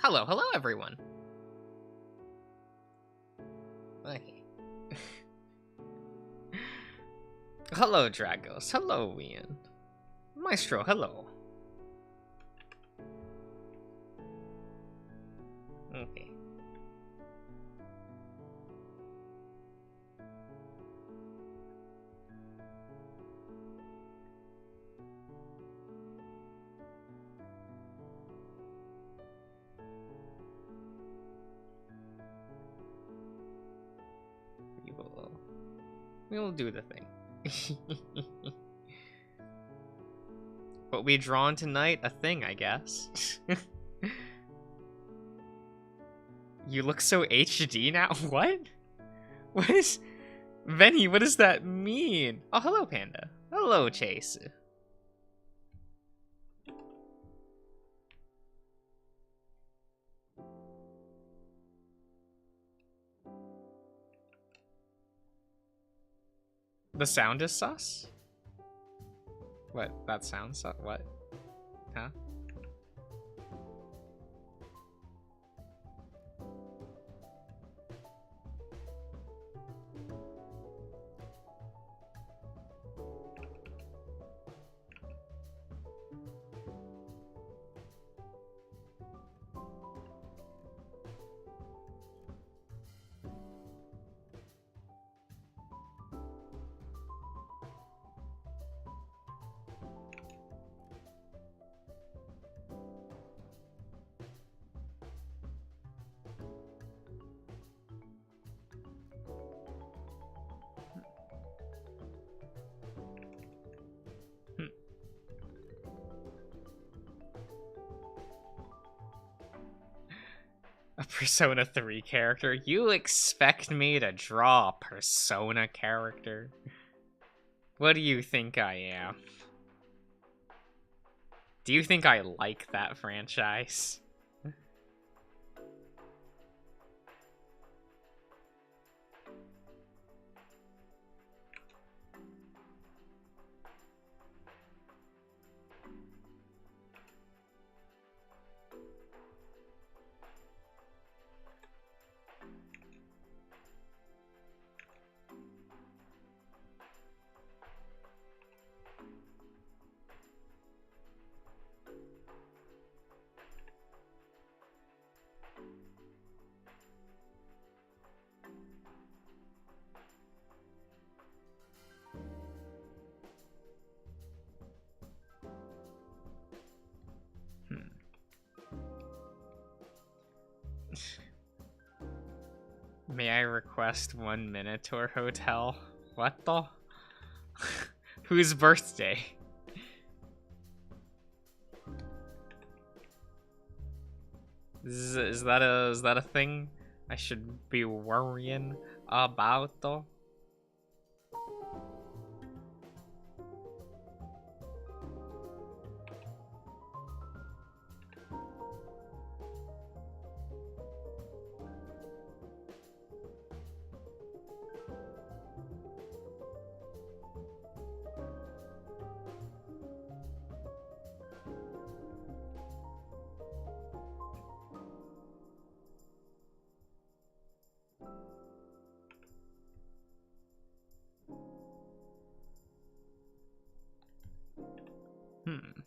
Hello, hello everyone. Okay. Hello, Dragos. Hello, Ian. Maestro, hello. Okay. We will do the thing. What we drawn tonight, a thing, I guess. You look so HD now. What? What is... Venny, what does that mean? Oh, hello, Panda. Hello, Chase. The sound is sus? What? That sounds sus? What? Huh? A Persona 3 character? You expect me to draw a Persona character? What do you think I am? Do you think I like that franchise? May I request one Minotaur Hotel? What the? Whose birthday? Is that a thing I should be worrying about though? Hmm.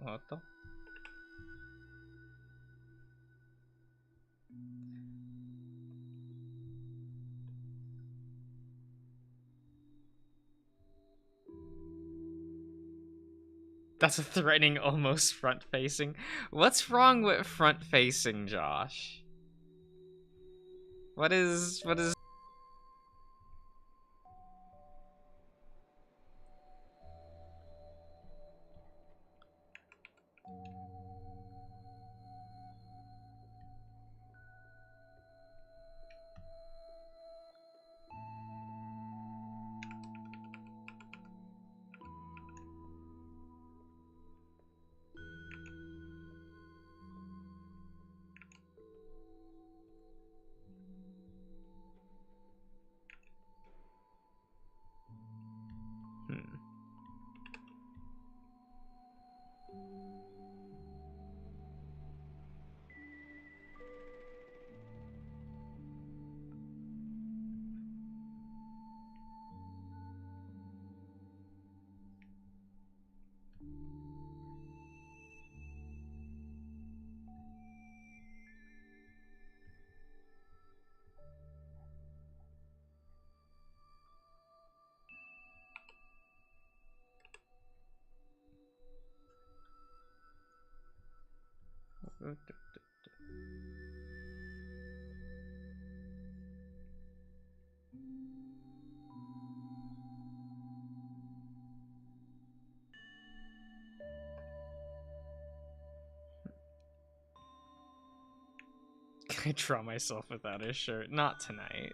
What the? That's a threatening, almost front-facing. What's wrong with front-facing, Josh? What is... Can I draw myself without a shirt? Not tonight.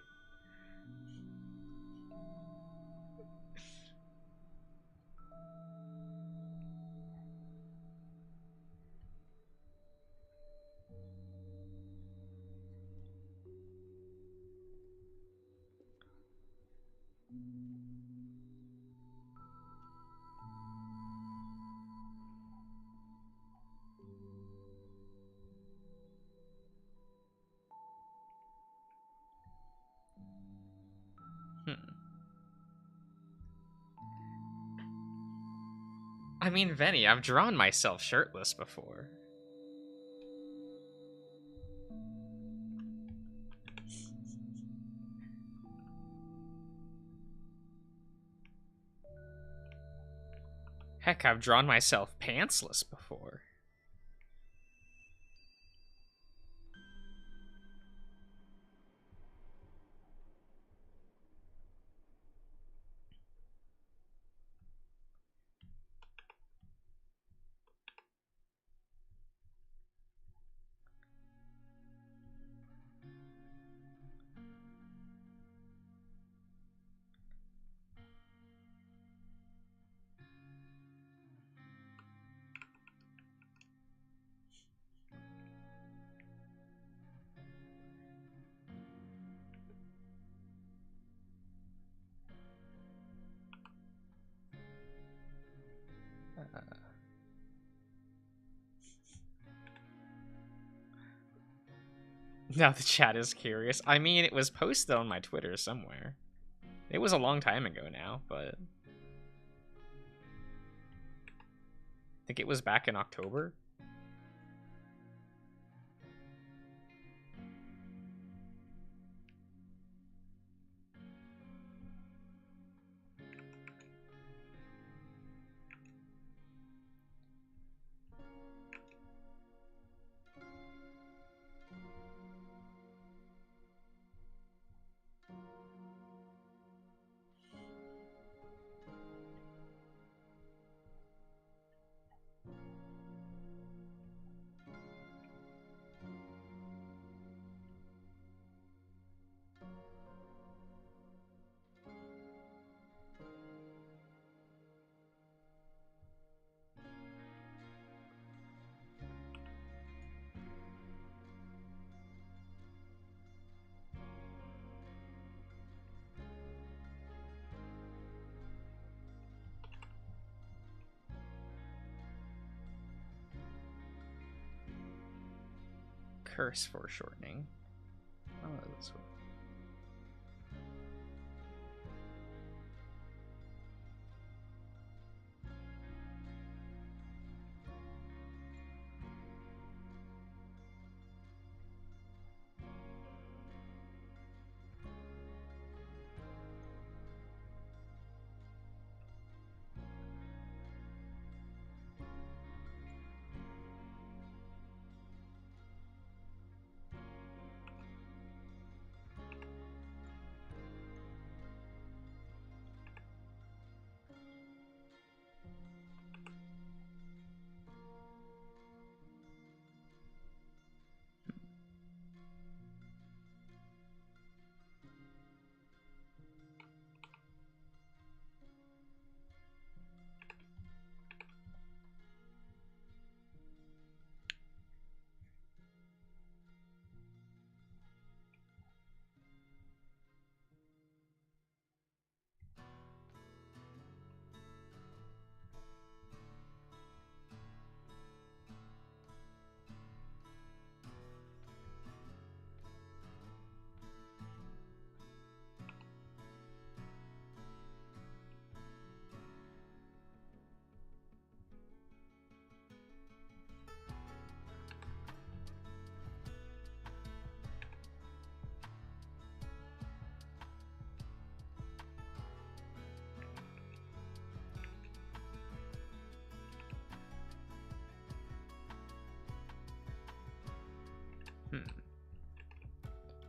I mean, Venny, I've drawn myself shirtless before. Heck, I've drawn myself pantsless before. Now the chat is curious. I mean, it was posted on my Twitter somewhere. It was a long time ago now, but... I think it was back in October. Curse foreshortening. Oh, that's what...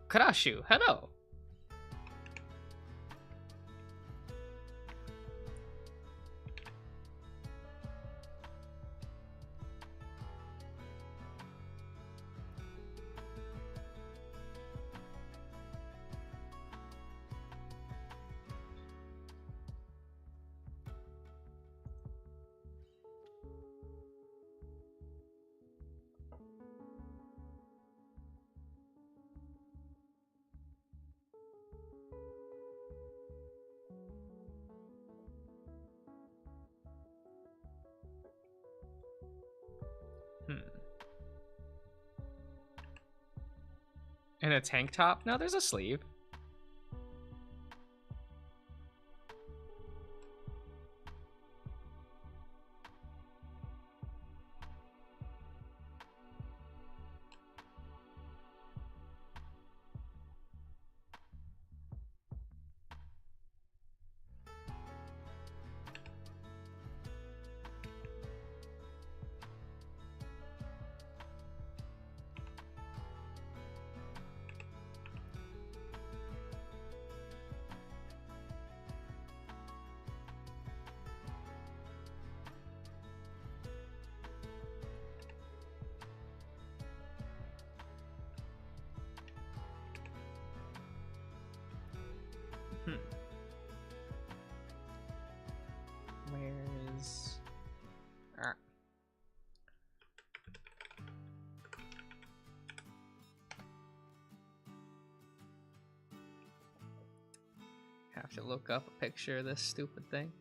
Karashu, hello. And a tank top? No, there's a sleeve. Where's... Have to look up a picture of this stupid thing.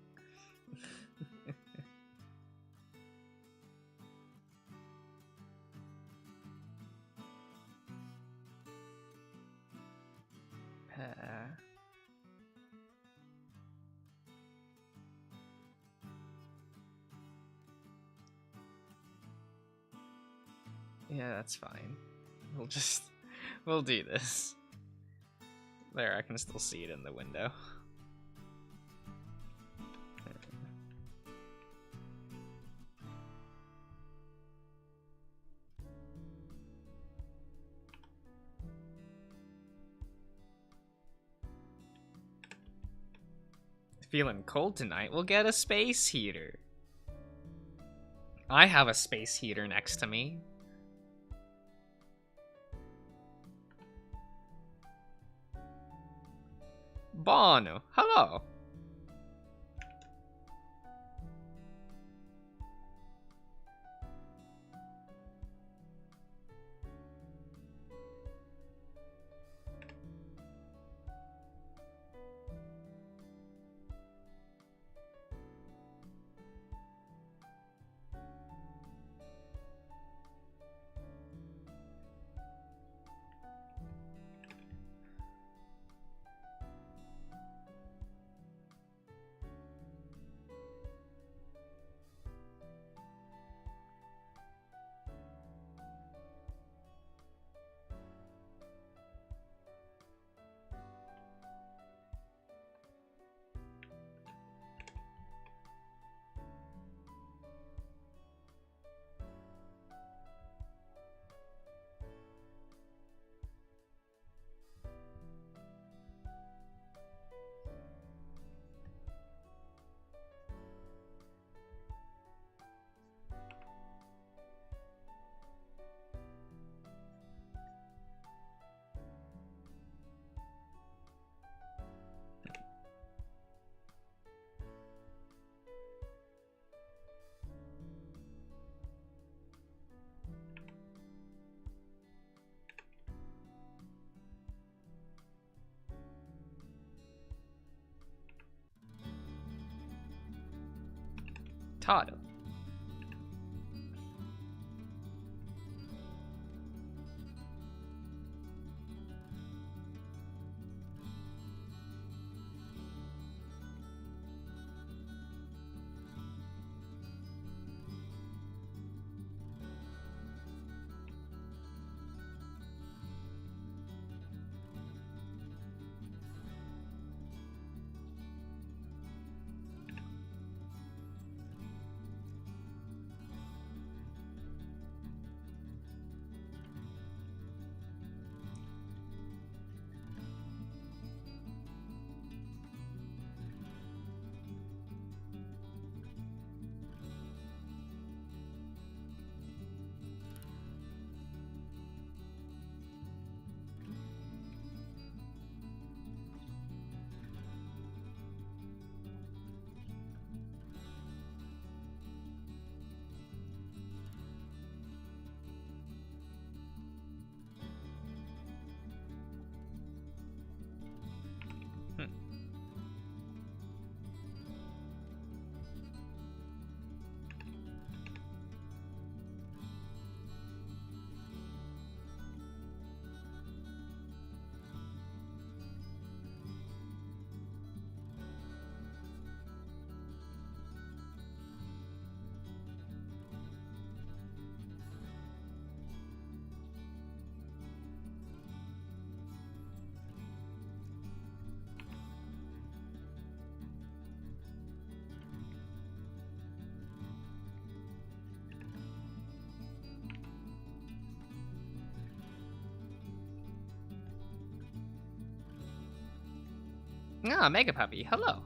Yeah, that's fine. We'll do this. There, I can still see it in the window. Feeling cold tonight? We'll get a space heater. I have a space heater next to me. Bono, hello. Todd. Ah, Mega Puppy, hello.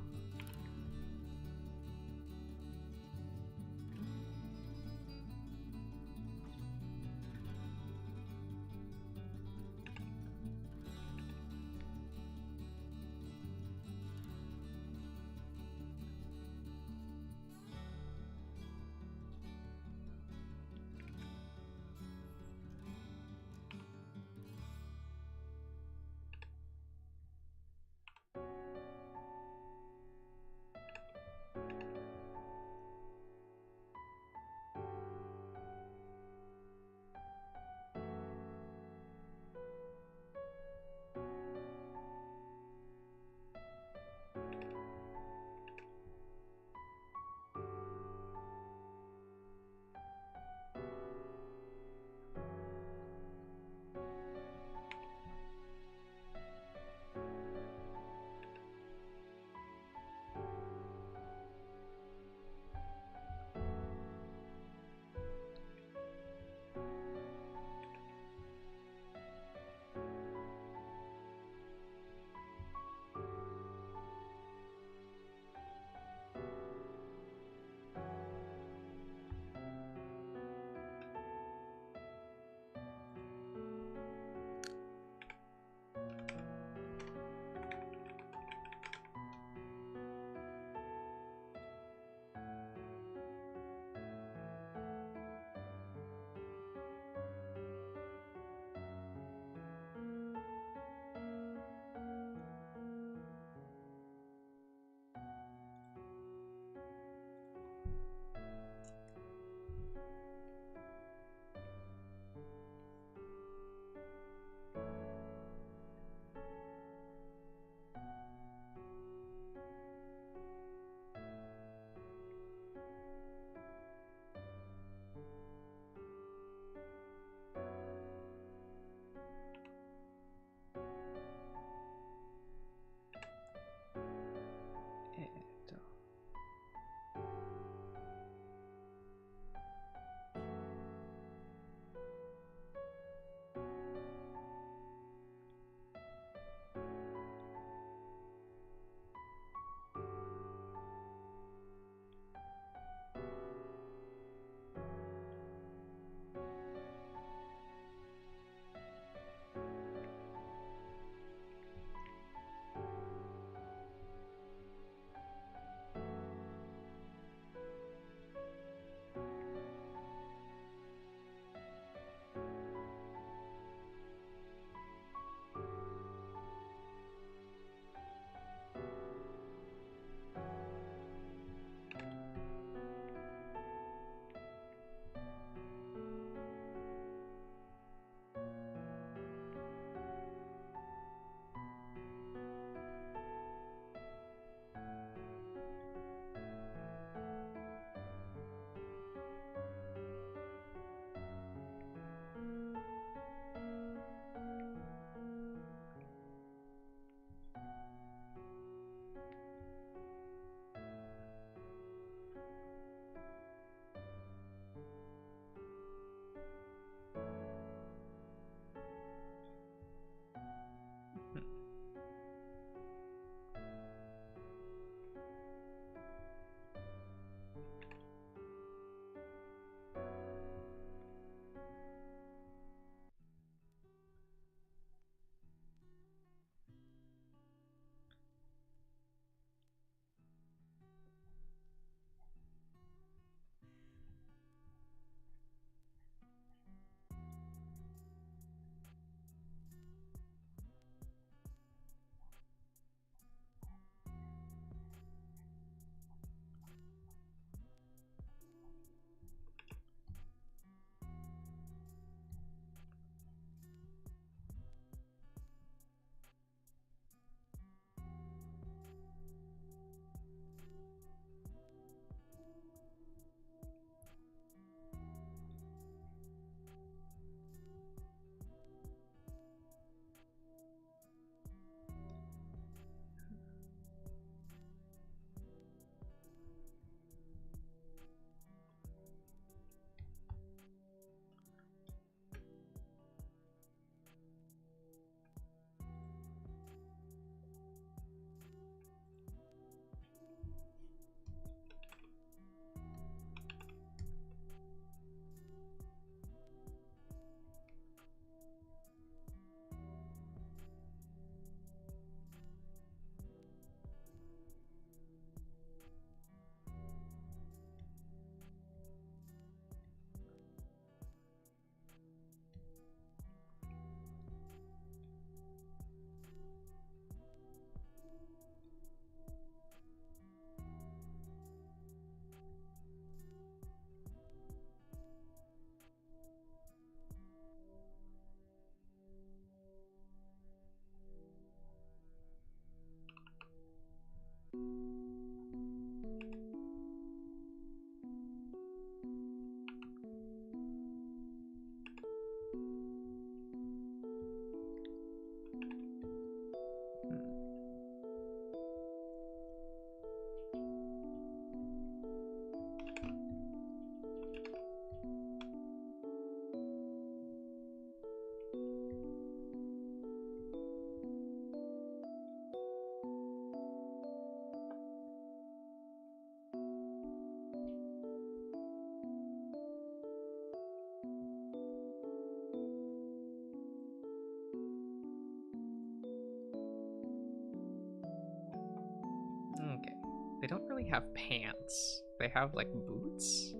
Okay. They don't really have pants. They have, like, boots?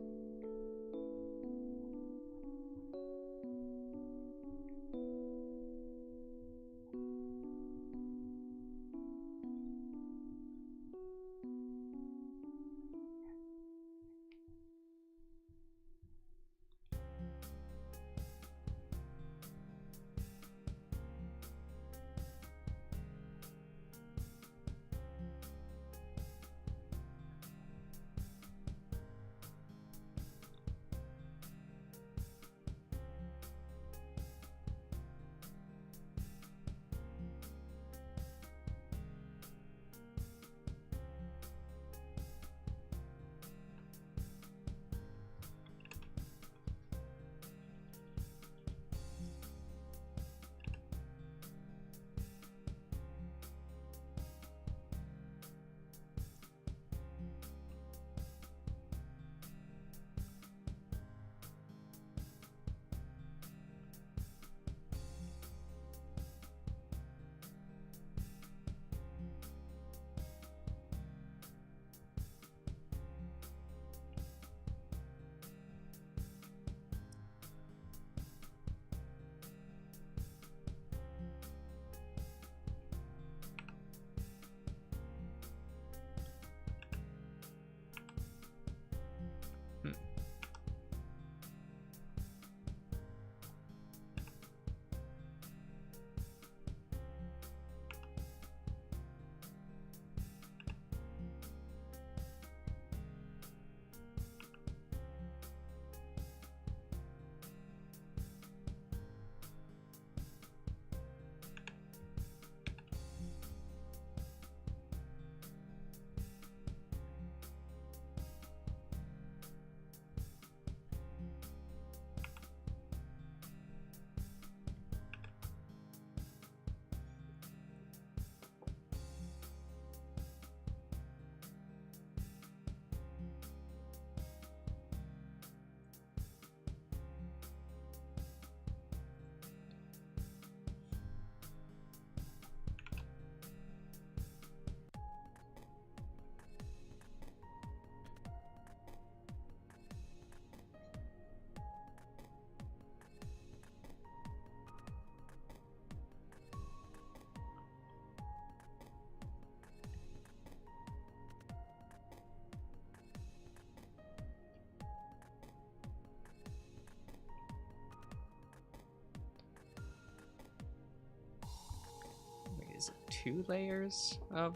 Is it 2 layers of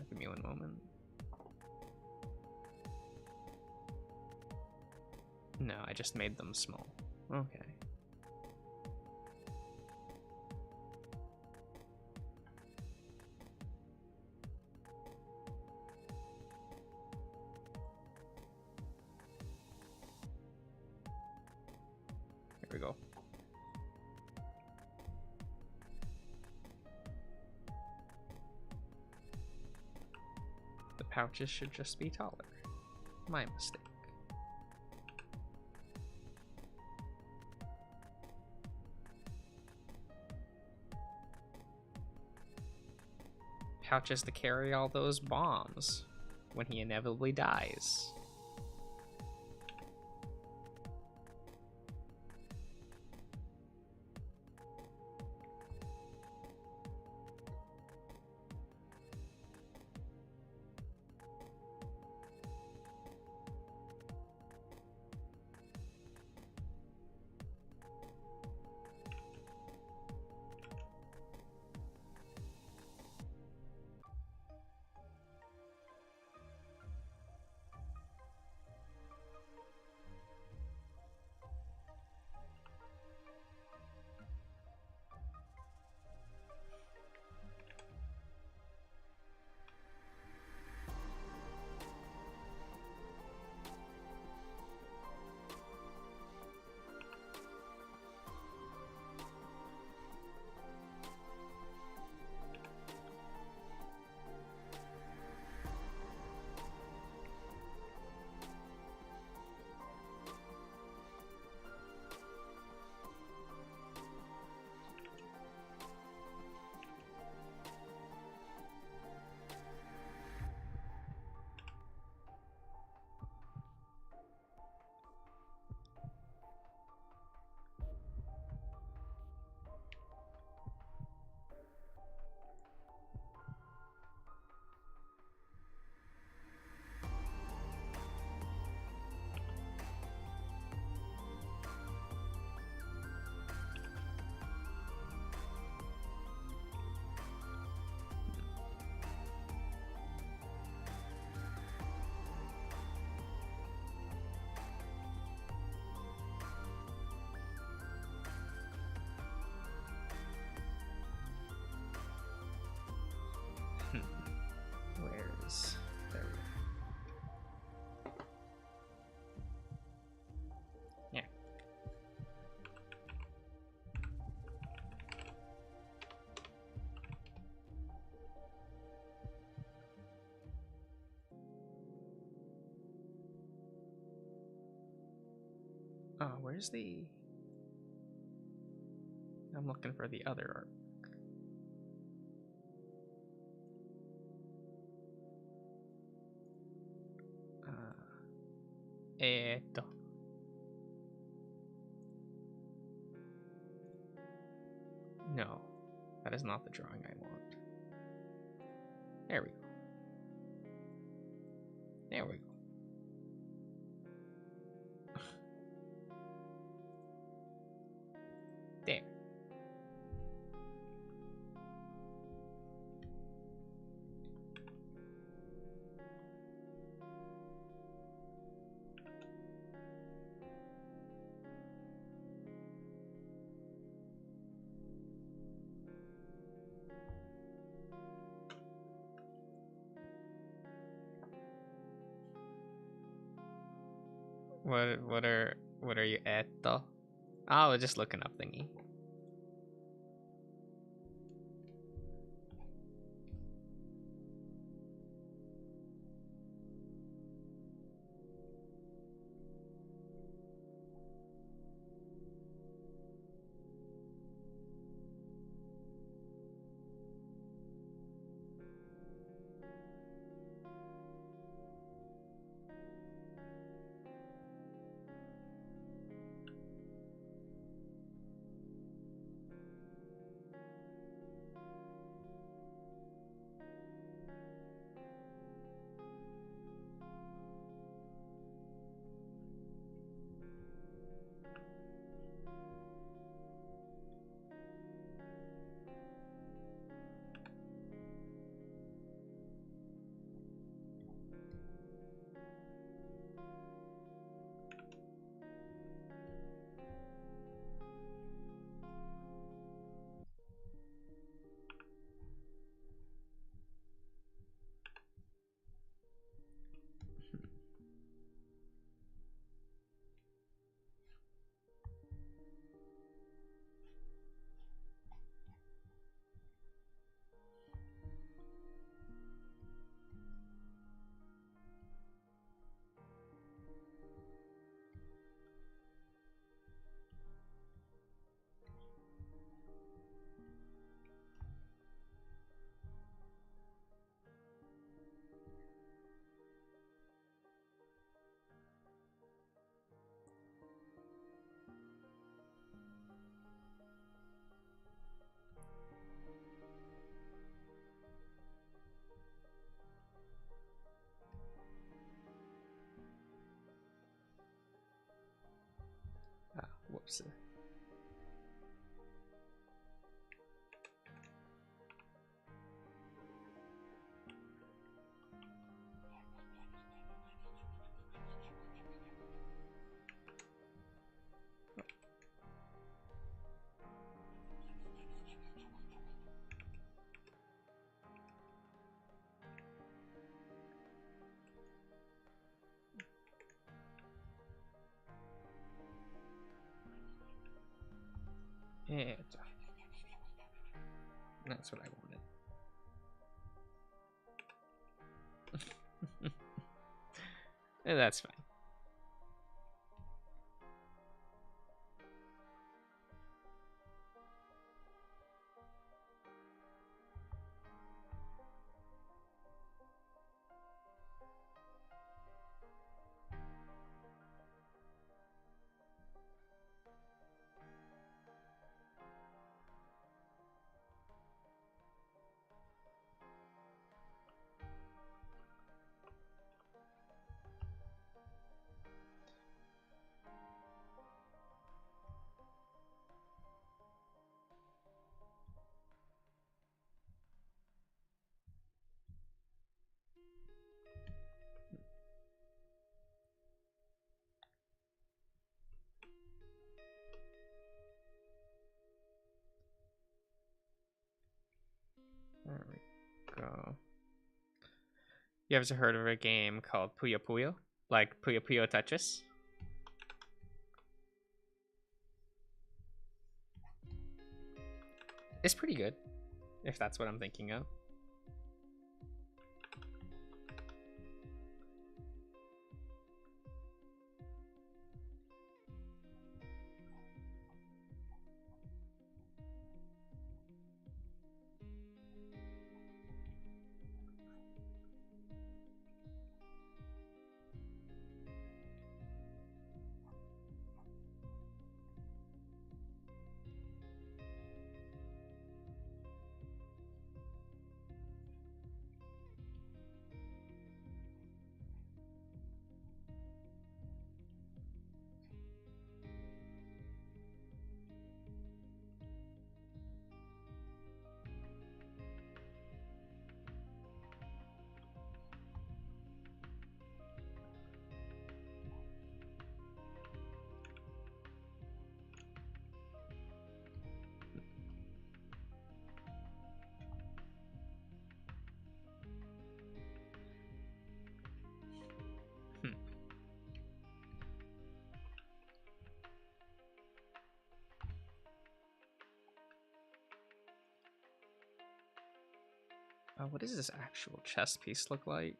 give me one moment. No, I just made them small. Okay. Here we go. The pouches should just be taller. My mistake. Pouches to carry all those bombs when he inevitably dies. where's the... I'm looking for the other art. Eto. No, that is not the drawing I want. There we go. There we go. There. What are you at though? Oh, we're just looking up thingy. Ah, whoops. Yeah, that's what I wanted. Yeah, that's fine. There we go. You ever heard of a game called Puyo Puyo? Like Puyo Puyo Tetris? It's pretty good, if that's what I'm thinking of. What does this actual chess piece look like?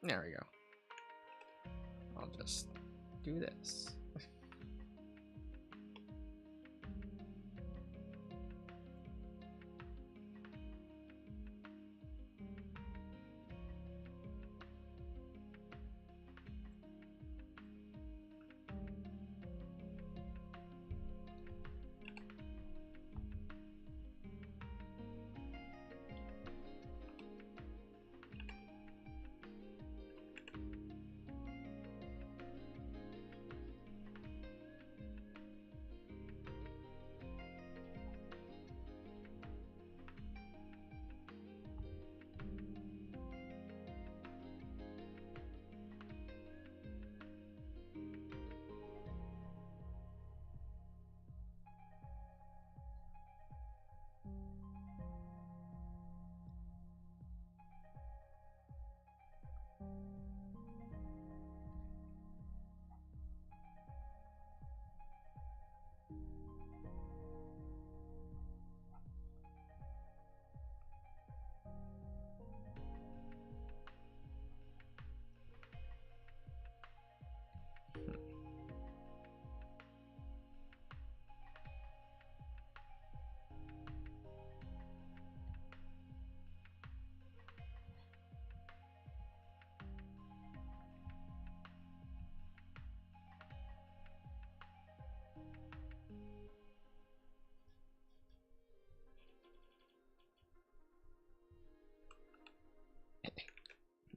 There we go. I'll just do this.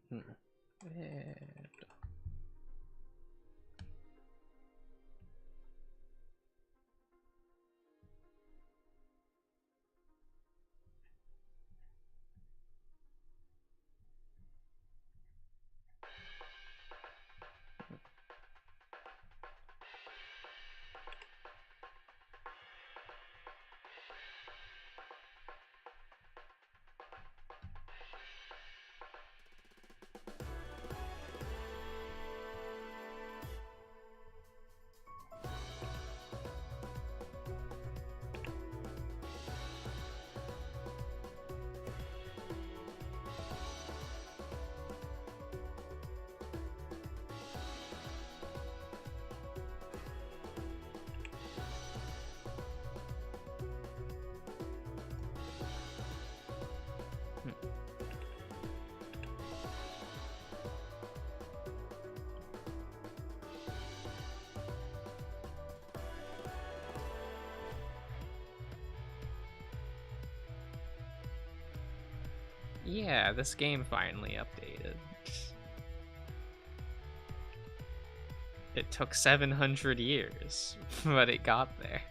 And yeah, this game finally updated. It took 700 years, but it got there.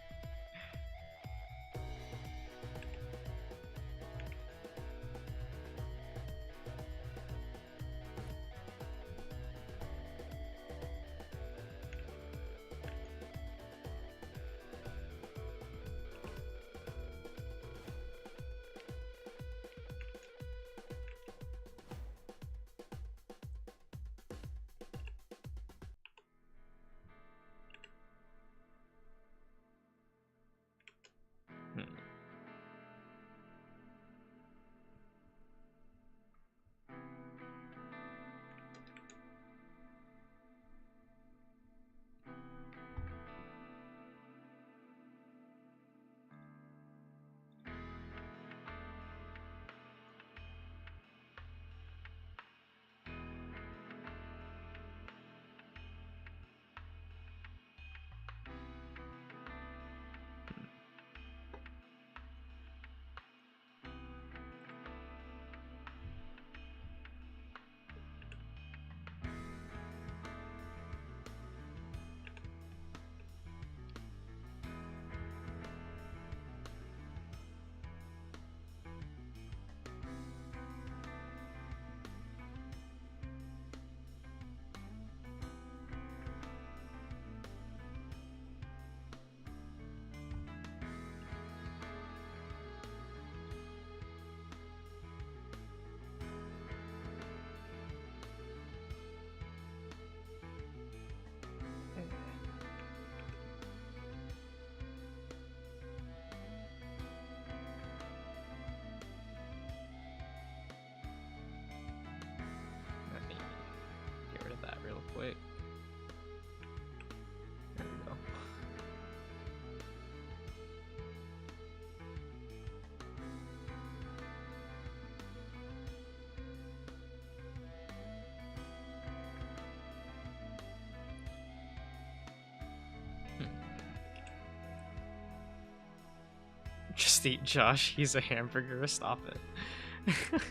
Just eat Josh. He's a hamburger. Stop it.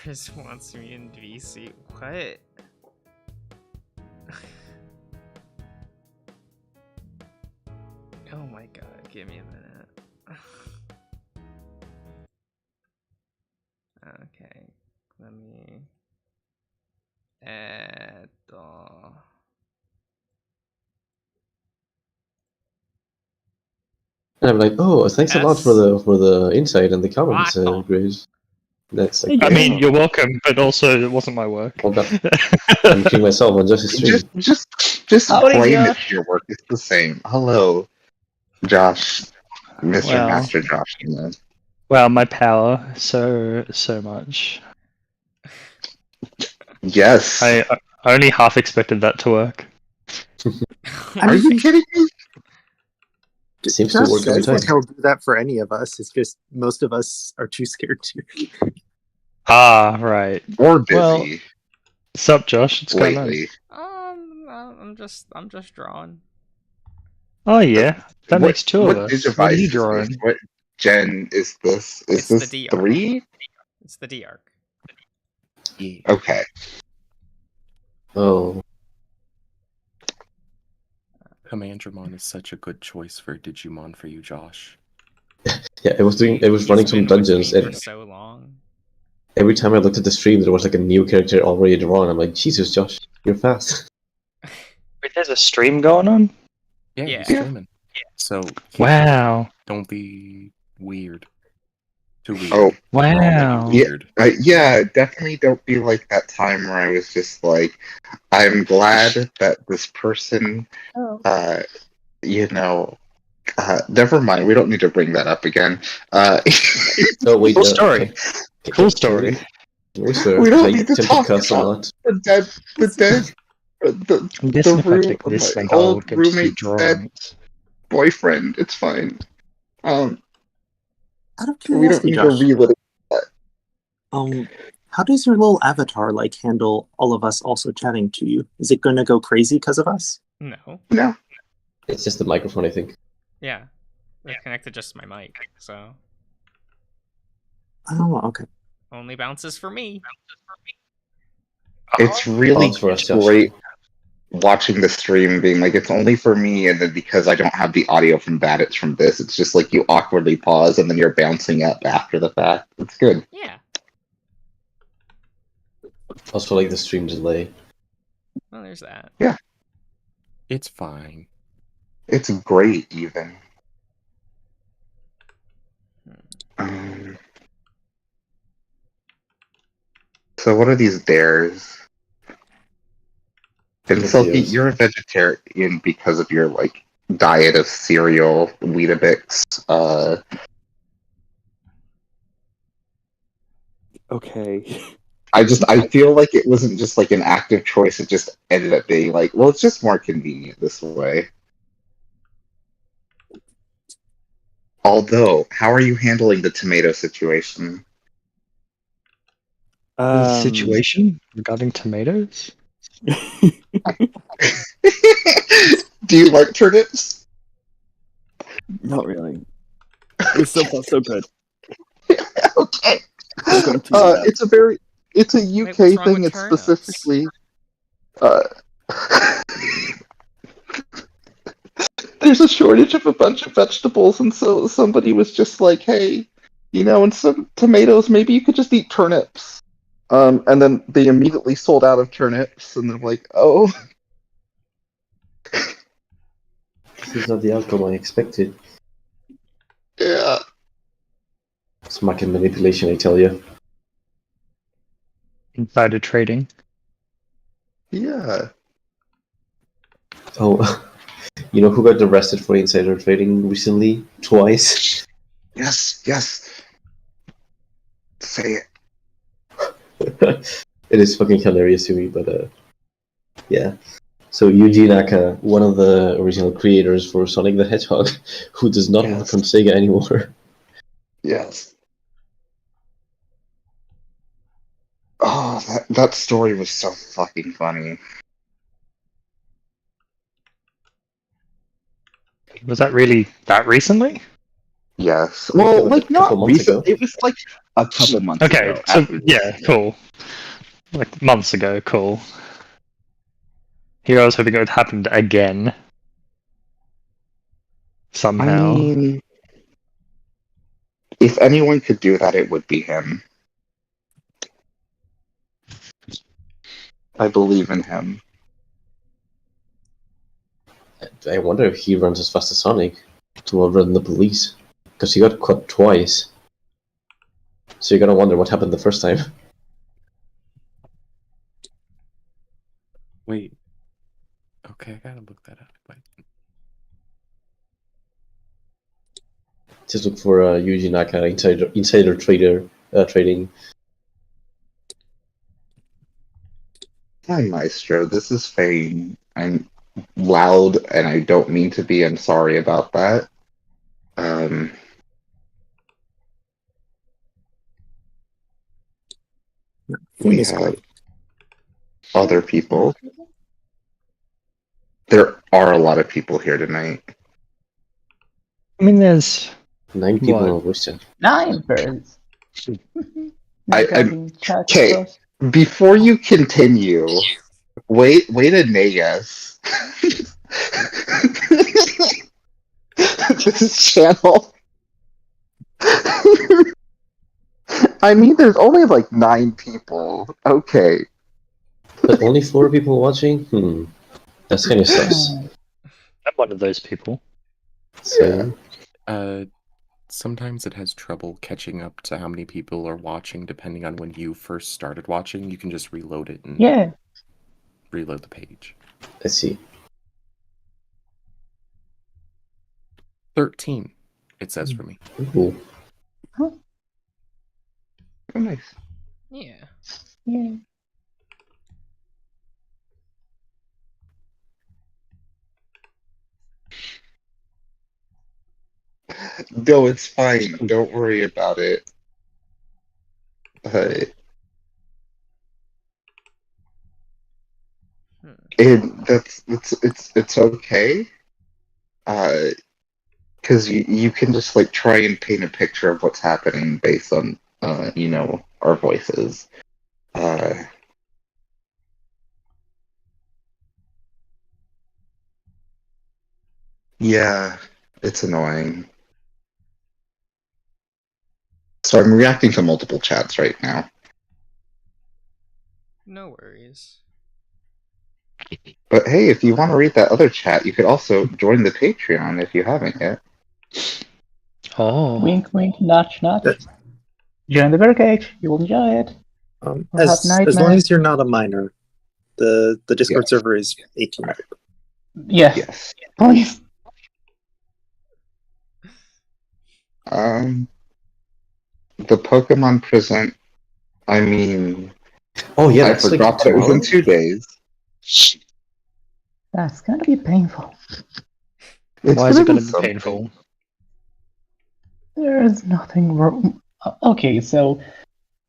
Chris wants me in VC. What? Oh my god, give me a minute. Okay, let me... And I'm like, oh, thanks a lot for the insight and the comments, Wow. Graves. That's like, I mean, you're welcome, but also it wasn't my work. well done. I'm kidding myself on just a stream. Just Howdy, blame it Josh. to your work. It's the same. Hello, Josh, Mr. Wow. Master Josh. You know. Wow, my power, so much. Yes. I only half expected that to work. Are you kidding me? It seems to Josh work every says like time. he'll do that for any of us. It's just most of us are too scared to. Ah, right. Or busy Well, Sup, Josh? What's going on? lately. I'm just drawing. Oh yeah, that What- makes two of what us. Digivice What are you is this? drawing? What gen is this? Is It's the this D arc. 3? It's the D arc. Okay. Oh, Commandramon is such a good choice for Digimon for you, Josh. yeah, it was running He's some been with me dungeons, for and so long. every time I looked at the stream, there was like a new character already drawn. I'm like, Jesus, Josh, you're fast. Wait, there's a stream going on? Yeah, Yeah. he's streaming. So Wow. don't be weird. Too weird. Oh, We're all Wow. gonna be weird. yeah, definitely don't be like that time where I was just like, I'm glad that this person, never mind, we don't need to bring that up again. Oh wait, Full story. okay. Full story. We swear, We don't I need to tend talk cuss a about lot. the Guessing if I room, click this my link, I'll old get to see roommate's dead drawings. boyfriend. It's fine. Out of We don't curiosity, need to Josh, relive. how does your little avatar like handle all of us also chatting to you? Is it gonna go crazy because of us? No. No. It's just the microphone, I think. Yeah. They're connected just to my mic, so Oh, okay. only bounces for me. It's really Bounce for us, Josh. great watching the stream being like, it's only for me, and then because I don't have the audio from that, it's from this. It's just like you awkwardly pause and then you're bouncing up after the fact. It's good. Yeah. Also, like the stream delay. Well, there's that. It's fine. It's great, even. So what are these dares? And Silky, Videos. you're a vegetarian because of your like diet of cereal, Weetabix. Okay. I feel like it wasn't just like an active choice. It just ended up being like, well, it's just more convenient this way. Although, how are you handling the tomato situation? Situation regarding tomatoes? Do you like turnips? Not really. It's so far so good. Okay. Not going too bad. It's a Wait, UK what's wrong thing. with It's turnips? specifically. There's a shortage of a bunch of vegetables, and so somebody was just like, "Hey, and some tomatoes. Maybe you could just eat turnips." And then they immediately sold out of turnips, and they're like, "Oh." This is not the outcome I expected. Yeah. It's market manipulation, I tell you. Insider trading. Yeah. Oh, you know who got arrested for insider trading recently? Twice. Yes. Say it. It is fucking hilarious to me, but yeah. So Yuji Naka, one of the original creators for Sonic the Hedgehog, who does not work Yes. on Sega anymore. Yes. Oh, that story was so fucking funny. Was that really that recently? Yes. Like, Well, a like couple not months ago. recent. It was like a couple months Okay, ago. so after- yeah, cool. Like months ago, cool. Here I was hoping it would happen again. I Somehow. mean, if anyone could do that, it would be him. I believe in him. I wonder if he runs as fast as Sonic to outrun the police. Because he got caught twice. So you're gonna wonder what happened the first time. Wait. Okay, I gotta look that up. Wait. Just look for Yuji Naka insider trader trading. Hi, Maestro. This is Fane. I'm loud, and I don't mean to be. I'm sorry about that. We Phoenix have great. other people. There are a lot of people here tonight. I mean, there's 9 people What? on voice chat. 9 birds. I- Not counting chat, okay. of course. Before you continue, wait a Nagus. This channel. I mean, there's only like 9 people. Okay. But only 4 people watching? That's kind of sus. I'm one of those people. So, Sometimes it has trouble catching up to how many people are watching depending on when you first started watching. You can just reload it and Yeah. reload the page. let's see. 13, it says for me. Ooh. Oh, nice. Yeah. Yeah. No, it's fine. Don't worry about it. It's okay. Because you can just like try and paint a picture of what's happening based on our voices. Yeah, it's annoying. So I'm reacting to multiple chats right now. No worries. But hey, if you want to read that other chat, you could also join the Patreon if you haven't yet. Oh. Wink, wink, nudge, nudge. Join the birdcage. You will enjoy it. We'll have As long nightmares. as you're not a minor, the Discord Yeah. server is 18. Yes. Yes. Please. The Pokemon present. I mean, Oh yeah, I that's like forgot that it was tomorrow. in 2 days. That's gonna be painful. Why is it going to be something. painful? There is nothing wrong. Okay, so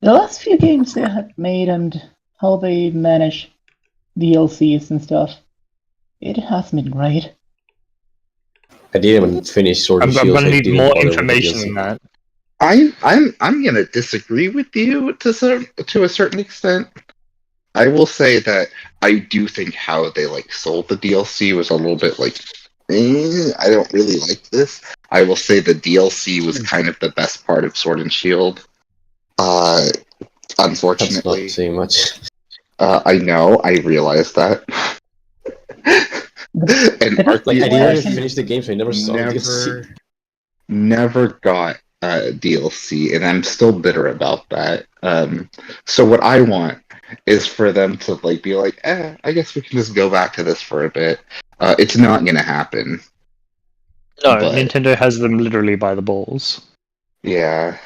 the last few games they have made and how they manage DLCs and stuff, it has been great. I didn't even finish Sword and I'm Shield. going to so I need didn't more bother with the information DLC. than that. I'm gonna disagree with you to a certain extent. I will say that I do think how they like sold the DLC was a little bit like, I don't really like this. I will say the DLC was kind of the best part of Sword and Shield. That's Unfortunately, not saying much. I know, I realize that. And But Arceus Like, I didn't Well, even finish the game, so I never saw the DLC. never got DLC, and I'm still bitter about that. So what I want is for them to like be like, I guess we can just go back to this for a bit. It's not gonna happen. No, But- Nintendo has them literally by the balls. Yeah.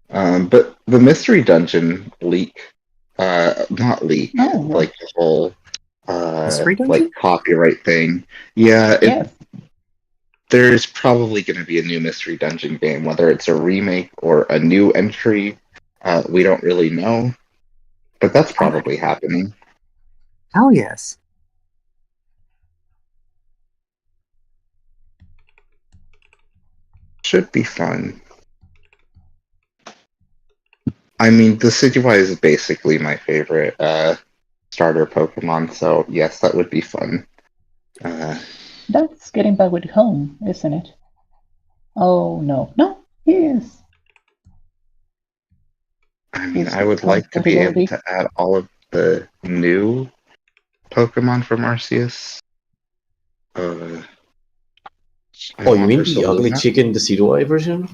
But the mystery dungeon leak, not leak, No. like the whole Mystery dungeon? like copyright thing. Yeah, Yes. there's probably going to be a new mystery dungeon game, whether it's a remake or a new entry. We don't really know, but that's probably happening. Hell yes. Should be fun. I mean, Decidueye is basically my favorite starter Pokemon, so yes, that would be fun. That's getting back with home, isn't it? Oh no. No, yes. I mean, Is I would like to be able compatibility. to add all of the new Pokemon from Arceus. I Oh, you want mean the ugly Ursaluna. chicken, the Decidueye version?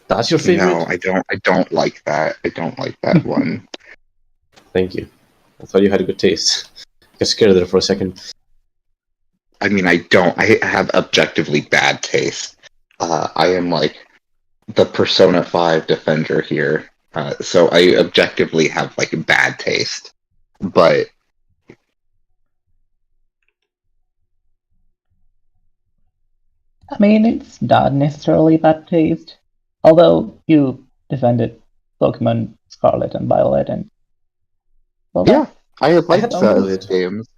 That's your favorite? No, I don't. I don't like that. I don't like that one. Thank you. I thought you had a good taste. I got scared there for a second. I mean, I don't. I have objectively bad taste. I am like the Persona 5 defender here. So I objectively have like bad taste. But I mean, it's not necessarily bad taste. Although you defended Pokemon Scarlet and Violet, and well, yeah, I like had those Violet. games.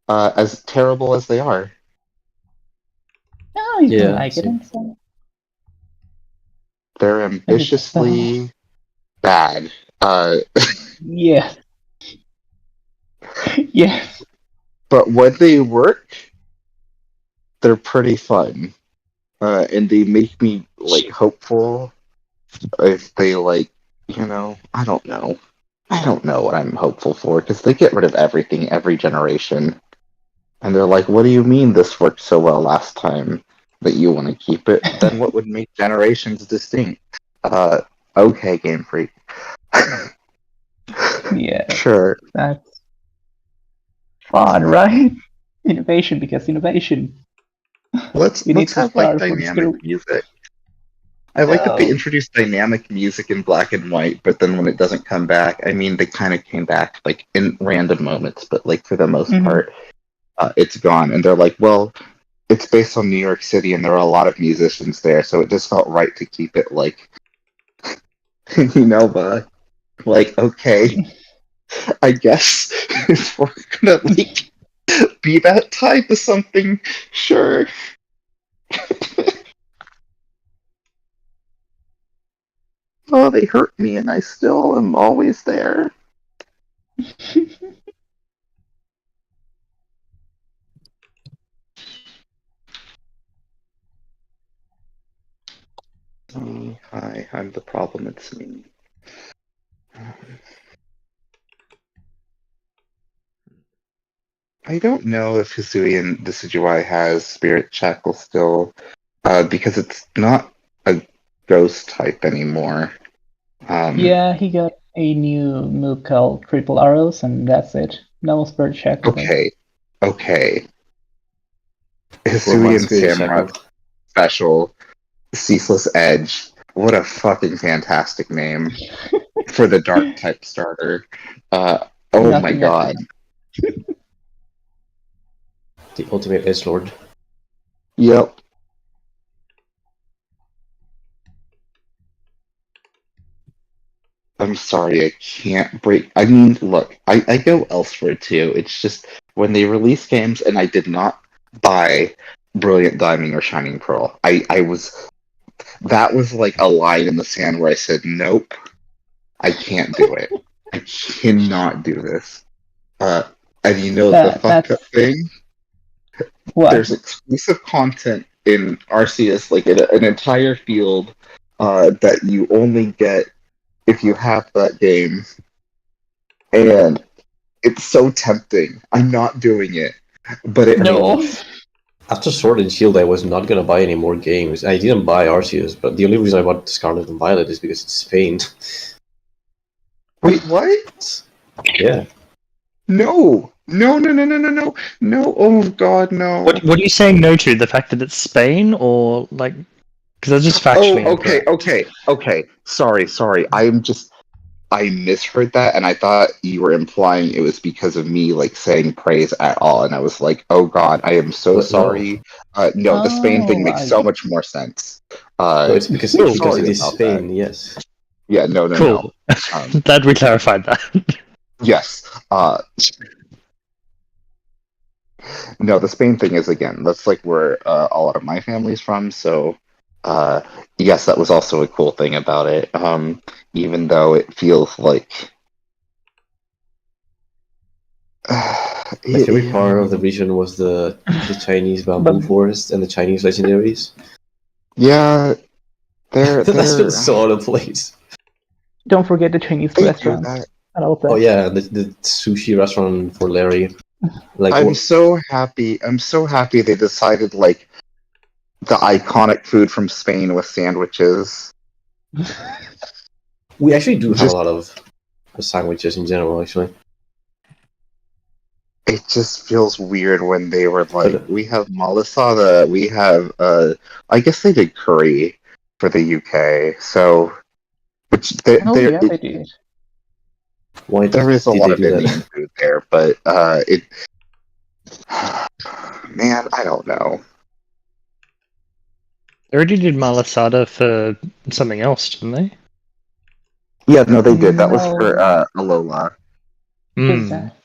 As terrible as they are. no, you Yeah, can like it same. and so. They're ambitiously bad. Yes. Yes. But when they work, they're pretty fun. And they make me like hopeful if they like, I don't know. I don't know what I'm hopeful for because they get rid of everything every generation. And they're like, what do you mean this worked so well last time that you want to keep it? Then what would make generations distinct? Okay, Game Freak. Yeah. Sure. That's fun, right? Innovation because innovation. Let's We need to have like start from dynamic scratch. music. I like that they No. introduced dynamic music in black and white, but then when it doesn't come back, I mean, they kind of came back like in random moments, but like for the most Mhm. part, it's gone. And they're like, well, it's based on New York City, and there are a lot of musicians there, so it just felt right to keep it like, but like, okay, I guess if we're gonna like be that type of something, sure. Oh, they hurt me, and I still am always there. Me, hi, I'm the problem, it's me. I don't know if Hisuian Decidueye has Spirit Shackle still, because it's not a ghost type anymore. Yeah, he got a new move called Triple Arrows, and that's it. No Spirit Shackle. Okay. Poor Hisuian man's Spirit Samurott Shackle. Special, Ceaseless Edge. What a fucking fantastic name for the dark type starter. Oh Nothing my else. god. The ultimate Edgelord. Yep. I'm sorry, I can't break. I mean, look, I go elsewhere too. It's just when they release games and I did not buy Brilliant Diamond or Shining Pearl, I was. That was like a line in the sand where I said, nope, I can't do it. I cannot do this. And you know the fucked up thing? What? There's exclusive content in Arceus, like an entire field that you only get if you have that game. And it's so tempting. I'm not doing it. But it No. After Sword and Shield, I was not gonna buy any more games. I didn't buy Arceus, but the only reason I bought Scarlet and Violet is because it's Spain. Wait, what? Yeah. No! No! Oh god, no. What are you saying no to? The fact that it's Spain, or like, because that's just factually incorrect. Okay. Sorry. I misheard that, and I thought you were implying it was because of me like saying praise at all, and I was like, oh god, I am so But no. sorry. No, the Spain thing makes so much more sense. No, it's because sorry it is about Spain, that. yes. Yeah, no. Cool. Glad we clarified that. Yes. No, the Spain thing is, again, that's like where a lot of my family's from, so Yes, that was also a cool thing about it. Even though it feels like My favorite part of the region was the Chinese bamboo But- forest and the Chinese legendaries. yeah, they're That's been so out of place. Don't forget the Chinese they do restaurants. that. I love that. Oh yeah, the sushi restaurant for Larry. Like I'm so happy. I'm so happy they decided like the iconic food from Spain with sandwiches. we actually do have Just- a lot of sandwiches in general, actually. It just feels weird when they were like, we have malasada, we have I guess they did curry for the UK, so which Oh yeah, they did. Why there is a did lot they of do Indian that? food there, but it man, I don't know. They already did malasada for something else, didn't they? Yeah, no, they did. That was No. for Alola. Who's Mm. that?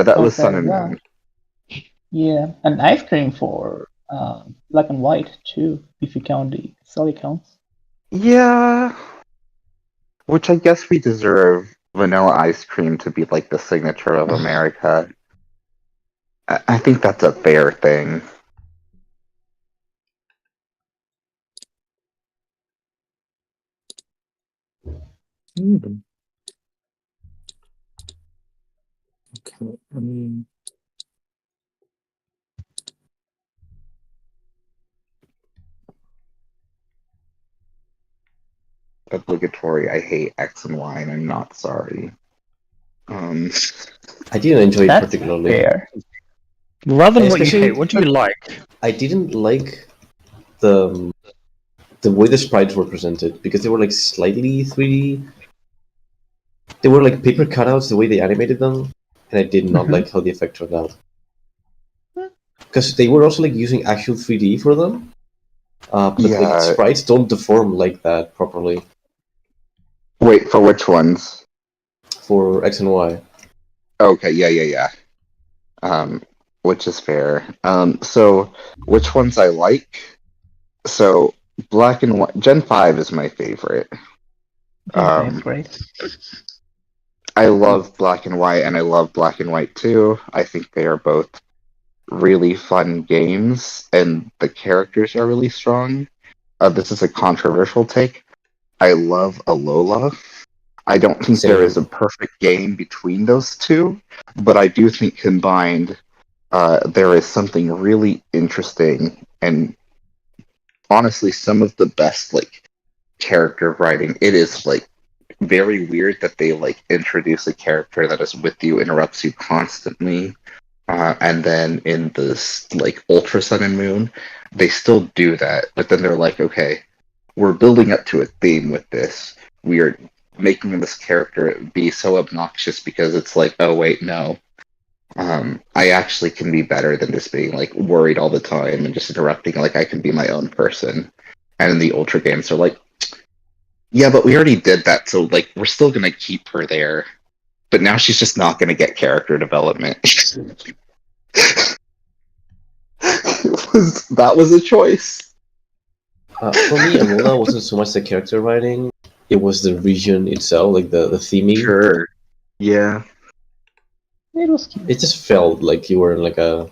That was Okay, Sun and yeah. Moon. Yeah, and ice cream for black and white too, if you count the solly counts. Yeah. Which I guess we deserve vanilla ice cream to be like the signature of America. I think that's a fair thing. Hmm. Okay. Obligatory. I hate X and Y, and I'm not sorry. I didn't enjoy it That's particularly. fair. Rather than what you Especially- hate, what do you like? I didn't like the way the sprites were presented because they were like slightly 3D. They were like paper cutouts the way they animated them, and I did not Mhm. like how the effect turned out. Because they were also like using actual 3D for them, but Yeah. like sprites don't deform like that properly Wait, for which ones? for X and Y. Okay, yeah. Which is fair. So which ones I like? So Black and White, Gen 5 is my favorite. That's great. I love Black and White, and I love Black and White 2. I think they are both really fun games, and the characters are really strong. This is a controversial take. I love Alola. I don't think there Same. is a perfect game between those two, but I do think combined, there is something really interesting and honestly some of the best like character writing. It is like very weird that they like introduce a character that is with you, interrupts you constantly, and then in this like Ultra Sun and Moon, they still do that, but then they're like, okay, we're building up to a theme with this. We are making this character be so obnoxious because it's like, oh wait, no. I actually can be better than just being like worried all the time and just interrupting. Like I can be my own person. And in the Ultra games, they're like, yeah, but we already did that, so like we're still gonna keep her there. But now she's just not gonna get character development. That was a choice. For me, Alola wasn't so much the character writing; it was the region itself, like the theming. Sure. Yeah. It was cute. It just felt like you were in like in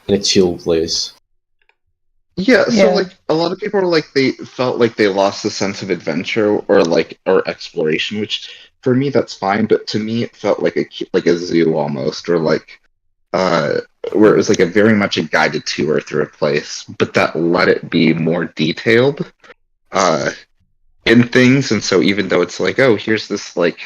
a chill place. Yeah, so Yeah. like a lot of people are like they felt like they lost the sense of adventure or exploration, which for me that's fine, but to me it felt like a zoo almost, or like where it was like a very much a guided tour through a place, but that let it be more detailed in things, and so even though it's like, oh, here's this like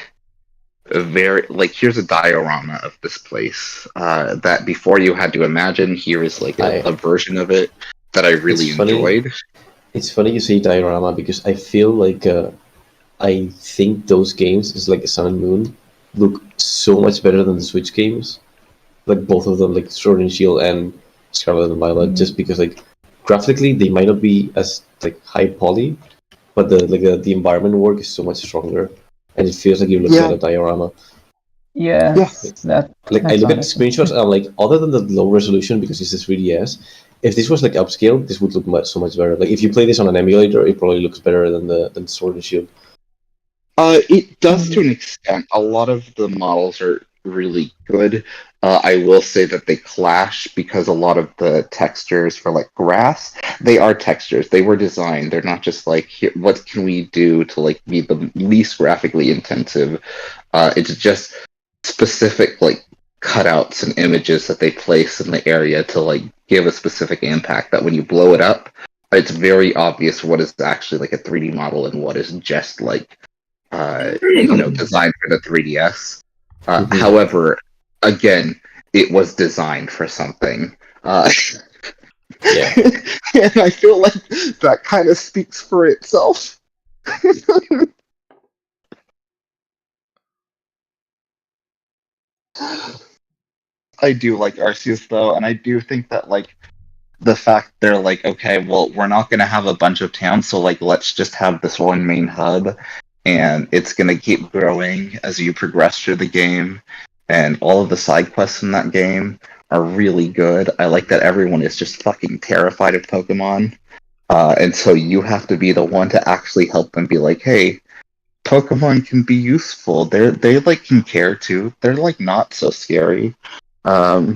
a very like here's a diorama of this place that before you had to imagine, here is like a version of it that I really It's funny. enjoyed. It's funny you say diorama because I feel like I think those games, is like Sun and Moon, look so much better than the Switch games. Like both of them, like Sword and Shield and Scarlet and Violet, just because like graphically they might not be as like high poly, but the environment work is so much stronger, and it feels like you're looking Yeah. at a diorama. Yeah, Yeah. that. Like I that's look at honest. screenshots and I'm like, other than the low resolution because it's a 3DS, if this was like upscaled, this would look so much better. Like if you play this on an emulator, it probably looks better than Sword and Shield. It does to an extent. A lot of the models are really good. I will say that they clash because a lot of the textures for like grass, they are textures. They were designed. They're not just like, here, what can we do to like be the least graphically intensive? It's just specific like cutouts and images that they place in the area to like give a specific impact that when you blow it up, it's very obvious what is actually like a 3D model and what is just like designed for the 3DS. However, again, it was designed for something. Yeah. And I feel like that kind of speaks for itself. I do like Arceus though, and I do think that like the fact they're like, okay, well, we're not gonna have a bunch of towns, so like let's just have this one main hub, and it's gonna keep growing as you progress through the game, and all of the side quests in that game are really good. I like that everyone is just fucking terrified of Pokemon, and so you have to be the one to actually help them be like, hey, Pokemon can be useful. They like can care too. They're like not so scary. They're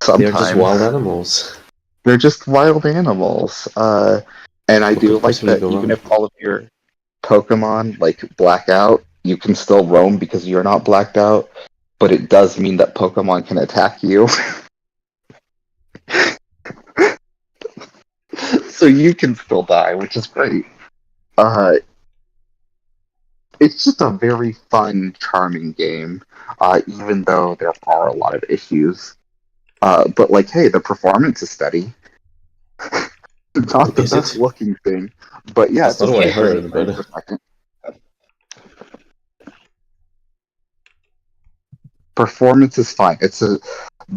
Sometimes just wild animals. they're just wild animals. And I What do could like possibly that go even wrong? if all of your Pokemon like black out, you can still roam because you're not blacked out. But it does mean that Pokemon can attack you. So you can still die, which is great. It's just a very fun, charming game, even though there are a lot of issues. But like, hey, the performance is steady. Not the Is best it? looking thing, but yeah, That's it's not what I just heard, but per second. Performance is fine. It's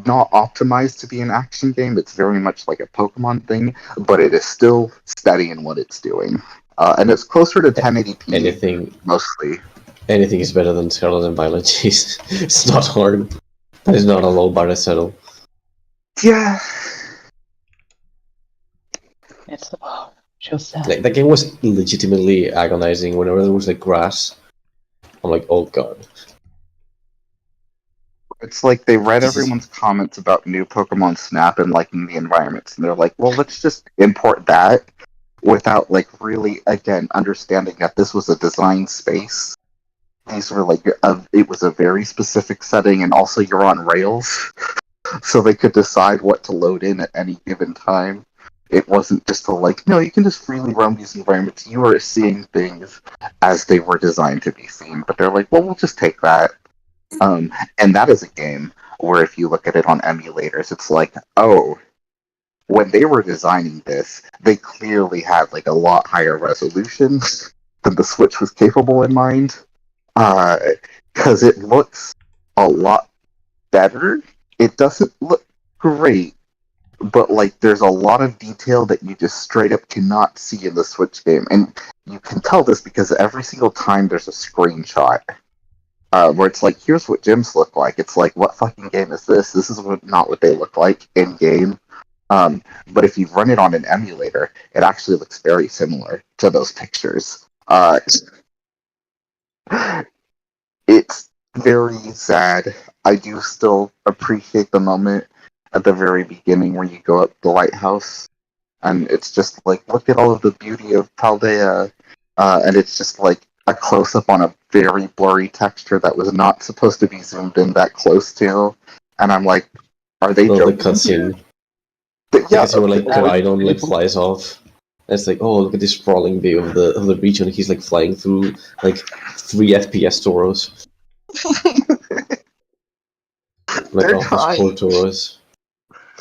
not optimized to be an action game. It's very much like a Pokemon thing, but it is still steady in what it's doing. And it's closer to 1080p mostly. anything is better than Scarlet and Violet. Jeez, it's not hard. That is not a low bar to settle. Yeah. It's just sad. Like that game was legitimately agonizing whenever there was like grass. I'm like, oh god. It's like they read everyone's comments about new Pokemon Snap and liking the environments, and they're like, well, let's just import that without, like, really, again, understanding that this was a design space. These were, like, it was a very specific setting, and also you're on rails, so they could decide what to load in at any given time. It wasn't just like, no, you can just freely roam these environments. You are seeing things as they were designed to be seen, but they're like, well, we'll just take that. And that is a game where if you look at it on emulators, it's like, oh, when they were designing this, they clearly had like a lot higher resolution than the Switch was capable in mind. Because it looks a lot better. It doesn't look great, but like there's a lot of detail that you just straight up cannot see in the Switch game. And you can tell this because every single time there's a screenshot. Where it's like, here's what gyms look like. It's like, what fucking game is this? This is not what they look like in game. But if you run it on an emulator, it actually looks very similar to those pictures. It's very sad. I do still appreciate the moment at the very beginning where you go up the lighthouse, and it's just like, look at all of the beauty of Paldea, and it's just like a close-up on a very blurry texture that was not supposed to be zoomed in that close to, and I'm like, are they joking? The cutscene. Yeah, so like Koraidon like flies off. And it's like, oh, look at this sprawling view of the region. He's like flying through like 3 FPS Toros. Like, They're oh, trying. those poor Toros.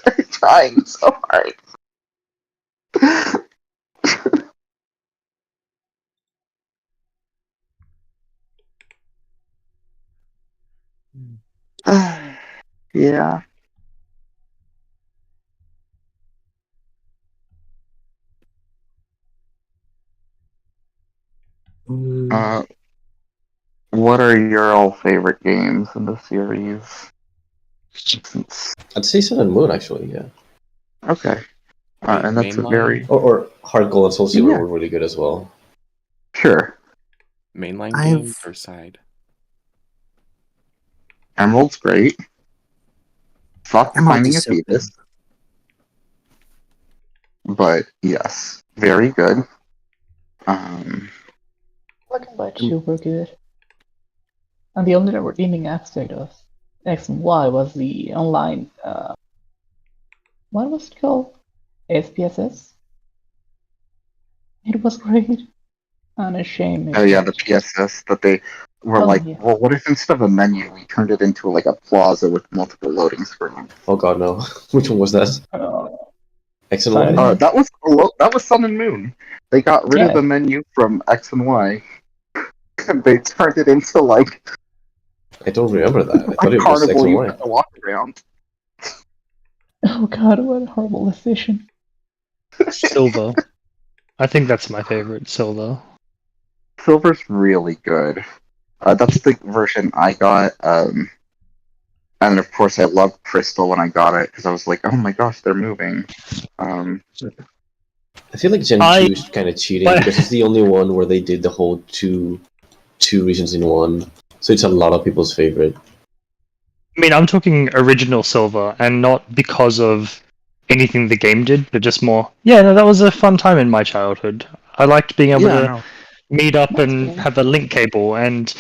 They're trying so hard. Yeah. What are your all favorite games in the series? I'd say Sun and Moon, actually, yeah. Okay. And that's a Mainline? very Or Heart Gold and Soul Silver Yeah. were really good as well. sure. Mainline I've- games or side? Emerald's great. Fuck Emerald Finding is a so good. Fetus. But yes, very good. Black and White 2 were good. And the only redeeming aspect of X and Y was the online, what was it called? SPSS? It was great. And a shame. Oh yeah, the PSS that they were Oh, like, yeah. well, what if instead of a menu, we turned it into like a plaza with multiple loading screens? Oh god, no. Which one was that? X and Silent Y? Hill. That was Sun and Moon. They got rid of Yeah. the menu from X and Y, and they turned it into like I don't remember that. I a thought it was X carnival and you Y. had to walk around. Oh god, what a horrible decision. Silver. I think that's my favorite, Silver. Silver's really good. That's the version I got. And of course, I loved Crystal when I got it because I was like, "Oh my gosh, they're moving." I feel like Gen 2 is kind of cheating because it's the only one where they did the whole two regions in one. So it's a lot of people's favorite. I mean, I'm talking original Silver, and not because of anything the game did, but just more. Yeah, no, that was a fun time in my childhood. I liked being able to meet up and have a link cable, and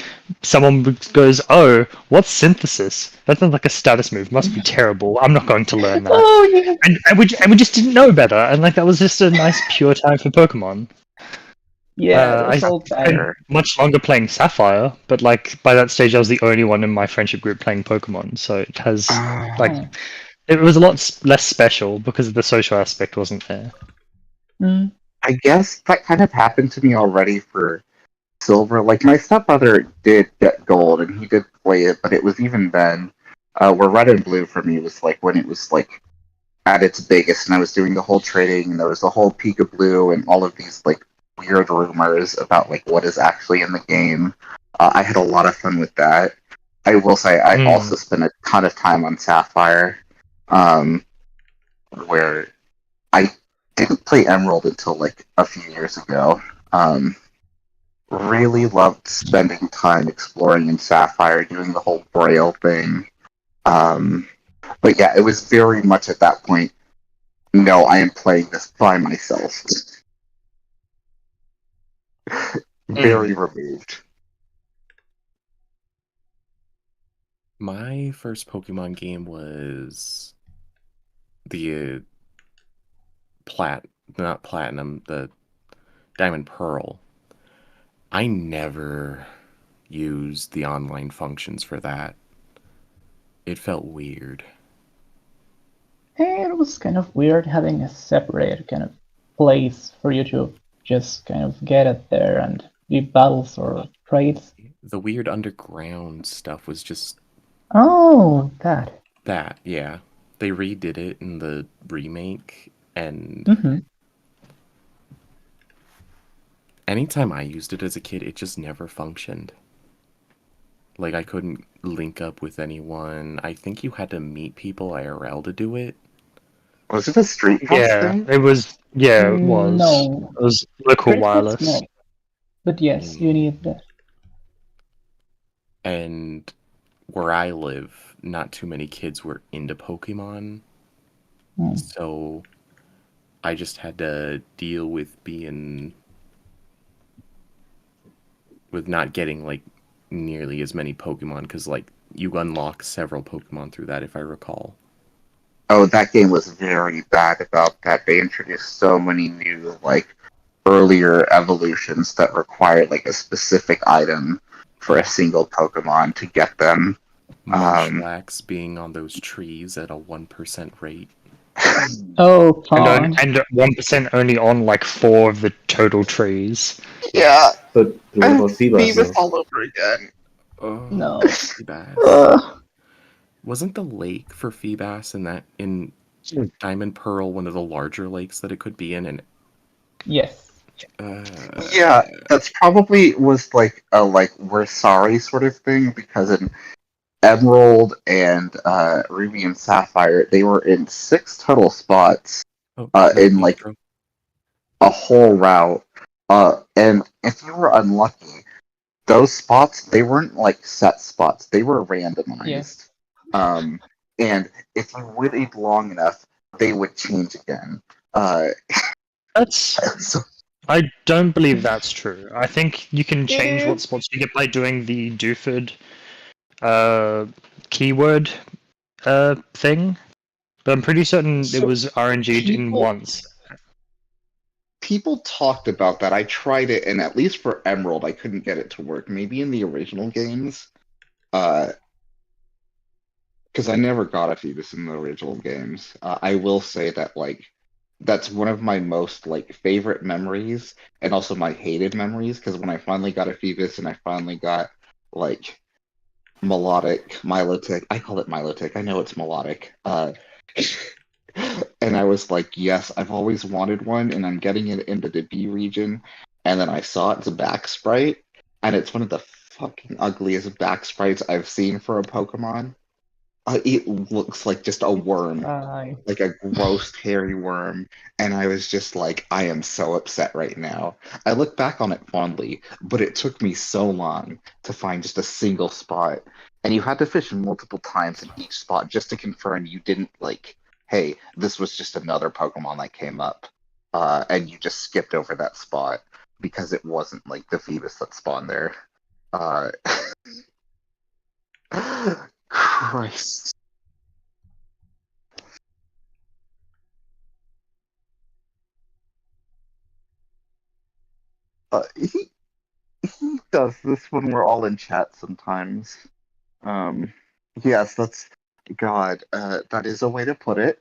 someone goes, "Oh, what's synthesis? That sounds like a status move. Must be terrible. I'm not going to learn that." Oh yeah. And we just didn't know better, and like that was just a nice pure time for Pokemon. Yeah, I that's all spent bad. much longer playing Sapphire, but like by that stage, I was the only one in my friendship group playing Pokemon, so it has like Oh. it was a lot less special because the social aspect wasn't there. Mm. I guess that kind of happened to me already for Silver. Like my stepbrother did get gold and he did play it, but it was even then. Where Red and Blue for me was like when it was like at its biggest, and I was doing the whole trading, and there was the whole Pika Blue and all of these like weird rumors about like what is actually in the game. I had a lot of fun with that. I will say I also spent a ton of time on Sapphire, where I didn't play Emerald until like a few years ago. Really loved spending time exploring in Sapphire, doing the whole Braille thing. But yeah, it was very much at that point, no, I am playing this by myself. Very removed. My first Pokemon game was the not Platinum, the Diamond Pearl. I never used the online functions for that. It felt weird. It was kind of weird having a separate kind of place for you to just kind of get it there and do battles or trades. The weird underground stuff was just Oh, that. that, yeah. They redid it in the remake, and Mm-hmm. anytime I used it as a kid, it just never functioned. Like, I couldn't link up with anyone. I think you had to meet people IRL to do it. Was it a Street Pass Yeah, thing? it was. Yeah, it was. No. It was local Pretty wireless. small. But yes, you need that. And where I live, not too many kids were into Pokemon. So I just had to deal with not getting like nearly as many Pokemon, because like you unlock several Pokemon through that, if I recall. Oh, that game was very bad about that. They introduced so many new, like, earlier evolutions that required, like, a specific item for a single Pokemon to get them. Munchlax being on those trees at a 1% rate. Oh, fine. And 1% only on like 4 of the total trees. Yeah. But what about Feebas? Feebas all over again. Oh, No. Feebas. Wasn't the lake for Feebas in Diamond Pearl one of the larger lakes that it could be in? And Yes. Yeah, that's probably was like a like we're sorry sort of thing, because in Emerald and Ruby and Sapphire, they were in 6 total spots Oh, in no like intro. a whole route. And if you were unlucky, those spots, they weren't like set spots, they were randomized. And if you waited long enough, they would change again. That's. So, I don't believe that's true. I think you can change what is. spots you get by doing the Dooford keyword thing. But I'm pretty certain it So, was RNG'd in people- once. people talked about that. I tried it, and at least for Emerald, I couldn't get it to work. Maybe in the original games, because I never got a Phoebus in the original games. I will say that like that's one of my most like favorite memories, and also my hated memories. Because when I finally got a Phoebus, and I finally got like melodic Milotic, I call it Milotic. I know it's melodic. And I was like, yes, I've always wanted one, and I'm getting it into the B region. And then I saw it's a back sprite, and it's one of the fucking ugliest back sprites I've seen for a Pokemon. It looks like just a worm, like a gross, hairy worm. And I was just like, I am so upset right now. I look back on it fondly, but it took me so long to find just a single spot. And you had to fish multiple times in each spot just to confirm you didn't like, hey, this was just another Pokemon that came up. And you just skipped over that spot because it wasn't like the Phoebus that spawned there. Uh, Christ. He does this when we're all in chat sometimes. Yes, that's God. That is a way to put it.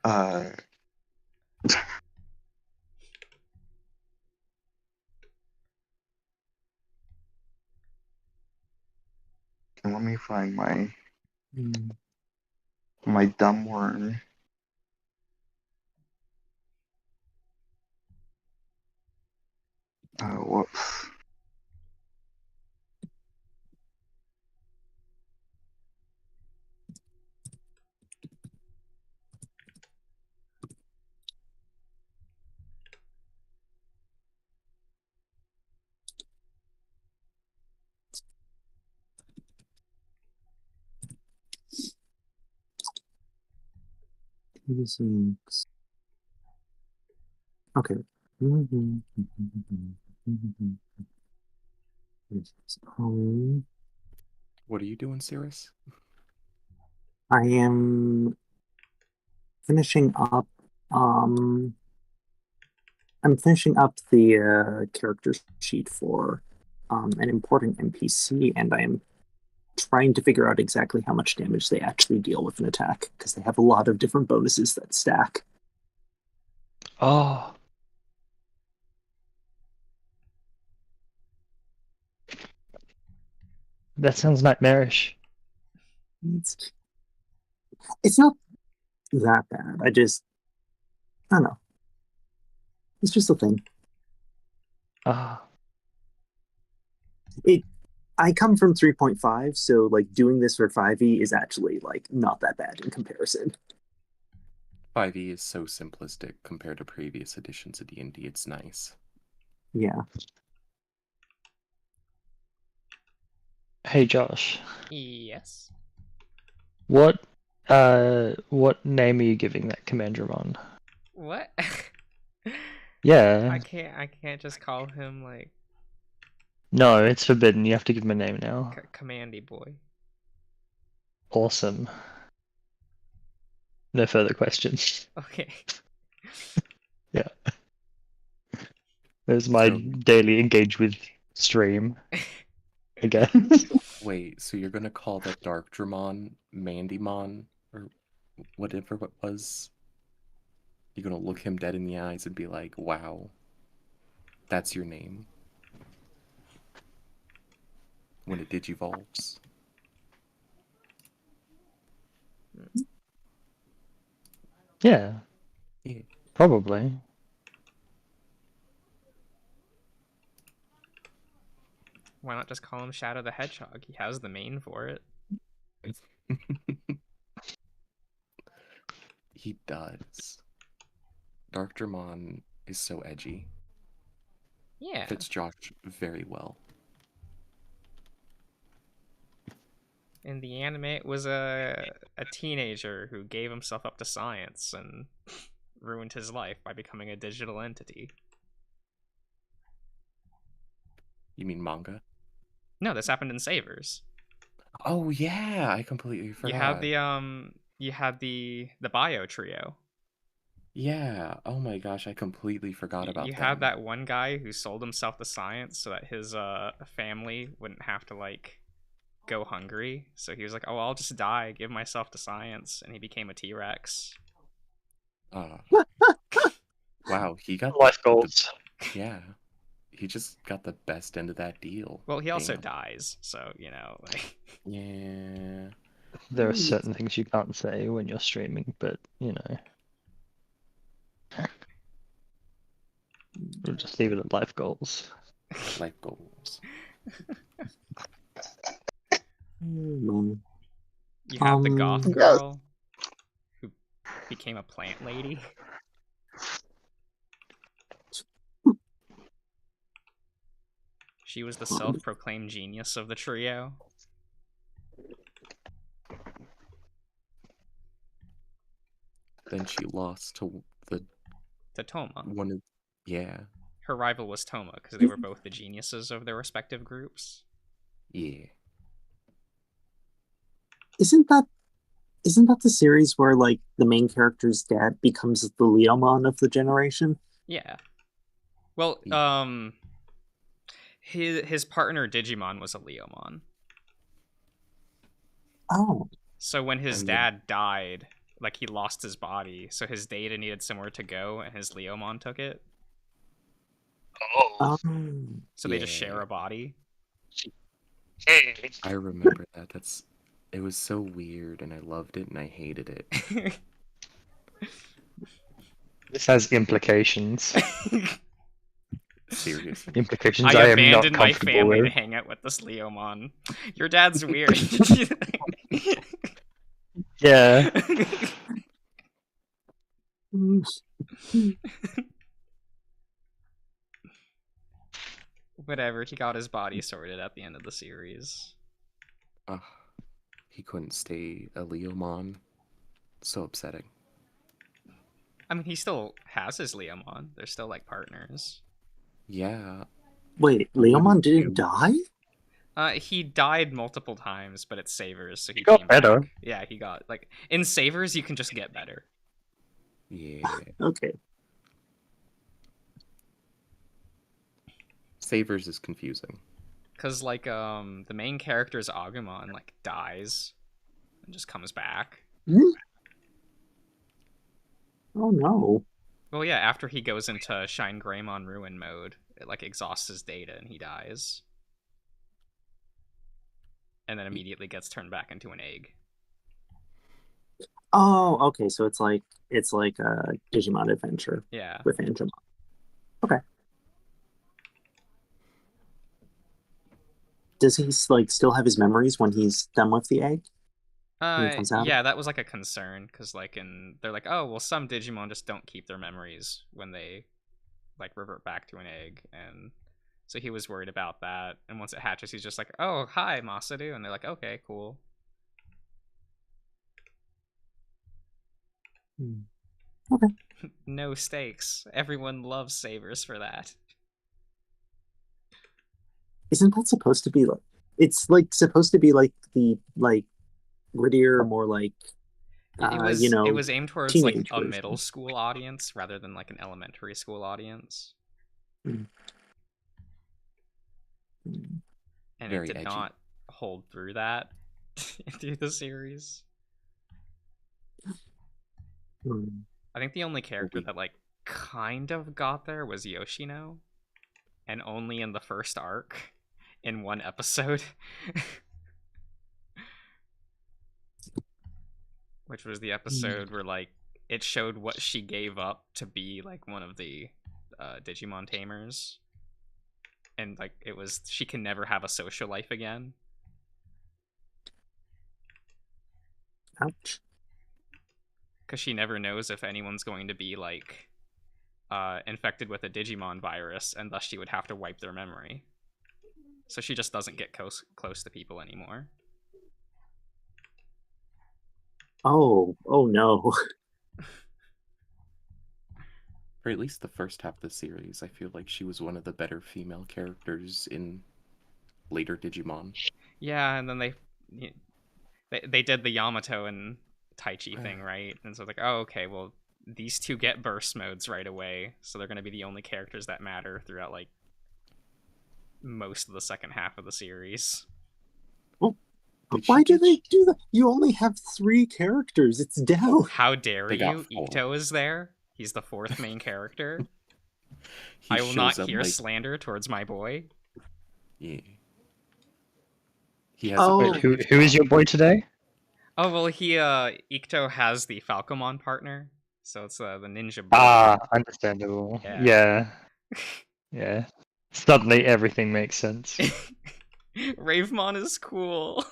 Uh, let me find my dumb worm. Whoops. Okay. What are you doing, Cirrus? I am finishing up. I'm finishing up the character sheet for an important NPC, and I am trying to figure out exactly how much damage they actually deal with an attack, because they have a lot of different bonuses that stack. Oh. That sounds nightmarish. It's not that bad. I don't know. It's just a thing. Ah. I come from 3.5, so like doing this for 5e is actually like not that bad in comparison. 5e is so simplistic compared to previous editions of D&D. It's nice. Yeah. Hey Josh, Yes. what name are you giving that Commandramon? What? Yeah. I can't just call him like No, it's forbidden. You have to give him a name now. Commandy Boy. Awesome. No further questions. Okay. Yeah. There's my So- daily engage with stream again. Wait, so you're gonna call that Dark Dramon Mandymon or whatever it was? You're gonna look him dead in the eyes and be like, "Wow, that's your name." When it digivolves. Yeah. Yeah. Why not just call him Shadow the Hedgehog? He has the mane for it. He does. Dark Dramon is so edgy. Yeah. Fits Josh very well. In the anime, it was a teenager who gave himself up to science and ruined his life by becoming a digital entity. You mean manga? No, this happened in Savers. Oh yeah, I completely forgot. You had the bio trio. Yeah. Oh my gosh, I completely forgot about You them. had that one guy who sold himself to science so that his family wouldn't have to like go hungry. So he was like, "Oh, I'll just die, give myself to science," and he became a T-Rex. Wow, he got Life goals. Yeah. He just got the best end of that deal. Well, he also Damn. dies, so you know, like. Yeah. There are certain things you can't say when you're streaming, but you know. We'll just leave it at life goals. Life goals. Mm, You have the goth Yes. girl who became a plant lady. She was the self-proclaimed genius of the trio. Then she lost to Toma. one of yeah. Her rival was Toma because they were both the geniuses of their respective groups. Yeah. Isn't that the series where like the main character's dad becomes the Leomon of the generation? Yeah. Well, his partner Digimon was a Leomon. Oh. So when his dad died, like he lost his body, so his data needed somewhere to go, and his Leomon took it. Oh. So they just share a body. I remember that. It was so weird, and I loved it, and I hated it. This has implications. Seriously. Implications I I am not abandoned my comfortable family with. to hang out with this Leomon. Your dad's weird. Yeah. Whatever, he got his body sorted at the end of the series. He couldn't stay a Leomon. So upsetting. I mean, he still has his Leomon. They're still like partners. Yeah. Wait, Leomon didn't die? He died multiple times, but it's Savers, so he got came better. back. Yeah, he got like in Savers you can just get better. Yeah. Okay. Savers is confusing. Cause like the main character's Agumon like dies and just comes back. Oh no. Well, yeah, after he goes into Shine Greymon Ruin mode, it like exhausts his data and he dies. And then immediately gets turned back into an egg. Oh, okay. So it's like a Digimon adventure. Yeah. With Angemon. Okay. Does he like still have his memories when he's done with the egg? When he comes out? Yeah, that was like a concern because like they're like, oh well, some Digimon just don't keep their memories when they like revert back to an egg, and so he was worried about that. And once it hatches, he's just like, oh hi Masadu, and they're like, okay, cool. Okay. No stakes. Everyone loves Savers for that. Isn't that supposed to be like? It's like supposed to be like the like grittier, more like It was it was aimed towards like a version. middle school audience rather than like an elementary school audience. Mm. And Very it did edgy. not hold through that through the series. I think the only character that like kind of got there was Yoshino, and only in the first arc in one episode. Which was the episode where like it showed what she gave up to be like one of the Digimon tamers. and like it was she can never have a social life again. Ouch. Because she never knows if anyone's going to be like infected with a Digimon virus, and thus she would have to wipe their memory. So she just doesn't get close to people anymore. Oh no. For at least the first half of the series, I feel like she was one of the better female characters in later Digimon. Yeah, and then they did the Yamato and Taichi thing, right? And so it's like, oh, okay, well, these two get burst modes right away, so they're going to be the only characters that matter throughout like most of the second half of the series. But why do they do that? You only have 3 characters. It's down. How dare They got you? 4. Ito is there. He's the 4th main character. I will not hear slander towards my boy. Yeah. He has. Oh. Wait, who is your boy today? Oh well, Ito has the Falcomon partner, so it's the ninja boy. Ah, understandable. Yeah. Yeah. Suddenly everything makes sense. Ravemon is cool.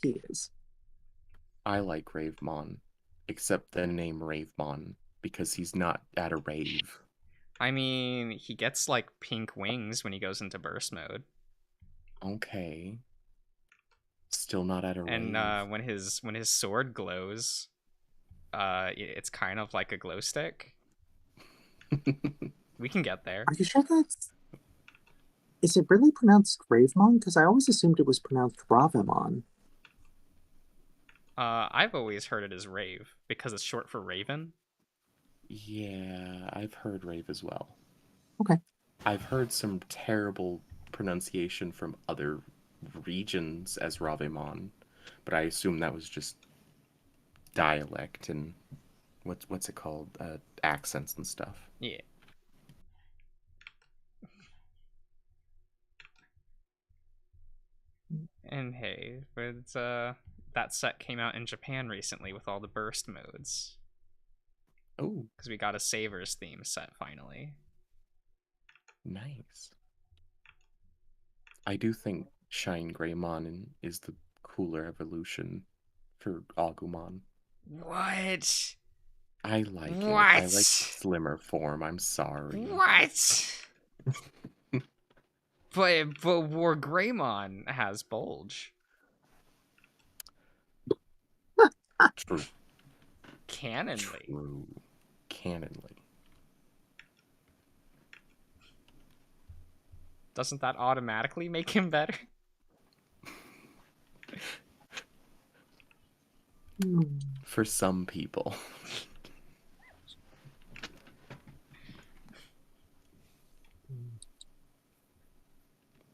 He is. I like Ravemon, except the name Ravemon, because he's not at a rave. I mean, he gets like pink wings when he goes into burst mode. Okay. Still not at a rave. And when his sword glows, it's kind of like a glow stick. We can get there. Are you sure that's... Is it really pronounced Gravemon? Because I always assumed it was pronounced Ravemon. I've always heard it as Rave, because it's short for Raven. Yeah, I've heard rave as well. Okay. I've heard some terrible pronunciation from other regions as Ravemon, but I assume that was just dialect and what's it called? Accents and stuff. Yeah. And hey, but that set came out in Japan recently with all the burst modes. Oh, because we got a Savers theme set finally. Nice. I do think Shine Greymon is the cooler evolution for Agumon. What? I like it. What? I like the slimmer form. I'm sorry. What? but War Greymon has bulge. True. Canonly. True. Canonly. Doesn't that automatically make him better? For some people.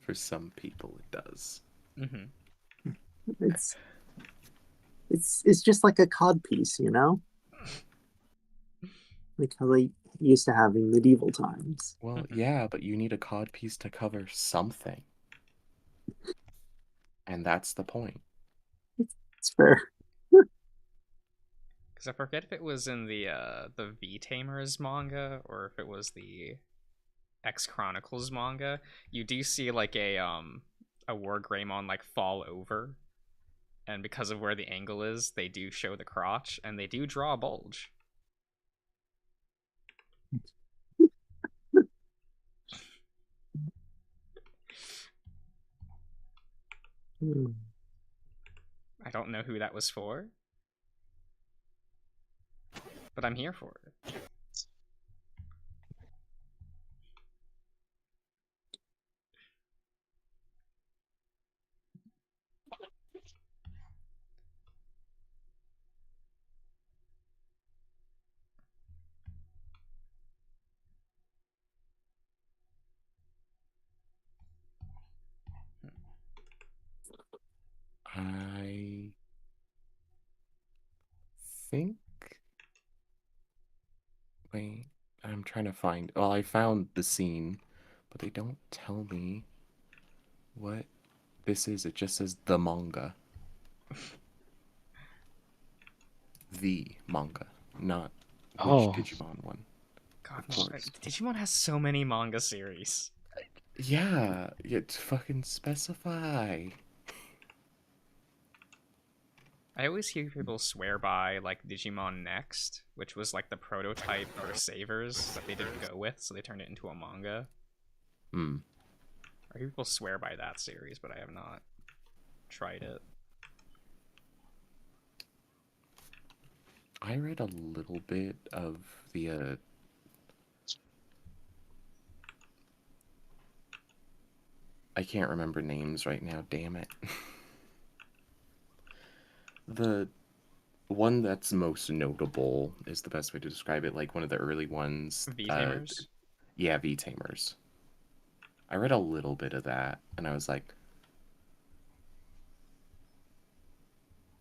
For some people, it does. Mm-hmm. It's just like a cod piece, you know? Like how they used to have in medieval times. Well, yeah, but you need a cod piece to cover something. And that's the point. It's fair. Because I forget if it was in the V Tamers manga or if it was the X Chronicles manga. You do see like a War Greymon like fall over, and because of where the angle is, they do show the crotch and they do draw a bulge. I don't know who that was for, but I'm here for it. I think. Wait, I'm trying to find. Well, I found the scene, but they don't tell me what this is. It just says the manga. The manga, not which Digimon one. God, Of course. Digimon has so many manga series. Yeah, you fucking specify. I always hear people swear by like Digimon Next, which was like the prototype for Savers that they didn't go with, so they turned it into a manga. Hmm. I hear people swear by that series, but I have not tried it. I read a little bit of the I can't remember names right now, damn it. The one that's most notable is the best way to describe it, like one of the early ones. V-Tamers? Yeah, V-Tamers. I read a little bit of that, and I was like,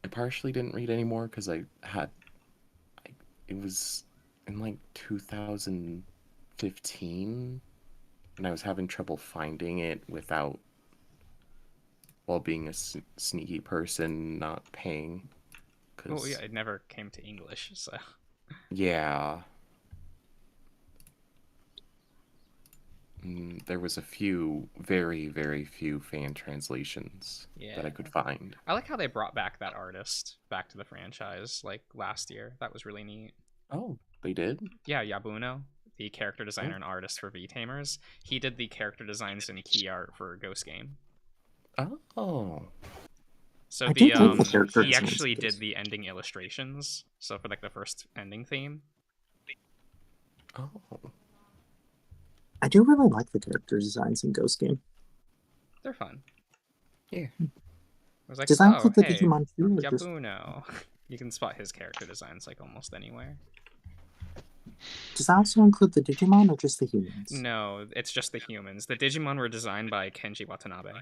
I partially didn't read anymore because it was in like 2015, and I was having trouble finding it without, while being a sneaky person, not paying. Oh yeah, it never came to English, so. Yeah. There was a few, very, very few fan translations that I could find. I like how they brought back that artist back to the franchise, like, last year. That was really neat. Oh, they did? Yeah, Yabuno, the character designer and artist for V-Tamers. He did the character designs and key art for Ghost Game. Oh. So I do like the character he designs actually of this. did the ending illustrations. So for like the first ending theme. Oh. I do really like the character designs in Ghost Game. They're fun. Yeah. I was like, Does that oh, include the hey, Digimon too, or just- Yabuno. You can spot his character designs like almost anywhere. Does that also include the Digimon or just the humans? No, it's just the humans. The Digimon were designed by Kenji Watanabe,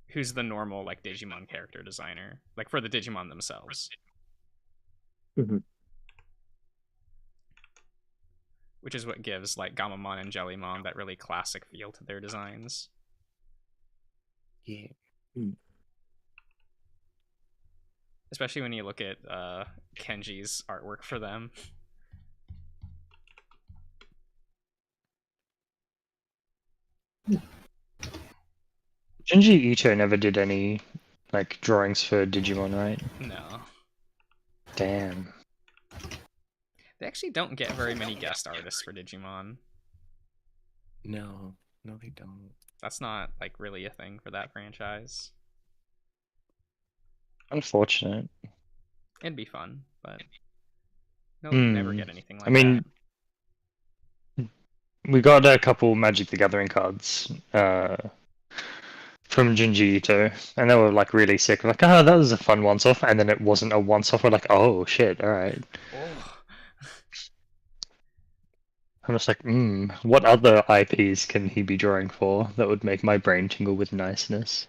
who's the normal like Digimon character designer, like for the Digimon themselves. Mm-hmm. Which is what gives like Gamamon and Jellymon that really classic feel to their designs. Yeah. Especially when you look at Kenji's artwork for them. Junji Ito never did any like drawings for Digimon, right? No. Damn. They actually don't get very many guest artists for Digimon. No, they don't. That's not like really a thing for that franchise. Unfortunate. It'd be fun, but no, never Hmm. get anything like I mean, we got a couple Magic the Gathering cards from Junji Ito, and they were like really sick. Like, oh, that was a fun once-off, and then it wasn't a once-off. We're like, oh shit, all right. Oh. I'm just like, what other IPs can he be drawing for that would make my brain tingle with niceness?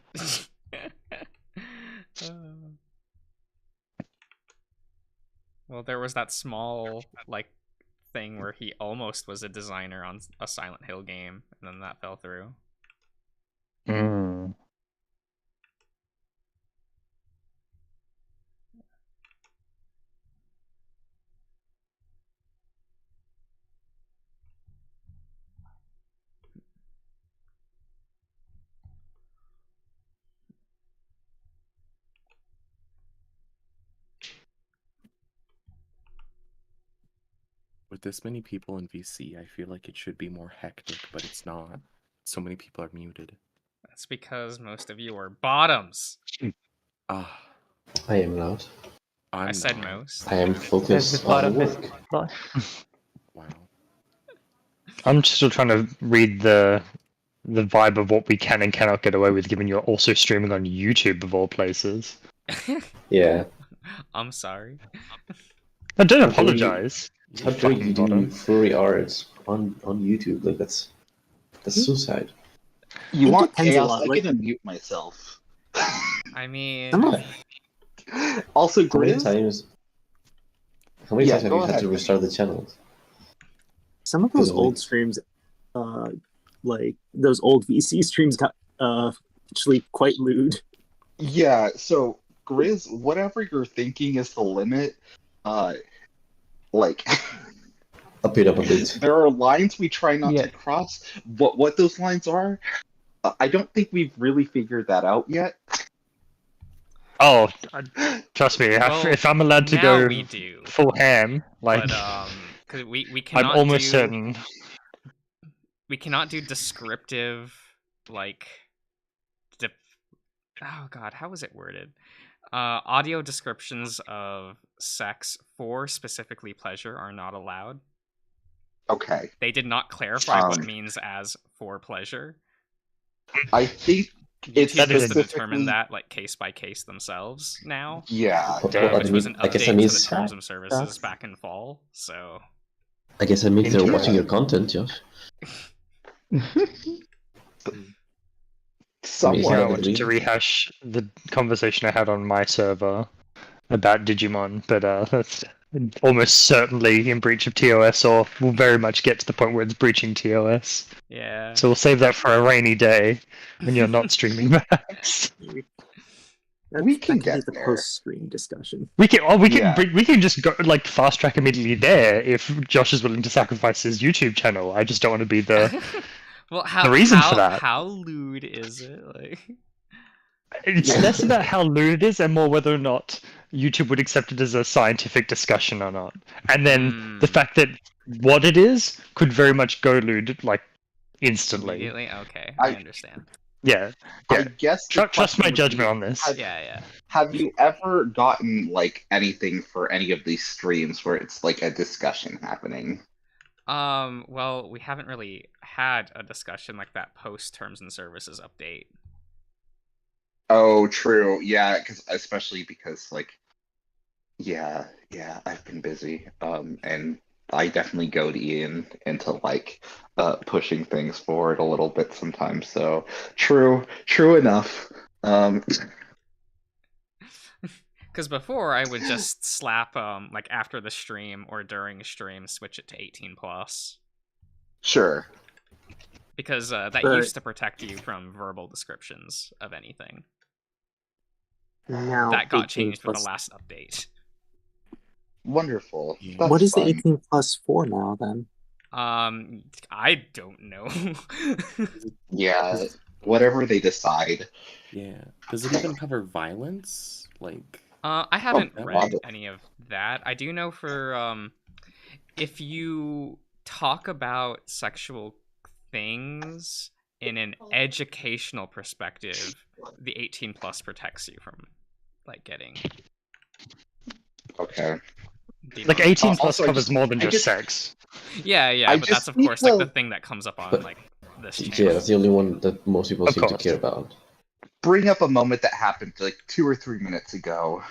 Well, there was that small like thing where he almost was a designer on a Silent Hill game, and then that fell through. With this many people in VC, I feel like it should be more hectic, but it's not. So many people are muted. That's because most of you are bottoms. Ah. I am not. I said most. I am focused on work. Wow. I'm still trying to read the vibe of what we can and cannot get away with, given you're also streaming on YouTube of all places. Yeah. I'm sorry. I don't apologize. How dare you do furry art on YouTube? Like that's suicide. You It want depends a chaos? lot, I like- can mute myself. I mean, Also, How many Grizz, times? How many Yeah, times have go you had ahead. to restart the channel? Some of those Really? old streams, like those old VC streams, got actually quite lewd. yeah. So, Grizz, whatever you're thinking is the limit, like Up it up a bit. there are lines we try not Yeah. to cross. What those lines are, I don't think we've really figured that out yet. Oh, trust me, Well, if I'm allowed to now go we do, full ham, like, but because we I'm cannot almost do certain. we cannot do descriptive like oh god, how was it worded? Audio descriptions of sex for specifically pleasure are not allowed. Okay. They did not clarify what Um, means as for pleasure. I think it's YouTube has to specifically determine that like case by case themselves now, Yeah. which was an I guess that update to the means terms of services back in fall. So they're watching Interesting. your content, Josh. Somewhat. Yeah, I that wanted agree? to rehash the conversation I had on my server about Digimon, but that's almost certainly in breach of TOS, or will very much get to the point where it's breaching TOS. yeah. So we'll save that for a rainy day when you're not streaming Max. We can that could be get the there. post-stream discussion. We can, Yeah. we can just go like fast track immediately there if Josh is willing to sacrifice his YouTube channel. I just don't want to be the. Well, how The reason how, for that. how lewd is it? Like, It's less about how lewd it is and more whether or not YouTube would accept it as a scientific discussion or not. And then the fact that what it is could very much go lewd like instantly. immediately? Okay, I understand. Yeah. I Yeah. guess the Trust my question would judgment be, on this. Yeah. Have you ever gotten like anything for any of these streams where it's like a discussion happening? Well, we haven't really had a discussion like that post terms and services update. Oh, true. Yeah, especially because like, yeah, I've been busy. And I definitely goad Ian into like pushing things forward a little bit sometimes. So true enough. Because before I would just slap like after the stream or during a stream switch it to 18 plus. Sure. Because that But- used to protect you from verbal descriptions of anything. Now, That got 18 changed with the plus. last update. Wonderful. Yeah. That's What is the fun. 18 plus for now then? I don't know. Yeah, whatever they decide. Yeah. Does it even cover violence? Like, I haven't Oh, read wow. any of that. I do know for if you talk about sexual things in an educational perspective, the 18 plus protects you from like getting Okay. Like 18 plus Also, I covers just- more than I just just- sex. yeah, I but just that's of need course like the to- thing that comes up on But- like this Yeah, channel. that's the only one that most people Of seem to course. care about. Bring up a moment that happened like 2 or 3 minutes ago,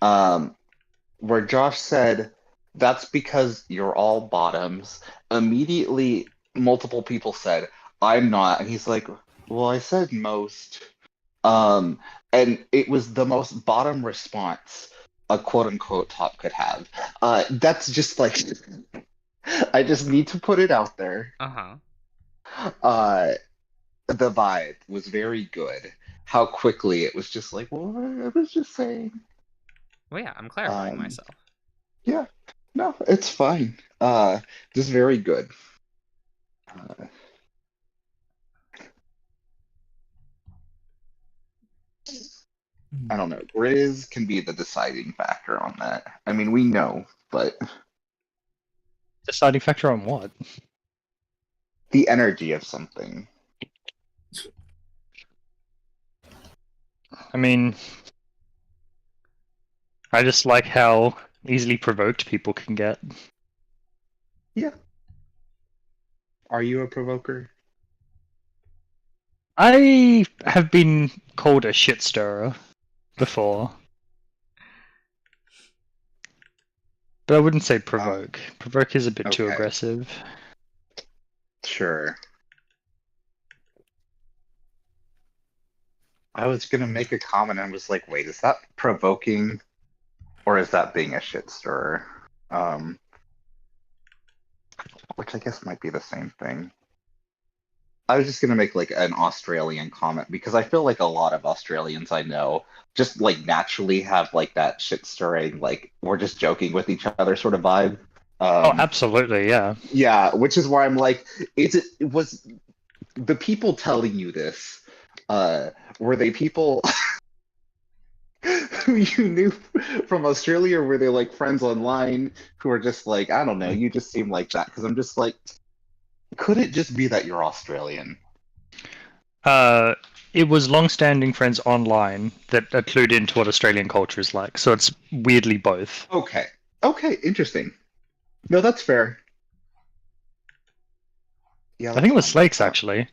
where Josh said, "That's because you're all bottoms." Immediately, multiple people said, "I'm not," and he's like, "Well, I said most," and it was the most bottom response a quote unquote top could have. That's just like, I just need to put it out there. The vibe was very good. How quickly it was just like, well, I was just saying. Well, yeah, I'm clarifying Um, myself. Yeah, no, it's fine. Just very good. I don't know. Grizz can be the deciding factor on that. I mean, we know, but Deciding factor on what? the energy of something. I mean, I just like how easily provoked people can get. Are you a provoker? I have been called a shit stirrer before. But I wouldn't say provoke. Provoke is a bit too okay. aggressive. Sure. I was gonna make a comment and was like, wait, is that provoking or is that being a shit stirrer? Which I guess might be the same thing. I was just gonna make like an Australian comment because I feel like a lot of Australians I know just like naturally have like that shit stirring, like we're just joking with each other sort of vibe. Oh, absolutely, yeah. Yeah, which is why I'm like, was the people telling you this, were they people who you knew from Australia, or were they like friends online who are just like, I don't know, you just seem like that? Because I'm just like, could it just be that you're Australian? It was long-standing friends online that are clued into what Australian culture is like, so it's weirdly both. Okay. Okay, interesting. No, that's fair. Yeah, I think it was that's Slakes, actually.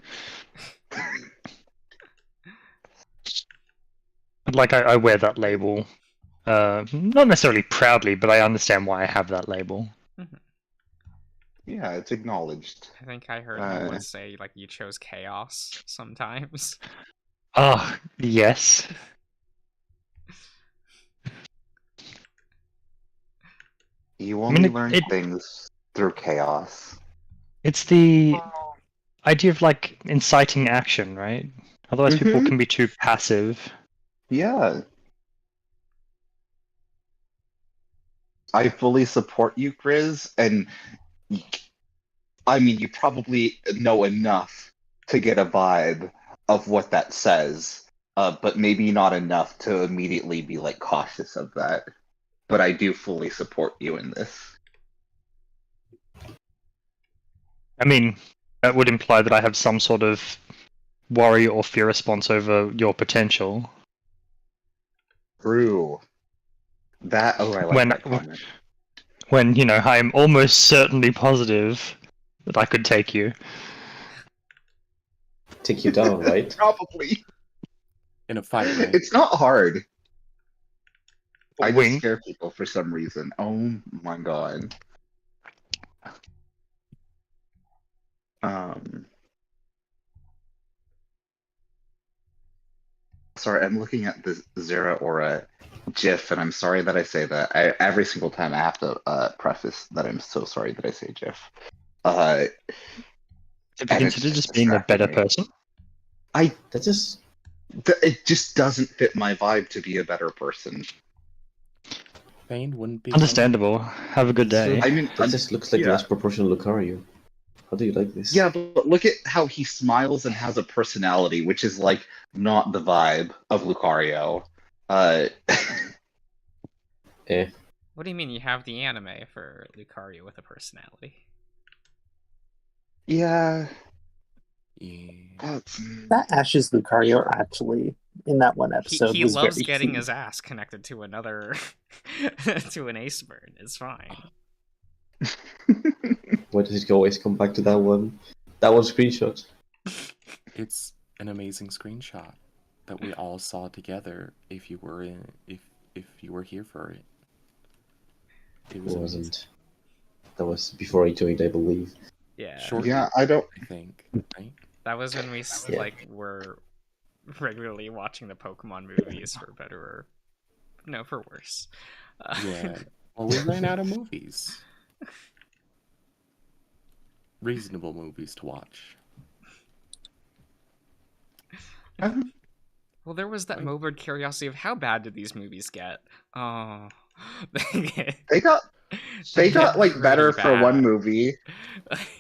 Like, I wear that label. Not necessarily proudly, but I understand why I have that label. Yeah, it's acknowledged. I think I heard someone say like you chose chaos sometimes. Oh, yes. You only learn things through chaos. It's the idea of like inciting action, right? Otherwise, people can be too passive. Yeah. I fully support you, Grizz, and I mean, you probably know enough to get a vibe of what that says, but maybe not enough to immediately be like cautious of that. But I do fully support you in this. I mean, that would imply that I have some sort of worry or fear response over your potential. True. That, oh, I like that comment. When, you know, I am almost certainly positive that I could take you. Take you down, right? Probably. In a fight, right? It's not hard. I just Wing. scare people for some reason. Oh my god. Sorry, I'm looking at the Zera Aura GIF, and I'm sorry that I say that. Every single time I have to preface that I'm so sorry that I say GIF. Have you considered just being a better person? It just doesn't fit my vibe to be a better person. Bane wouldn't be understandable. Have a good day. I mean, that just looks like less proportional Lucario. How do you like this? Yeah, but look at how he smiles and has a personality, which is like not the vibe of Lucario. What do you mean you have the anime for Lucario with a personality? Yeah. That Ash's Lucario actually in that one episode he was loves very getting cute. his ass connected to another to an ace burn. It's fine. Why does it always come back to that one? That one screenshot. It's an amazing screenshot that we all saw together. If you were if you were here for it, it wasn't. That was before I joined, I believe. Yeah. Shortly, yeah, I don't think. Right? That was when we like were regularly watching the Pokemon movies, for better or no, for worse. Yeah. Well, we ran out of movies. Reasonable movies to watch. Well, there was that morbid curiosity of how bad did these movies get? Oh, they got like better for one movie.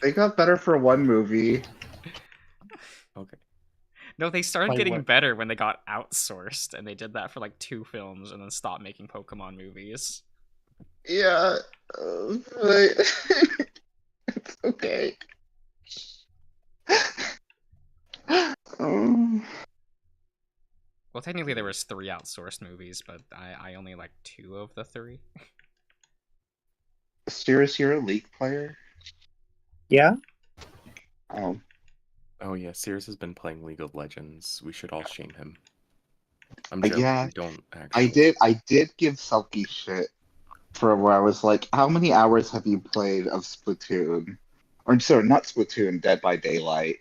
They got better for one movie. Okay. No, they started getting better when they got outsourced, and they did that for like 2 films, and then stopped making Pokemon movies. Yeah, it's okay. Well, technically there was 3 outsourced movies, but I only like 2 of the 3. Sirius, you're a League player? Yeah. Oh yeah, Sirius has been playing League of Legends. We should all shame him. I'm joking. Yeah, Don't actually. I did give Selkie shit for where I was like, how many hours have you played of Splatoon? Or sorry, not Splatoon, Dead by Daylight.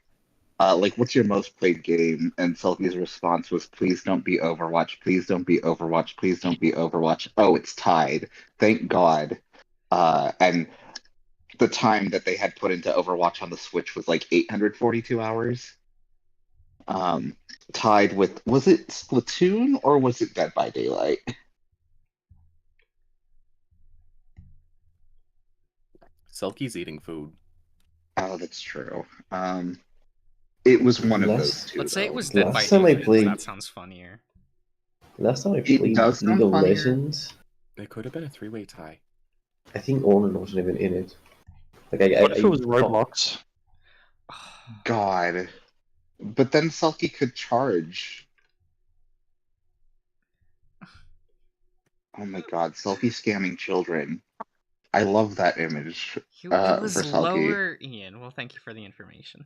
Like, what's your most played game? And Selkie's response was, please don't be Overwatch, please don't be Overwatch, please don't be Overwatch. Oh, it's tied. Thank God. And the time that they had put into Overwatch on the Switch was like 842 hours. Tied with, was it Splatoon or was it Dead by Daylight? Selkie's eating food. Oh, that's true. It was one of those Last, two. Let's say it though. was Dead by last time I Daylight, 'cause played, that sounds funnier. last time I It played does League sound of funnier. Legends, It could have been a three-way tie. I think Ornan wasn't even in it. Like What if it was thought- Roblox? God. But then Selkie could charge. Oh my God, Selkie scamming children. I love that image. It For was Selkie. lower, Ian. Well, thank you for the information.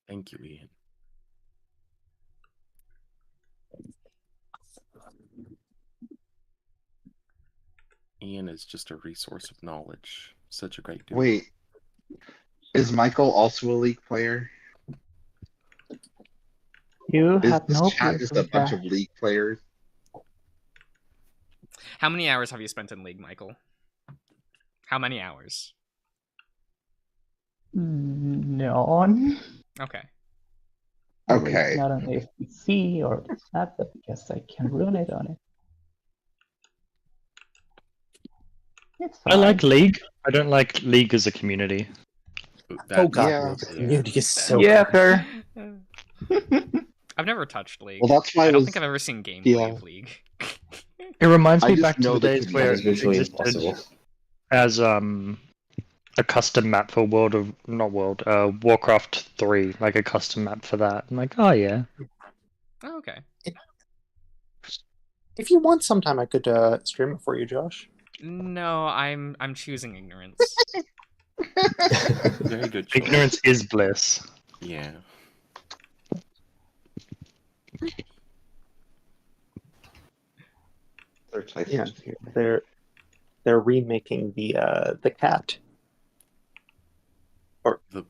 Thank you, Ian. Ian is just a resource of knowledge. Such a great dude. Wait, is Michael also a League player? You Is have this no chat proof just of a bunch that. of League players? How many hours have you spent in League, Michael? How many hours? None. Okay. Okay. Not on the FPC or the chat, but because I can run it on it. It's I fine. like League. I don't like League as a community. Oh god, Yeah. the community is so Yeah, good. fair. I've never touched League. Well, that's why I I don't was. think I've ever seen gameplay Yeah. of League. It reminds I me just back to know the the days community. where That is it virtually existed impossible. as a custom map for Warcraft 3, like a custom map for that. I'm like, oh yeah. Oh, okay. If you want, sometime I could stream it for you, Josh. No, I'm choosing ignorance. Very good choice. Ignorance is bliss. Yeah. Yeah, they're remaking the cat. Or The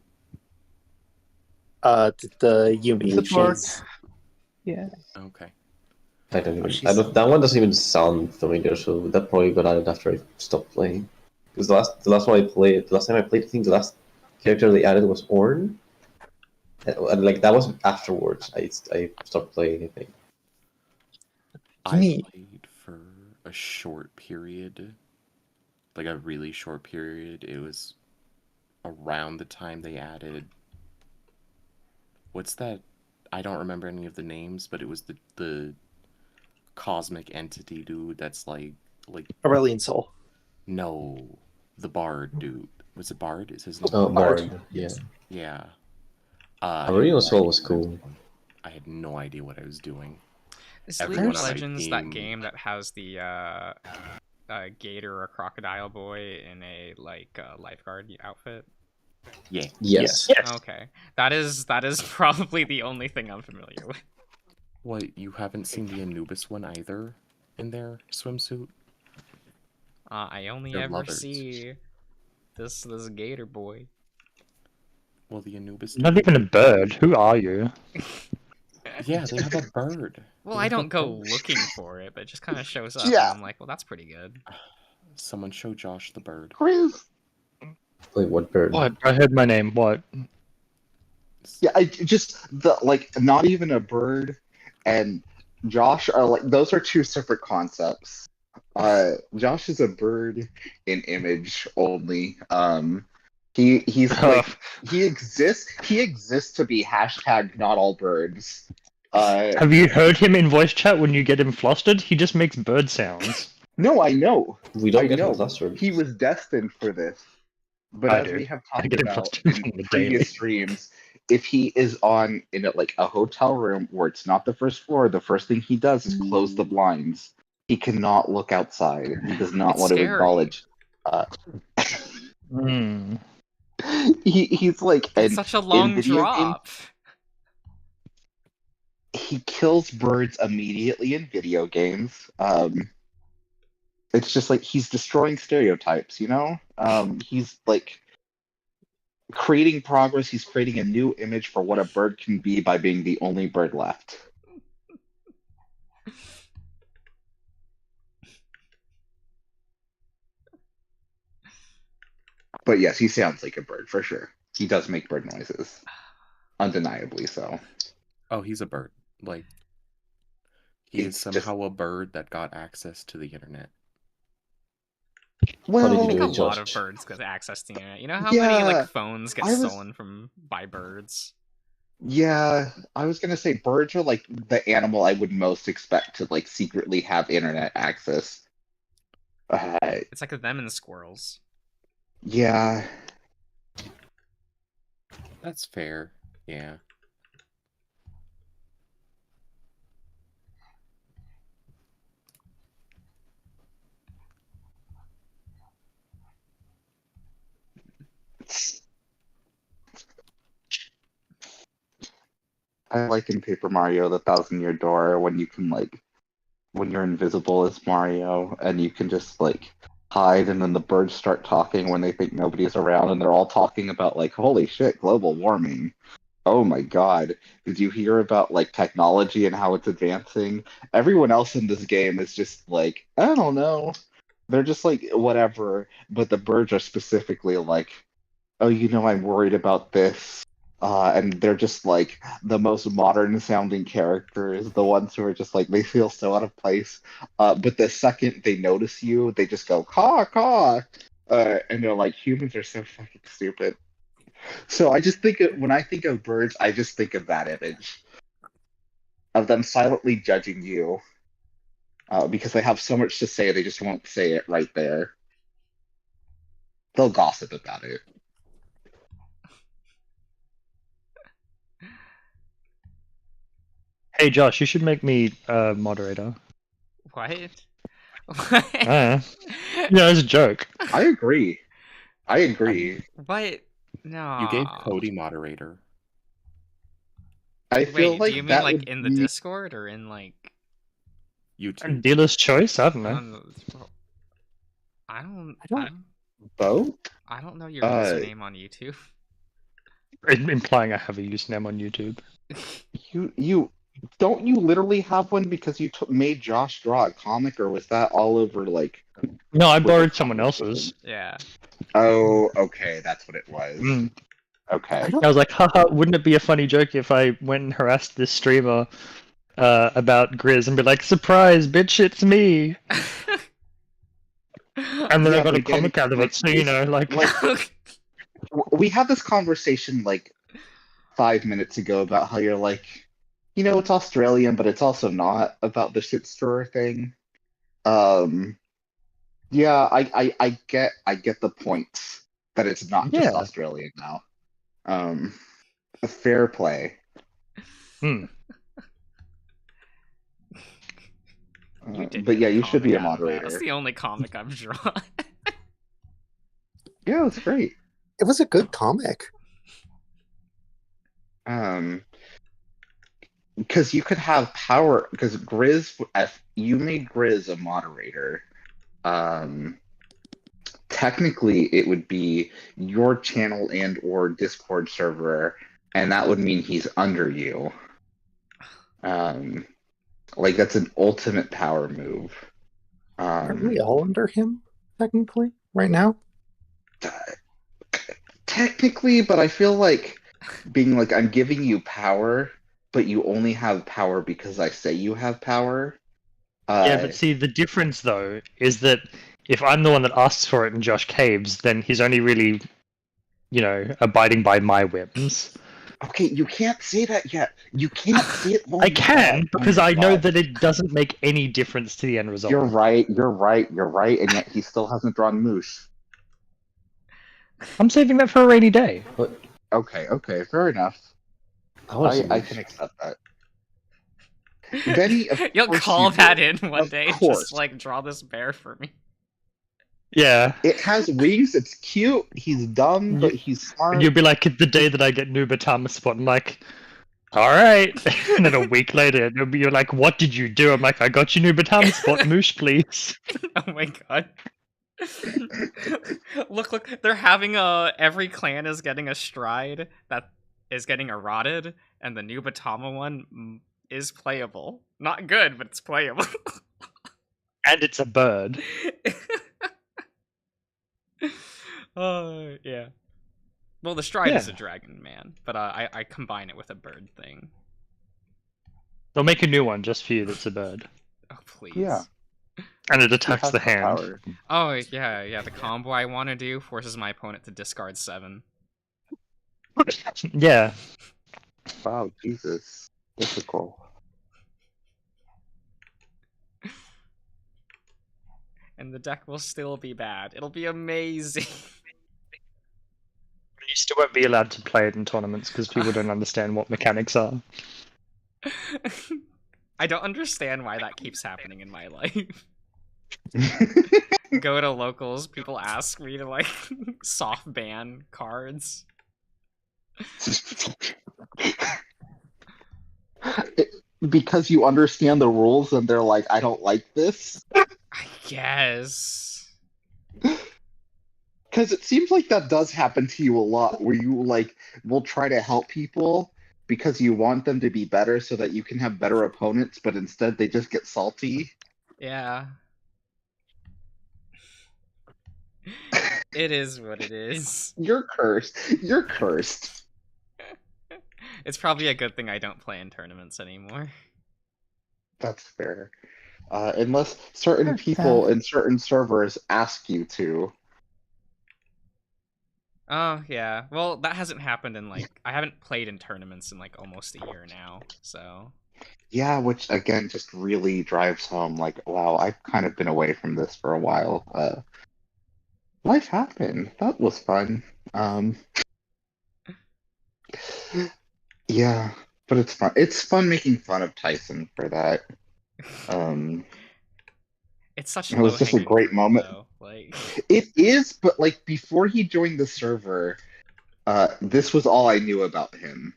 the Yumi. Support. She's Yeah. okay. I don't even. she's- That one doesn't even sound familiar, so that probably got added after I stopped playing. Because the last time I played, I think the last character they added was Ornn. And like that was afterwards. I stopped playing. I think. I Me. played for a short period, like a really short period. It was around the time they added. What's that? I don't remember any of the names, but it was the cosmic entity dude. That's like Aurelian Soul. no, the Bard dude. Was it Bard? Is his name? Oh, Bard. Bard. Yeah. Yeah. Aurelian Soul was cool. I had no idea what I was doing. Is League Everyone of on my Legends that team- game that has the gator or crocodile boy in a lifeguard outfit? Yeah. Yes. Okay, that is probably the only thing I'm familiar with. What, you haven't seen the Anubis one either in their swimsuit? I only They're ever lovers. see this gator boy. Well, the Anubis. Not even a bird. Who are you? Yeah, they have a bird. Well, They I have a don't go bird. looking for it, but it just kind of shows up, Yeah. and I'm like, well, that's pretty good. Someone show Josh the bird. Chris. Wait, what bird? What? I heard my name. What? Yeah, I just not even a bird and Josh are like those are two separate concepts. Josh is a bird in image only. He's like he exists to be hashtag not all birds. Have you heard him in voice chat when you get him flustered? He just makes bird sounds. No, I know. We don't I get know. him flustered. He was destined for this. But I as do. we have I talked get him about flustered in on the previous daily. streams, if he is on in a hotel room where it's not the first floor, the first thing he does is close the blinds. He cannot look outside. He does not It's want to scary. acknowledge. Hmm. He's like It's such a long video drop. he kills birds immediately in video games. It's just like he's destroying stereotypes, you know? He's like creating progress, he's creating a new image for what a bird can be by being the only bird left. But yes, he sounds like a bird for sure. He does make bird noises, undeniably so. Oh, he's a bird. Like, he is somehow a bird that got access to the internet. Well, I think a lot of birds get access to the internet. You know how many like phones get stolen by birds? Yeah, I was gonna say birds are like the animal I would most expect to like secretly have internet access. It's like them and the squirrels. Yeah. That's fair. Yeah. I like in Paper Mario the 1,000-Year Door when you can when you're invisible as Mario and you can just hide and then the birds start talking when they think nobody's around and they're all talking about holy shit, global warming. Oh my god. Did you hear about technology and how it's advancing? Everyone else in this game is just I don't know. They're just whatever, but the birds are specifically oh, I'm worried about this. And they're just the most modern sounding characters, the ones who are just they feel so out of place. But the second they notice you, they just go caw caw, and they're humans are so fucking stupid. So I just when I think of birds, I just think of that image of them silently judging you because they have so much to say, they just won't say it right there. They'll gossip about it. Hey Josh, you should make me moderator. What? Yeah, it's a joke. I agree. What? No. You gave Cody moderator. I feel do you mean that would in the Discord or in YouTube? Dealer's choice? I don't know. I don't both? I don't know your username on YouTube. Implying I have a username on YouTube. You don't you literally have one because you made Josh draw a comic, or was that all over No, I borrowed someone else's. Yeah. Oh, okay, that's what it was. Okay. I was like, haha, wouldn't it be a funny joke if I went and harassed this streamer about Grizz and be like, surprise, bitch, it's me. And then I got a comic out of it, so we had this conversation 5 minutes ago about how you're it's Australian, but it's also not about the shit store thing. Yeah, I get the point that it's not just Australian now. Fair play. But yeah, you should be a moderator. That's the only comic I've drawn. Yeah, it's great. It was a good comic. Because you could have power. Because Grizz, if you made Grizz a moderator, technically it would be your channel and or Discord server, and that would mean he's under you. That's an ultimate power move. Aren't we all under him, technically, right now? Technically, but I feel being I'm giving you power, but you only have power because I say you have power. Yeah, but see, the difference, though, is that if I'm the one that asks for it and Josh caves, then he's only really, abiding by my whims. Okay, you can't say that yet. You can't say it. I can, because I know that it doesn't make any difference to the end result. You're right, and yet he still hasn't drawn Moosh. I'm saving that for a rainy day. What? Okay, fair enough. I can accept that. Benny, you'll call that in one day. Just draw this bear for me. Yeah. It has wings, it's cute, he's dumb, but he's smart. And you'll be like, the day that I get Nubatama spot, I'm like, alright. And then a week later, you're like, what did you do? I'm like, I got you Nubatama spot, Moosh, please. Oh my god. Look, they're having every clan is getting a stride that is getting eroded, and the Nubatama one is playable. Not good, but it's playable. And it's a bird. Yeah. Well, the Stride is a Yeah. dragon man, but I combine it with a bird thing. They'll make a new one just for you that's a bird. Oh, please. Yeah. And it He attacks has the that hand. power. Oh, yeah. The combo I want to do forces my opponent to discard 7. Yeah. Wow, Jesus. Difficult. And the deck will still be bad. It'll be amazing. You still won't be allowed to play it in tournaments because people don't understand what mechanics are. I don't understand why that keeps happening in my life. Go to locals, people ask me to like soft ban cards. Because you understand the rules and they're like, I don't like this. I guess. Because it seems like that does happen to you a lot, where you like will try to help people because you want them to be better so that you can have better opponents, but instead they just get salty. Yeah. It is what it is. You're cursed. You're cursed. It's probably a good thing I don't play in tournaments anymore. That's fair. Unless certain people in certain servers ask you to. Oh, yeah. Well, that hasn't happened in like I haven't played in tournaments in like almost a year now, so Yeah, which again just really drives home like, wow, I've kind of been away from this for a while. Life happened. That was fun. Yeah, but it's fun. It's fun making fun of Tyson for that. it's such It was just a low-hanging great fruit, moment. though. Like It is, but like before he joined the server, this was all I knew about him.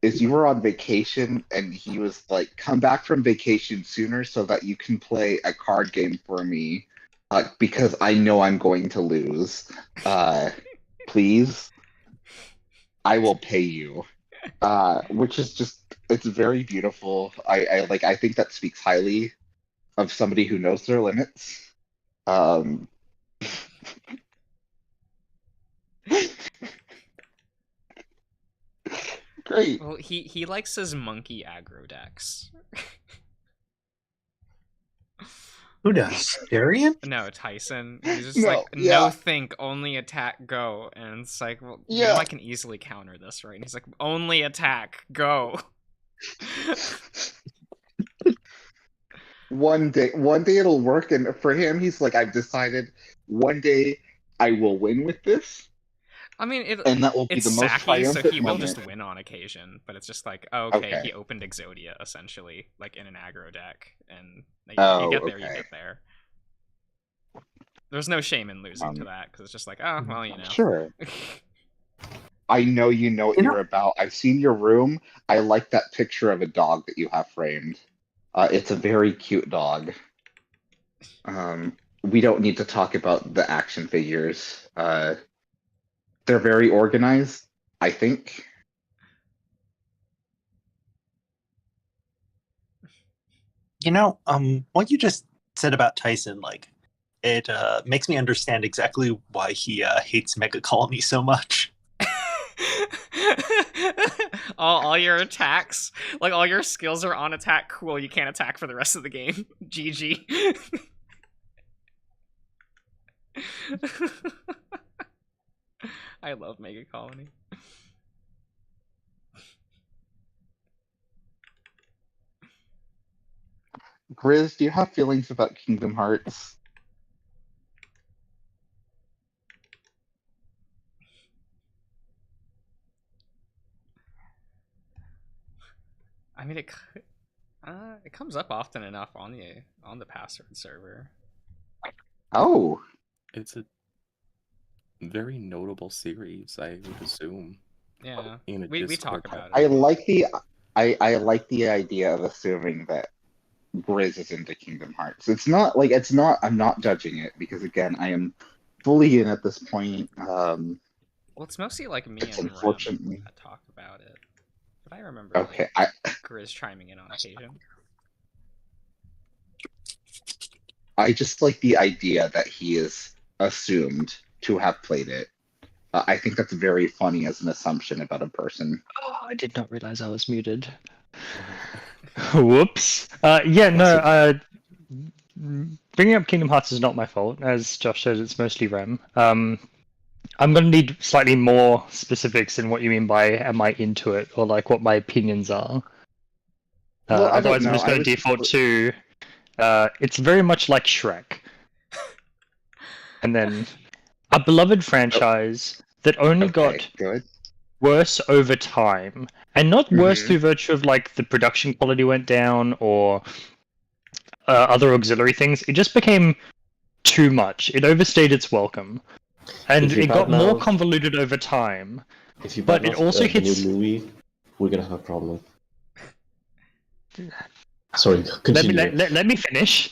Is you were on vacation and he was like, come back from vacation sooner so that you can play a card game for me. Because I know I'm going to lose. Please. I will pay you. Which is just it's very beautiful. I think that speaks highly of somebody who knows their limits. Great. well, he likes his monkey aggro decks. Who does? Darian? No, Tyson. He's just No, like, yeah. no think, only attack, go. And it's like, well, you know Yeah. I can easily counter this, right? And he's like, only attack, go. One day it'll work, and for him, he's like, I've decided one day I will win with this, I mean, and that will be it's the most sacky, so triumphant he will moment. just win on occasion. But it's just like, oh, okay, Okay. he opened Exodia, essentially, like in an aggro deck. And like, Oh, you get there, you okay. get there. There's no shame in losing to Um, that, because it's just like, oh, well, you know. Sure. I know you know what You know- you're about. I've seen your room. I like that picture of a dog that you have framed. It's a very cute dog. We don't need to talk about the action figures. They're very organized, I think. You know, what you just said about Tyson, like, it makes me understand exactly why he hates Mega Colony so much. all your attacks, like all your skills are on attack. Cool, you can't attack for the rest of the game. GG. I love Mega Colony. Grizz, do you have feelings about Kingdom Hearts? I mean, it comes up often enough on the password server. Oh, It's a very notable series, I would assume. Yeah, In a we Discord. talk about it. I like the idea of assuming that Grizz is into Kingdom Hearts. It's not. I'm not judging it because again, I am fully in at this point. Well, it's mostly like me It's and unfortunately- Rem that talk about it. But I remember Okay, like, Grizz chiming in on occasion. I just like the idea that he is assumed to have played it. I think that's very funny as an assumption about a person. Oh, I did not realize I was muted. Whoops. Yeah, no. Bringing up Kingdom Hearts is not my fault. As Josh said, it's mostly Rem. I'm going to need slightly more specifics in what you mean by "am I into it" or like what my opinions are. Well, I don't Otherwise, I'm know. just going to default to it's very much like Shrek. And then a beloved franchise that only got good. worse over time, and not worse through virtue of like the production quality went down or other auxiliary things. It just became too much. It overstayed its welcome, and it got more convoluted over time. If you but it also the hits. new movie, we're gonna have a problem. Sorry, continue. Let me finish.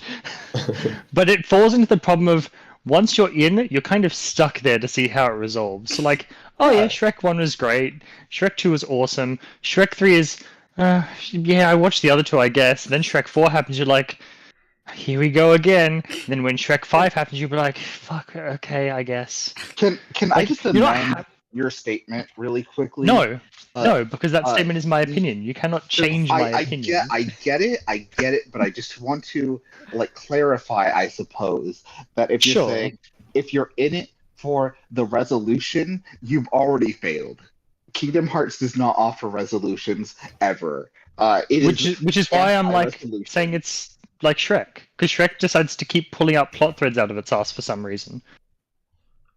But it falls into the problem of once you're in, you're kind of stuck there to see how it resolves. So like, oh yeah, Shrek 1 was great. Shrek 2 was awesome. Shrek 3 is, yeah, I watched the other two, I guess. Then Shrek 4 happens, you're like, here we go again. And then when Shrek 5 happens, you'll be like, fuck, okay, I guess. Can Like, I just amend your statement really quickly? No, because that statement is my opinion. You cannot change my opinion. I get it, but I just want to like clarify, I suppose, that if you're saying if you're in it for the resolution, you've already failed. Kingdom Hearts does not offer resolutions ever. Which is why I'm like saying it's like Shrek, because Shrek decides to keep pulling out plot threads out of its ass for some reason.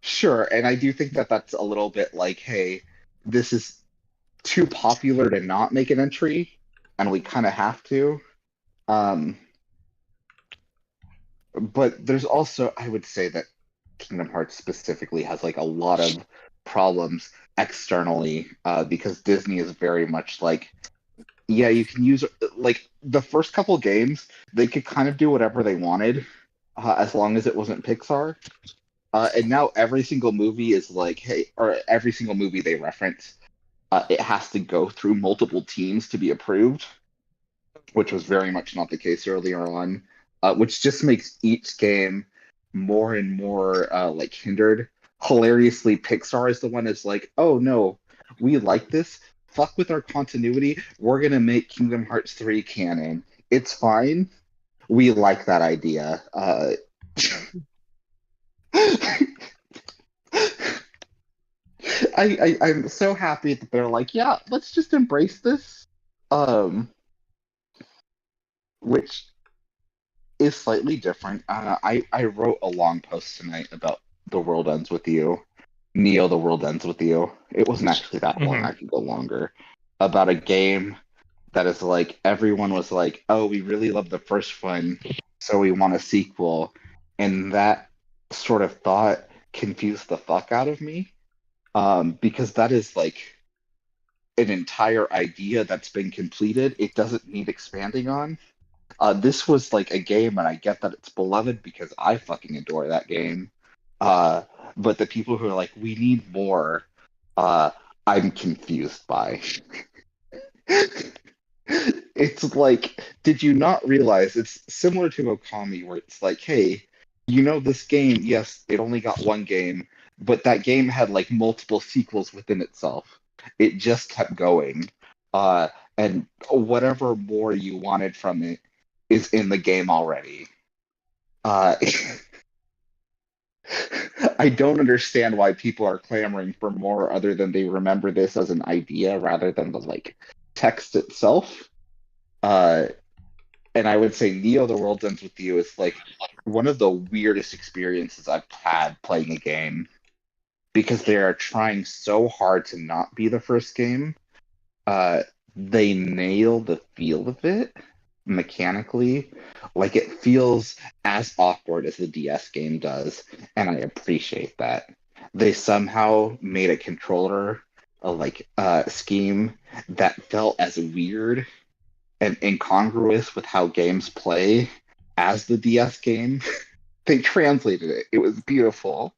Sure, and I do think that that's a little bit like, hey, this is too popular to not make an entry, and we kind of have to. But there's also, I would say that Kingdom Hearts specifically has like a lot of problems externally, because Disney is very much like, yeah, you can use like the first couple games, they could kind of do whatever they wanted, as long as it wasn't Pixar. And now every single movie is like, hey, or every single movie they reference, it has to go through multiple teams to be approved, which was very much not the case earlier on, which just makes each game more and more like hindered. Hilariously, Pixar is the one that's like, oh no, we like this. Fuck with our continuity. We're gonna make Kingdom Hearts 3 canon. It's fine. We like that idea. I'm so happy that they're like, yeah, let's just embrace this. Which is slightly different. I wrote a long post tonight about The World Ends With You. Neo, The World Ends With You. It wasn't actually that long, I could go longer. About a game that is like, everyone was like, oh, we really love the first one, so we want a sequel. And that sort of thought confused the fuck out of me. Because that is like an entire idea that's been completed. It doesn't need expanding on. This was like a game, and I get that it's beloved because I fucking adore that game. But the people who are like, we need more, I'm confused by. It's like, did you not realize it's similar to Okami, where it's like, hey, you know this game, yes, it only got one game, but that game had like multiple sequels within itself. It just kept going. And whatever more you wanted from it is in the game already. I don't understand why people are clamoring for more other than they remember this as an idea rather than the like text itself. And I would say Neo The World Ends With You is like one of the weirdest experiences I've had playing a game, because they are trying so hard to not be the first game. They nail the feel of it mechanically. Like, it feels as awkward as the DS game does, and I appreciate that. They somehow made a controller scheme that felt as weird and incongruous with how games play as the DS game. They translated it. It was beautiful.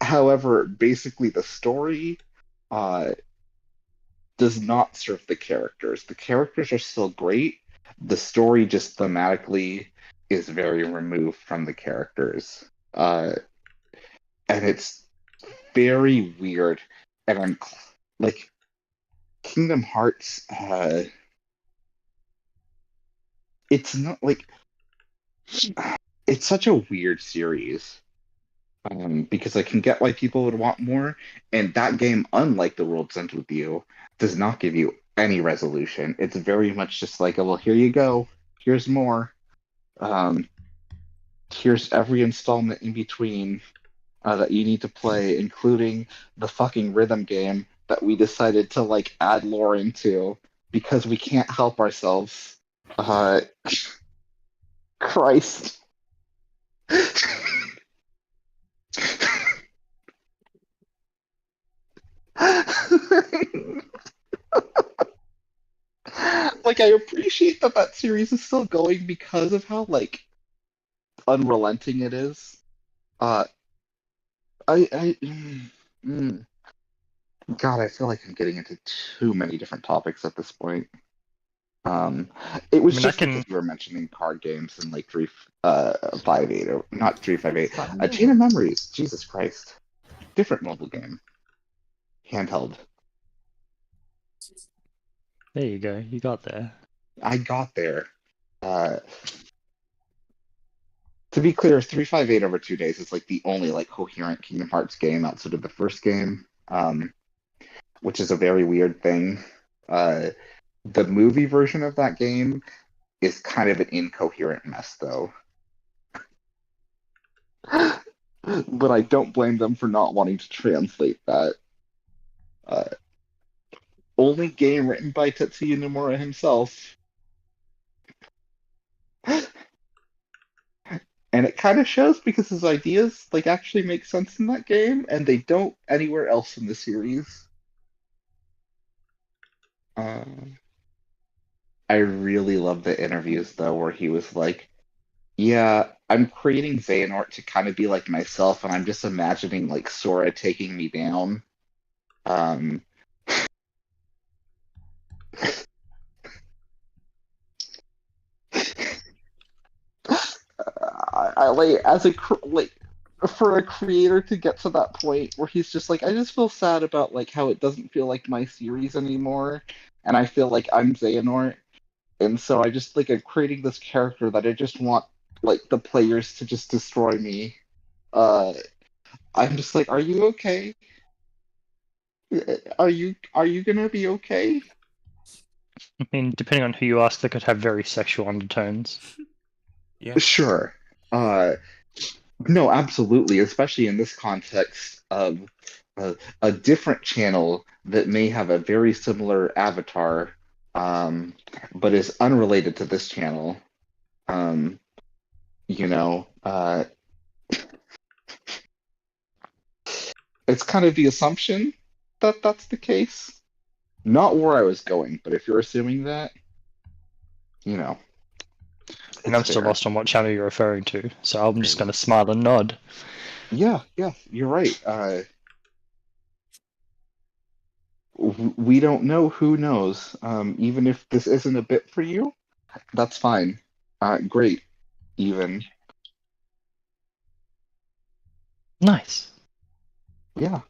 However, basically the story does not serve the characters. The characters are still great. The story just thematically is very removed from the characters. and it's very weird. And I'm like, Kingdom Hearts. It's not like it's such a weird series. Because I can get why people would want more, and that game, unlike The World's End with You, does not give you any resolution. It's very much just like, oh, well, here you go. Here's more. Here's every installment in between that you need to play, including the fucking rhythm game that we decided to like add lore into because we can't help ourselves. Christ. Like, I appreciate that that series is still going because of how like unrelenting it is. Uh, mm, God, I feel like I'm getting into too many different topics at this point. Um, it was just because we were mentioning card games and like 358 or not 358. Chain of Memories. Jesus Christ, different mobile game, handheld. There you go. You got there. I got there. To be clear, 358 over 2 days is like the only like coherent Kingdom Hearts game outside of the first game, which is a very weird thing. The movie version of that game is kind of an incoherent mess, though. But I don't blame them for not wanting to translate that. Only game written by Tetsuya Nomura himself. And it kind of shows because his ideas like actually make sense in that game, and they don't anywhere else in the series. I really love the interviews though, where he was like, "Yeah, I'm creating Xehanort to kind of be like myself, and I'm just imagining like Sora taking me down." I like as a like for a creator to get to that point where he's just like, I just feel sad about like how it doesn't feel like my series anymore, and I feel like I'm Xehanort, and so I just like I'm creating this character that I just want like the players to just destroy me. I'm just like, are you okay? Are you gonna be okay? I mean, depending on who you ask, they could have very sexual undertones. Yeah. Sure. No, absolutely, especially in this context of a different channel that may have a very similar avatar, but is unrelated to this channel. You know, it's kind of the assumption that that's the case. Not where I was going, but if you're assuming that, you know. And I'm still lost on what channel you're referring to, so I'm just going to smile and nod. Yeah, you're right. We don't know who knows. Even if this isn't a bit for you, that's fine. Great, even. Nice. Yeah.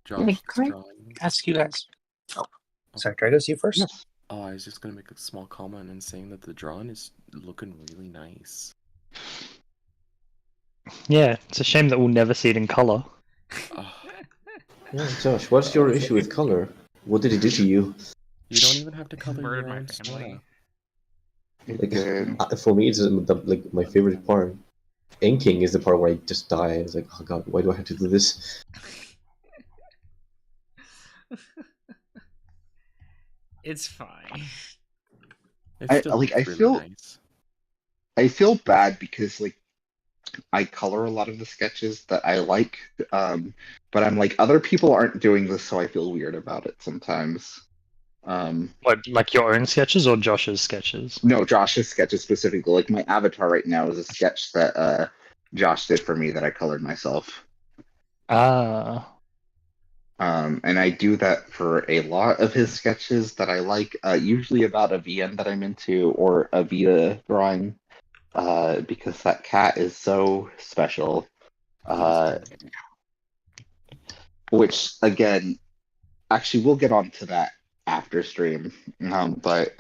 Josh, Can I ask you guys? Oh, sorry, Dragos, you first? Yes. I was just gonna make a small comment and saying that the drawing is looking really nice. Yeah, it's a shame that we'll never see it in color. Yeah, Josh, what's your issue with color? What did it do to you? You don't even have to color Murdered your my own family. Like, for me, it's like my favorite part. Inking is the part where I just die. It's like, oh god, why do I have to do this? It's fine. It still looks really nice. I feel bad because like I color a lot of the sketches that I like, but I'm like other people aren't doing this, so I feel weird about it sometimes. What, like your own sketches or Josh's sketches? No, Josh's sketches specifically. Like my avatar right now is a sketch that Josh did for me that I colored myself. Ah. And I do that for a lot of his sketches that I like, usually about a VN that I'm into or a Vita drawing, because that cat is so special. which again, actually, we'll get onto that after stream. But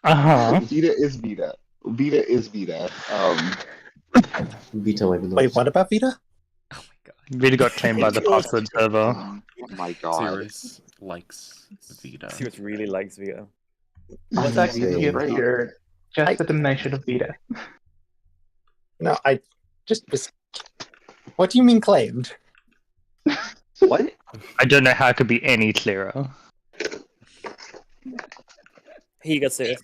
Uh-huh. Vita is Vita. Vita is Vita. Vita might be Wait, lost. what about Vita? Oh my god. Really got claimed by the password server. Oh my god. Cirrus likes Vita. Sirius really likes Vita. What's actually Yeah. here? Just with the mention of Vita. No, I just was. What do you mean claimed? What? I don't know how it could be any clearer. He got Sirius.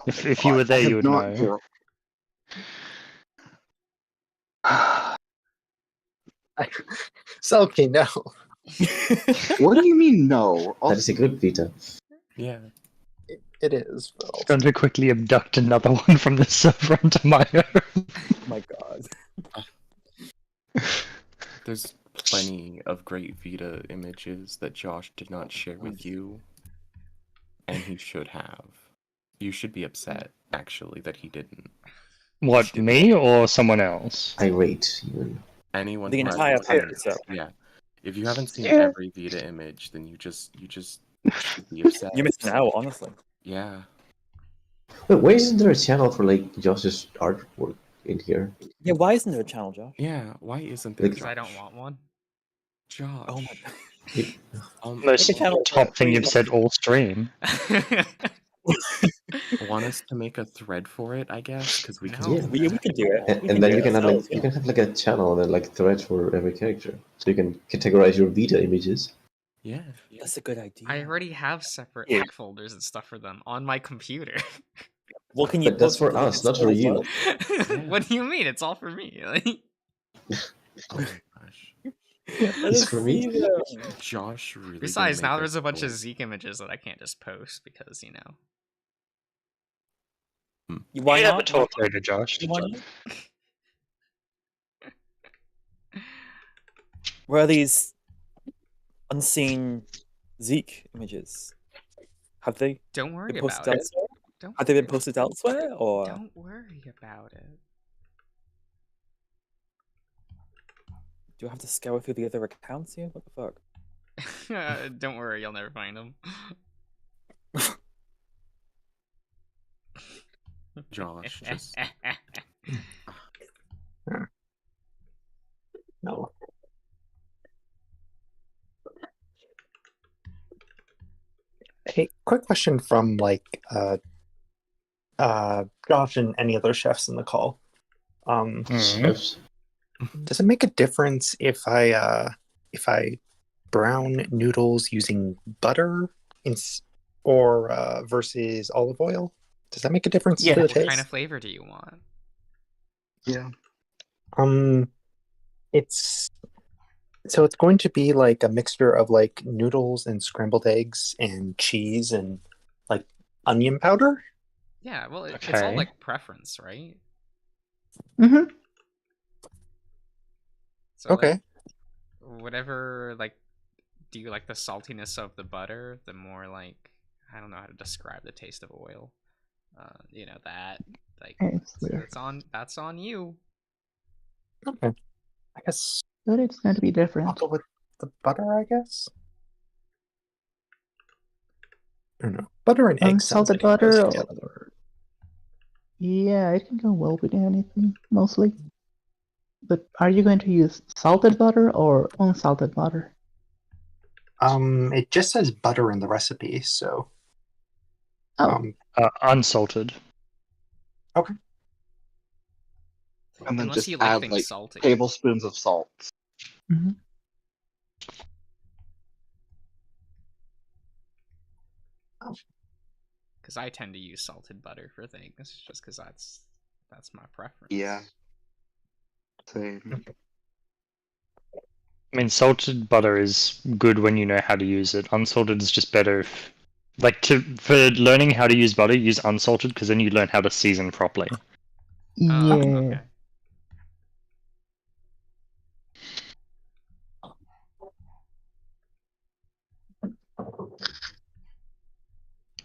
If you were there, you would know. Selkie, no. What do you mean no? That is a good Vita. Yeah. It is, Phil. Going to quickly abduct another one from the server onto my own. Oh my god. There's plenty of great Vita images that Josh did not share with you, and he should have. You should be upset, actually, that he didn't. What, me or someone else? Irate, even. Anyone The who entire hasn't seen- picture, so. Yeah. If you haven't seen Yeah. every Vita image, then you just should be upset. You're missing out, honestly. Yeah. Wait, why isn't there a channel for like Josh's artwork in here? Yeah, why isn't there a channel, Josh? Yeah. Why isn't there? Because I don't want one. Josh. Oh my god. Most Make a channel top for thing you. you've said all stream. Want us to make a thread for it? I guess because we can. No. Yeah. We can do it. And, We and then do you it can have ourselves, like you can have like a channel and then like threads for every character, so you can categorize your Vita images. Yeah. That's a good idea. I already have separate Yeah. hack folders and stuff for them on my computer. What can you? But that's what for can us, not for you. What do you mean? It's all for me. Like, Oh my gosh. Let It's us for me. see them. Josh really. gonna besides, now make there's us a bunch of cool. Zeke images that I can't just post because, you know. Why we have a not? talk later, Josh. Why not? Where are these unseen Zeke images? Have they Don't worry been about posted it. elsewhere? Don't Have they been worry- posted elsewhere, or Don't worry about it. do I have to scour through the other accounts here? What the fuck? Don't worry, you'll never find them. Josh, just No. Hey, quick question from like Josh and any other chefs in the call. Chefs. Does it make a difference if I brown noodles using butter or versus olive oil? Does that make a difference Yeah. to the What taste? kind of flavor do you want? Yeah. It's going to be like a mixture of like noodles and scrambled eggs and cheese and like onion powder. Yeah, well, it's all Okay. like preference, right? Mm-hmm. So, Okay. like, whatever, like, do you like the saltiness of the butter? The more, like, I don't know how to describe the taste of oil. You know, that, like, It's weird. that's on you. Okay. I guess But it's going to be I'll different. go with the butter, I guess. I don't know. Butter and eggs. sounds Unsalted like it goes butter together. or... Yeah, it can go well with anything, mostly. But are you going to use salted butter or unsalted butter? It just says butter in the recipe, so. Oh. Unsalted. And then Unless just you like add things like salty. tablespoons of salt. Mm-hmm. Because I tend to use salted butter for things, just because that's my preference. Yeah. Same. I mean, salted butter is good when you know how to use it. Unsalted is just better if, like, for learning how to use butter, use unsalted because then you learn how to season properly. Yeah. Okay.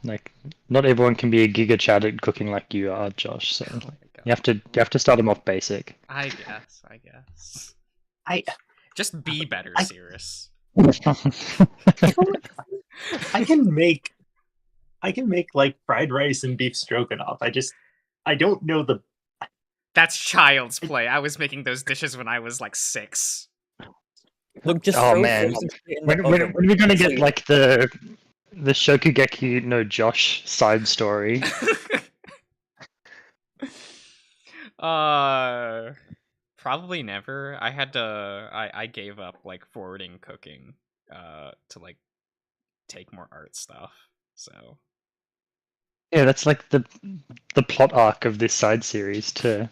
Like, not everyone can be a giga chat at cooking like you are, Josh. So Oh my You have to start him off basic. I guess. I Just be better, Cirrus. I can make like fried rice and beef stroganoff. I don't know the. That's child's play. I was making those dishes when I was like 6. Look, just Oh, throw man. frozen shit in When, the when, oven. when are we gonna get So- like the Shokugeki no Josh side story? Probably never. I had to. I gave up like forwarding cooking, to like take more art stuff. So Yeah, that's like the plot arc of this side series to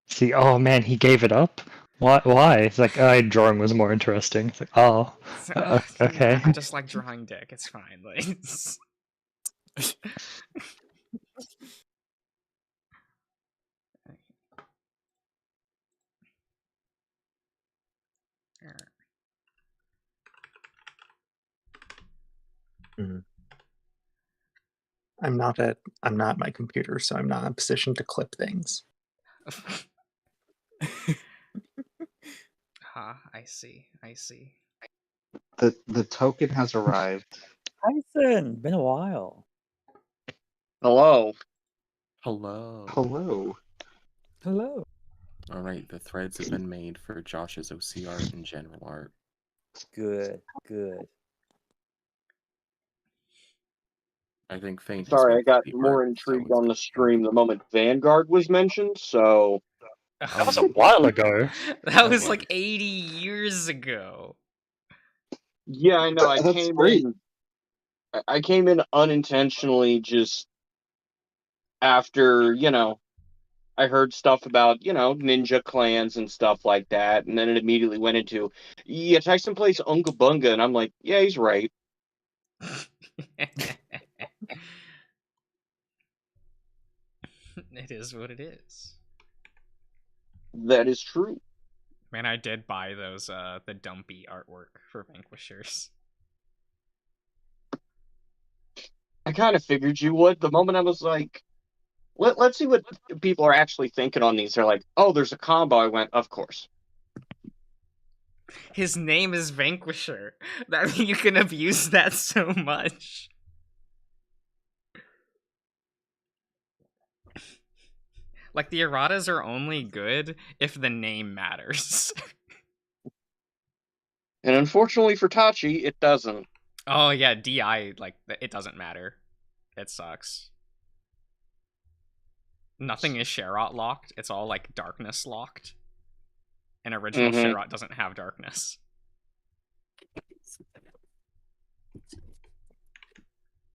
see. Oh man, he gave it up. Why? It's like, drawing was more interesting. It's like, oh, okay. I just like drawing dick. It's fine. Like. I'm not at my computer, so I'm not in a position to clip things. I see. The token has arrived. Tyson, been a while. Hello. Hello. Hello. Hello. All right, the threads have been made for Josh's OC art and general art. Good, good. I think Faint. Sorry, I got more intrigued on the stream the moment Vanguard was mentioned, so... That was a while ago. That was like 80 years ago. Yeah, I know. That's great. I came in unintentionally just after, I heard stuff about, ninja clans and stuff like that, and then it immediately went into, yeah, Tyson plays Unga Bunga, and I'm like, yeah, he's right. It is what it is. That is true. Man, I did buy those the dumpy artwork for Vanquishers. I kind of figured you would. The moment I was like, let's see what people are actually thinking on these. They're like, oh, there's a combo. I went, of course. His name is Vanquisher. That you can abuse that so much. Like, the erratas are only good if the name matters. And unfortunately for Tachi, it doesn't. Oh yeah, DI, like, it doesn't matter. It sucks. Nothing is Sherrod locked. It's all, like, darkness locked. And original Sherrod doesn't have darkness.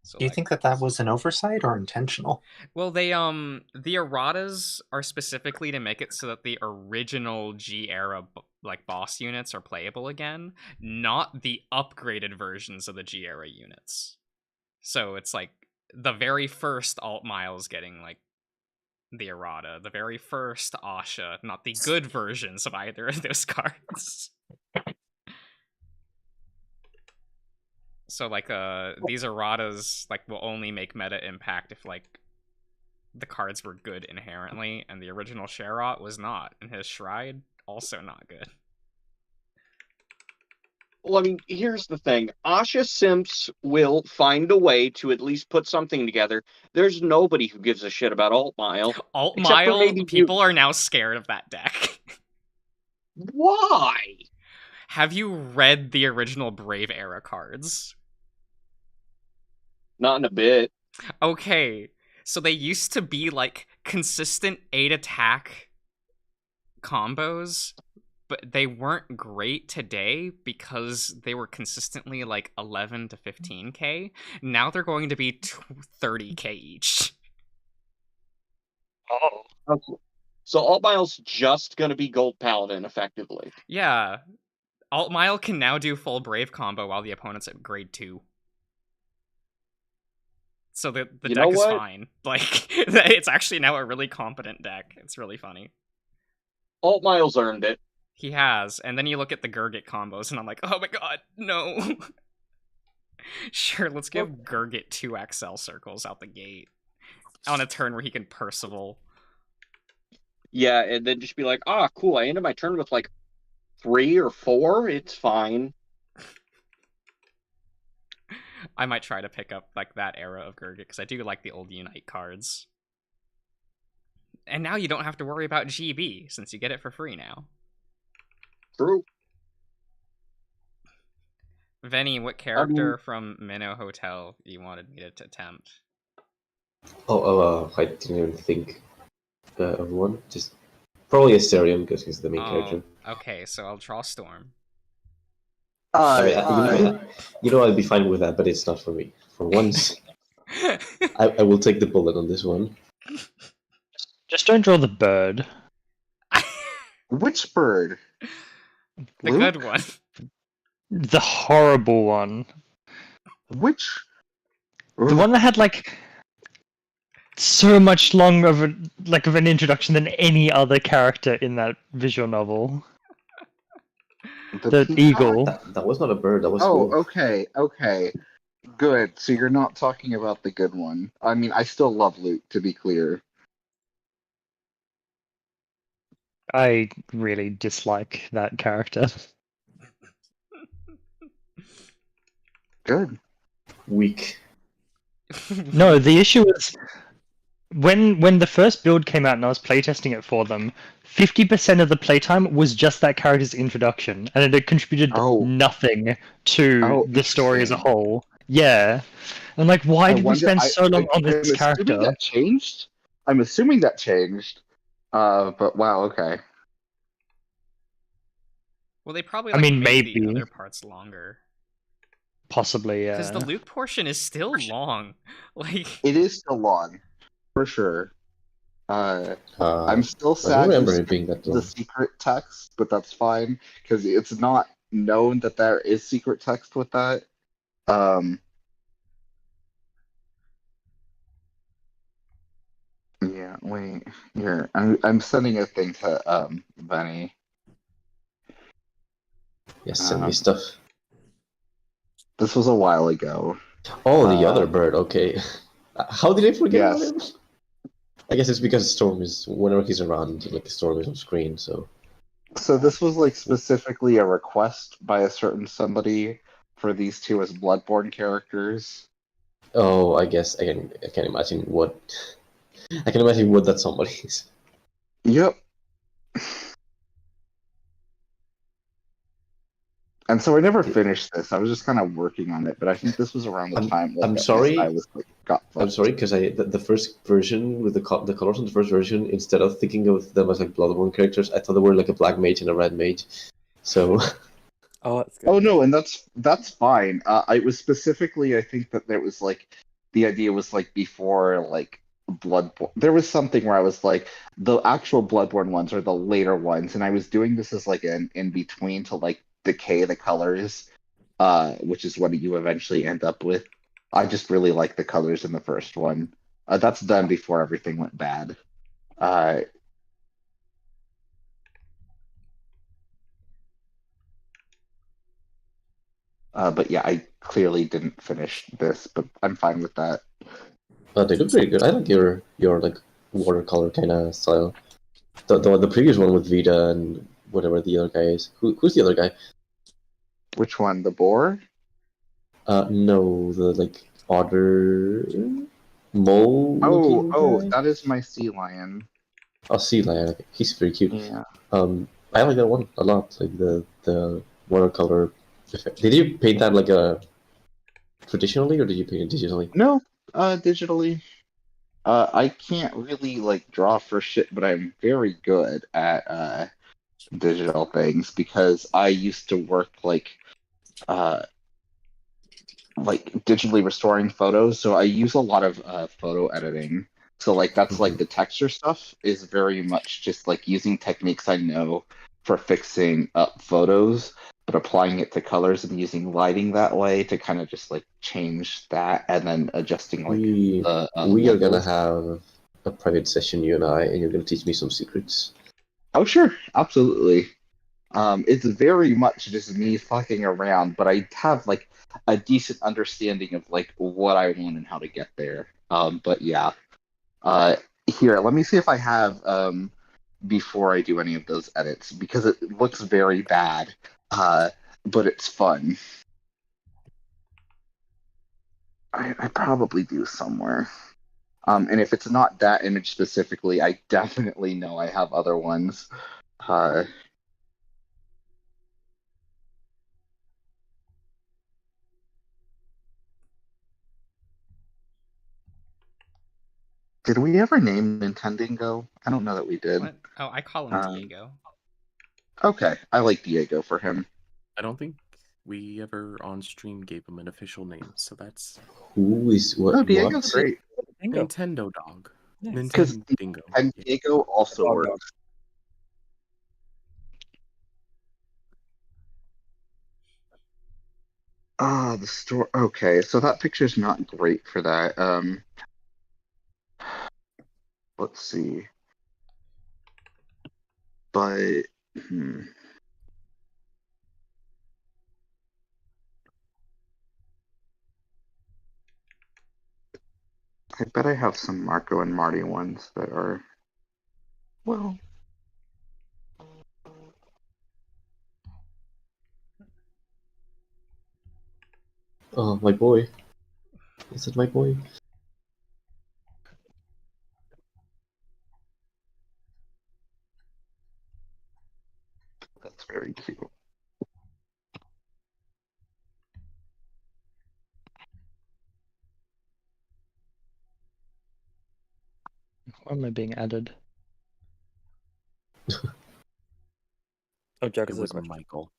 So, Do you think that was an oversight or intentional? Well, they the erratas are specifically to make it so that the original G era like boss units are playable again, not the upgraded versions of the G era units. So it's like the very first Alt Miles getting like the errata, the very first Asha, not the good versions of either of those cards. So like these erratas like will only make meta impact if like the cards were good inherently, and the original Sherrod was not, and his Shrine also not good. Well, I mean, here's the thing. Asha Simps will find a way to at least put something together. There's nobody who gives a shit about Altmile. Altmile, people are now scared of that deck. Why? Have you read the original Brave Era cards? Not in a bit. Okay, so they used to be like consistent 8 attack combos, but they weren't great today because they were consistently like 11 to 15k. Now they're going to be 30k each. Oh. Okay. So Altmile's just gonna be Gold Paladin, effectively. Yeah. Altmile can now do full Brave combo while the opponent's at grade 2. So the deck is fine. Like, it's actually now a really competent deck. It's really funny. Altmile's earned it. He has. And then you look at the Gurgit combos, and I'm like, oh my god, no. Sure, let's give Gurgit 2 XL circles out the gate. On a turn where he can Percival. Yeah, and then just be like, ah, cool, I ended my turn with like 3 or 4, it's fine. I might try to pick up like that era of Gurgit because I do like the old Unite cards. And now you don't have to worry about GB since you get it for free now. True. Venny, what character from Minnow Hotel you wanted me to attempt? I didn't even think of one. Just probably Asterion because he's the main character. Okay, so I'll draw Storm. I'd be fine with that, but it's not for me. For once, I will take the bullet on this one. Just don't draw the bird. Which bird? The good one. The horrible one. Which? The one that had like so much longer of an introduction than any other character in that visual novel. The eagle. That was not a bird. That was. Okay. Good. So you're not talking about the good one. I mean, I still love Luke, to be clear. I really dislike that character. Good. Weak. No, the issue is when the first build came out and I was playtesting it for them, 50% of the playtime was just that character's introduction, and it had contributed nothing to the story as a whole. Yeah. I'm like, why did we spend so long on this character? That changed? I'm assuming that changed. But wow, okay. Well, they probably made the maybe other parts longer. Possibly, yeah. Because the Luke portion is still long. Like it is still long, for sure. I'm still sad. I remember it being that long. The secret text, but that's fine because it's not known that there is secret text with that. Yeah. Wait. Here, I'm sending a thing to Benny. Yes, send me stuff. This was a while ago. Oh, the other bird. Okay. How did I forget about him? I guess it's because Storm is whenever he's around, like Storm is on screen. So this was like specifically a request by a certain somebody for these two as Bloodborne characters. Oh, I guess I can imagine what that somebody is. Yep. And so I never finished this. I was just kind of working on it, but I think this was around the time. I'm sorry. I was I'm sorry because the first version with the colors on the first version, instead of thinking of them as like Bloodborne characters, I thought they were like a black mage and a red mage. So. Oh, that's good. Oh no, and that's fine. I was specifically, I think that there was like the idea was like before like Bloodborne. There was something where I was like the actual Bloodborne ones are the later ones, and I was doing this as like an in between to like decay the colors, which is what you eventually end up with. I just really like the colors in the first one. That's done before everything went bad. But yeah, I clearly didn't finish this, but I'm fine with that. They look pretty good. I like your like watercolor kind of style. The previous one with Vita and whatever the other guy is. Who's the other guy? Which one? The boar? No, the like otter mole. Oh, that is my sea lion. Oh, sea lion. He's very cute. Yeah. I like that one a lot. Like the watercolor effect. Did you paint that like traditionally, or did you paint it digitally? No, digitally. I can't really like draw for shit, but I'm very good at digital things because I used to work like digitally restoring photos, so I use a lot of photo editing. So like that's like the texture stuff is very much just like using techniques I know for fixing up photos, but applying it to colors and using lighting that way to kind of just like change that and then adjusting like we are gonna have a private session, you and I, and you're gonna teach me some secrets. Oh sure, absolutely. It's very much just me fucking around, but I have like a decent understanding of like what I want and how to get there. But yeah. Here, let me see if I have before I do any of those edits because it looks very bad, but it's fun. I probably do somewhere. And if it's not that image specifically, I definitely know I have other ones. Did we ever name Nintendingo? I don't know that we did. What? Oh, I call him Diego. Okay, I like Diego for him. I don't think we ever on stream gave him an official name, so that's Who is what? Oh, Diego's what? great. Dingo. Nintendo Dog. Nice. Nintendo Dingo. And Diego also Dog, works. Ah, the store. Okay, so that picture's not great for that. Let's see. But I bet I have some Marco and Marty ones that are well. Oh, my boy. Is it my boy? That's very cute. Why am I being added? Oh, Jack It is a was question. Michael.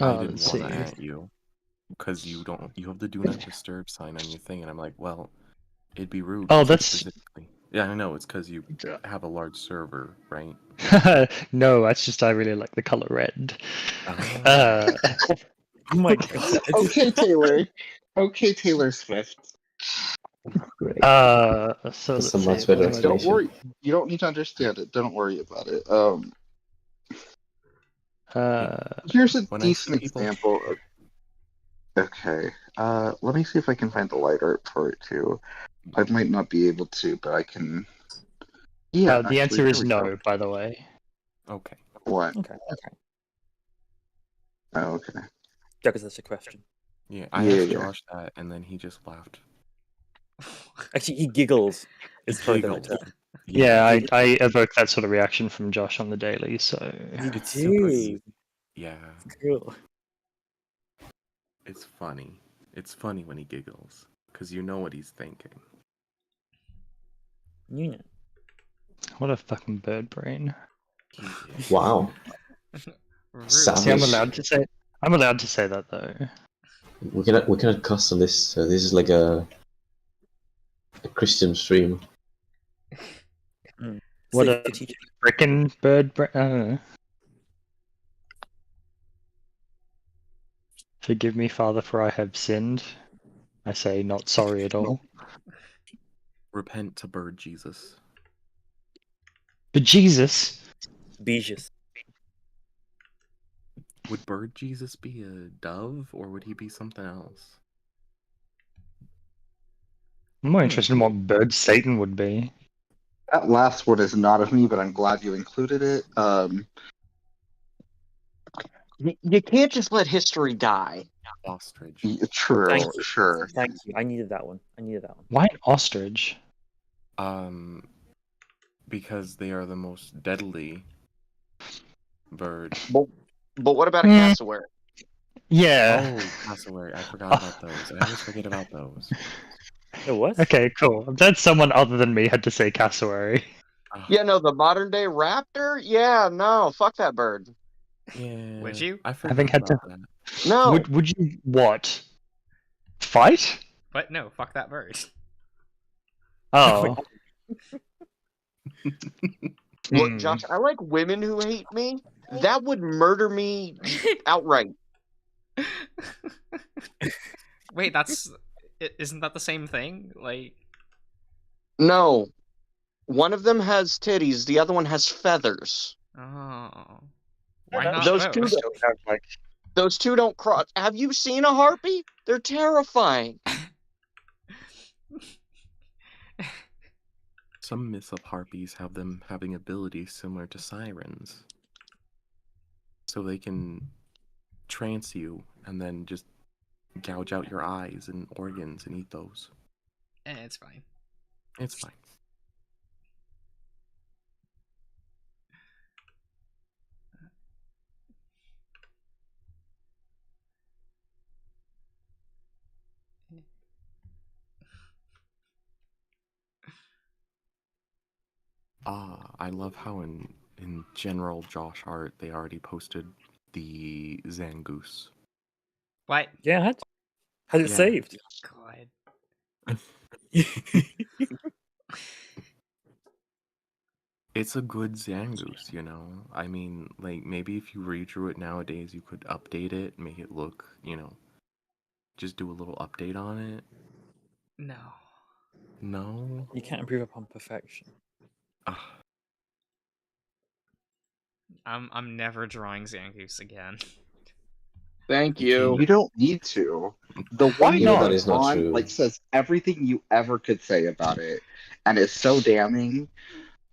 Oh, I didn't let's want to see. at you because you have the do not disturb sign on your thing, and I'm like, well, it'd be rude. Oh, to that's- specifically. Yeah, I know. It's because you have a large server, right? No, that's just I really like the color red. Oh. Oh my god. Okay, Taylor. Okay, Taylor Swift. Great. So That's let's a much see, better what am I Don't doing? worry. You don't need to understand it. Don't worry about it. Here's a When I see decent people- example. Okay. Let me see if I can find the light art for it too. I might not be able to, but I can. Yeah. The actually, answer there is we no, go. by the way. Okay. What? Okay. Oh, okay. Jack is such a question. Yeah, I Yeah, asked yeah. Josh that, and then he just laughed. Actually, he giggles. It's probably the right Giggled. term. Yeah, I evoke that sort of reaction from Josh on the daily, so You It's super do. easy. Yeah, Cool. it's funny. It's funny when he giggles because you know what he's thinking. You know. what a fucking bird brain. Wow. Rude. Savage. See, I'm allowed to say that though. We cannot custom this. So this is like a Christian stream. What Like a the teacher. frickin' bird brain. I don't know. Forgive me, Father, for I have sinned. I say not sorry at all. Repent to Bird Jesus. But Jesus, Beejus. Would Bird Jesus be a dove, or would he be something else? I'm more interested in what bird Satan would be. That last one is not of me, but I'm glad you included it. You can't just let history die. Ostrich. True. Thank you. Sure. Thank you. I needed that one. Why an ostrich? Because they are the most deadly bird. But what about a Hmm. cassowary? Yeah. Oh, cassowary. I forgot about those. I always forget about those. Oh, what? Okay, cool. I'm glad someone other than me had to say cassowary. Yeah, no, the modern day raptor? Yeah, no, fuck that bird. Yeah. Would you? I forgot Having had to- about that. No. Would you what? Fight? But no, fuck that bird. Oh. Look, Hmm. Josh, I like women who hate me. That would murder me outright. Wait, isn't that the same thing? Like, No. One of them has titties, the other one has feathers. oh, why not Those both? two Those two don't cross. Have you seen a harpy? They're terrifying. some myths of harpies have them having abilities similar to sirens. So they can trance you and then just gouge out your eyes and organs and eat those. It's fine. It's fine. I love how in general Josh art they already posted the Zangoose. What? Yeah, had it Yeah. saved. God. It's a good Zangoose, you know? I mean, like, maybe if you redrew it nowadays, you could update it, make it look, you know, just do a little update on it. No. No? You can't improve upon perfection. Ugh. I'm never drawing Zangoose again. Thank you. You don't need to. The Why one not? That is not true. like says everything you ever could say about it, and is so damning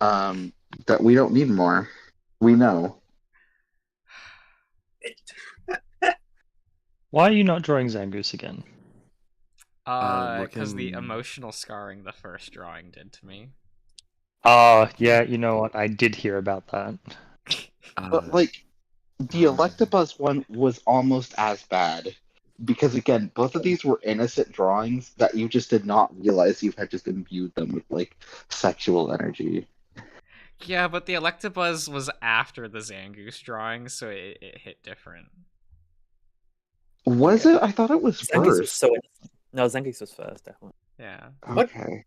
that we don't need more. We know. Why are you not drawing Zangoose again? Because the looking- emotional scarring the first drawing did to me. Yeah, you know what? I did hear about that. But like the Electabuzz one was almost as bad. Because again, both of these were innocent drawings that you just did not realize you had just imbued them with like sexual energy. Yeah, but the Electabuzz was after the Zangoose drawing, so it hit different. Was it? I thought it was Zangoose was first. so innocent. No, Zangoose was first, definitely. Yeah. Okay.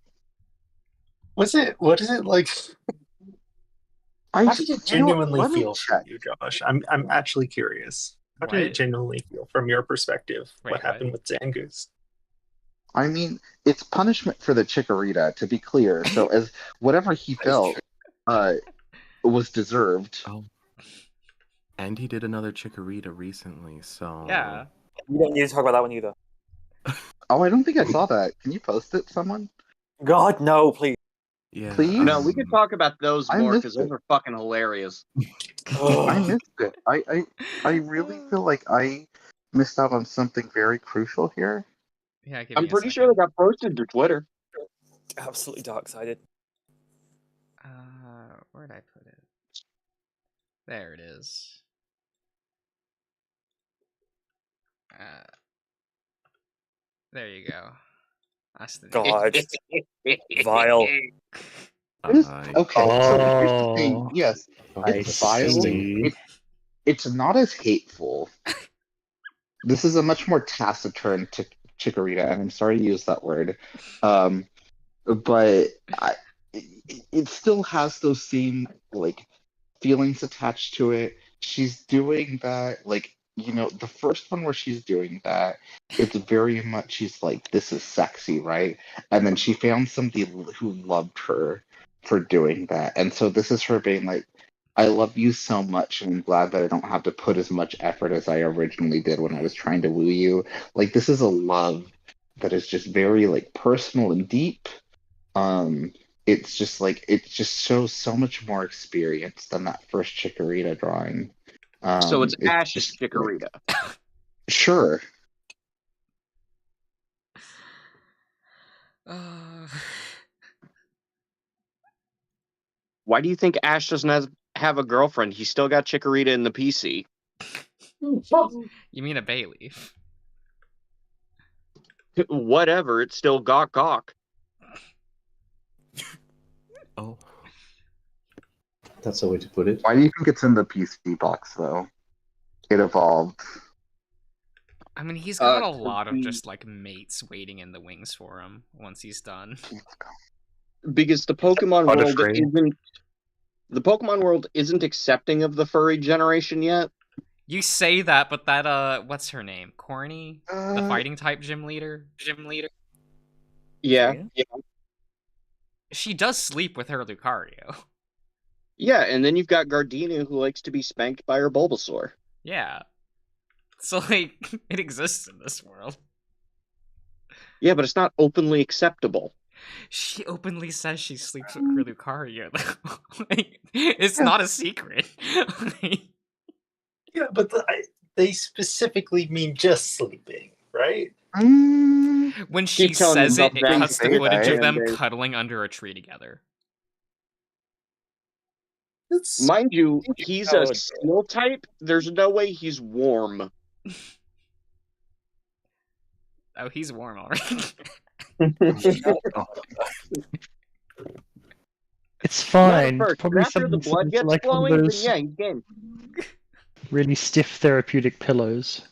What is it like? How did it genuinely let me feel for you, Josh? I'm actually curious. How did it What? genuinely feel from your perspective? Wait, what happened with Zangoose? I mean, it's punishment for the Chikorita, to be clear. So as whatever he felt was deserved. Oh. And he did another Chikorita recently, so... Yeah. We don't need to talk about that one either. Oh, I don't think I saw that. Can you post it, someone? God, no, please. Yeah. Please? No, we could talk about those I more missed because those it. are fucking hilarious. I missed it. I really feel like I missed out on something very crucial here. Yeah, give me I'm a pretty second. sure they got posted to Twitter. Absolutely dark-sided. Where'd I put it? There it is. There you go. That's the God. Vile. Okay, so here's the thing. Oh, Yes, I it's vile. see. It's not as hateful. This is a much more taciturn Chikorita, and I'm sorry to use that word. But it still has those same like feelings attached to it. She's doing that, like, you know, the first one where she's doing that, it's very much she's like, this is sexy, right? And then she found somebody who loved her for doing that, and so this is her being like, I love you so much, and I'm glad that I don't have to put as much effort as I originally did when I was trying to woo you. Like, this is a love that is just very like personal and deep. It's just like it just shows so much more experience than that first Chikorita drawing. So it's Ash's just, Chikorita. Sure. Why do you think Ash doesn't have a girlfriend? He's still got Chikorita in the PC. You mean a Bayleaf? Whatever, it's still Gawk Gawk. Oh. That's a way to put it. Why do you think it's in the PC box though? It evolved. I mean, he's got a lot of just like mates waiting in the wings for him once he's done. Because the Pokemon world Butterfree. isn't accepting of the furry generation yet. You say that, but that what's her name? Corny, the fighting type gym leader. Yeah. She does sleep with her Lucario. Yeah, and then you've got Gardenia who likes to be spanked by her Bulbasaur. Yeah. So like, it exists in this world. Yeah, but it's not openly acceptable. She openly says she sleeps with her Lucario. Like, it's not a secret. Like, Yeah, but they specifically mean just sleeping, right? when she Keep telling says it, yourself it that cuts to for footage of them 10 days. cuddling under a tree together. Mind you, he's a steel type. There's no way he's warm. Oh, he's warm already. It's fine. First, Probably after the something blood gets like one flowing, of then those yeah, he's game. really stiff therapeutic pillows.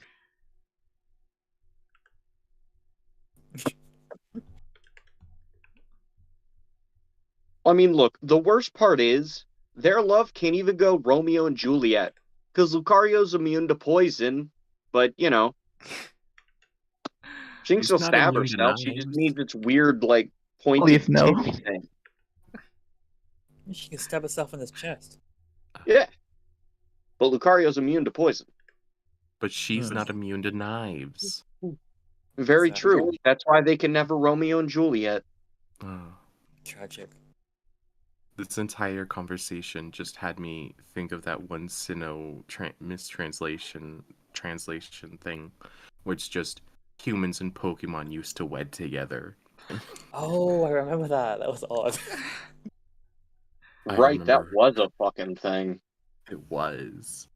I mean, look, the worst part is their love can't even go Romeo and Juliet because Lucario's immune to poison, but you know, she can He's still not stab immune to herself. She just knives. needs its weird, like, pointed Please, no. tippy thing. She can stab herself in his chest. Yeah, but Lucario's immune to poison. But she's not immune to knives. Very Exactly. true. That's why they can never Romeo and Juliet. Oh. Tragic. This entire conversation just had me think of that one Sinnoh translation thing, where it's just humans and Pokemon used to wed together. Oh, I remember that. That was odd. Right, that was a fucking thing. It was.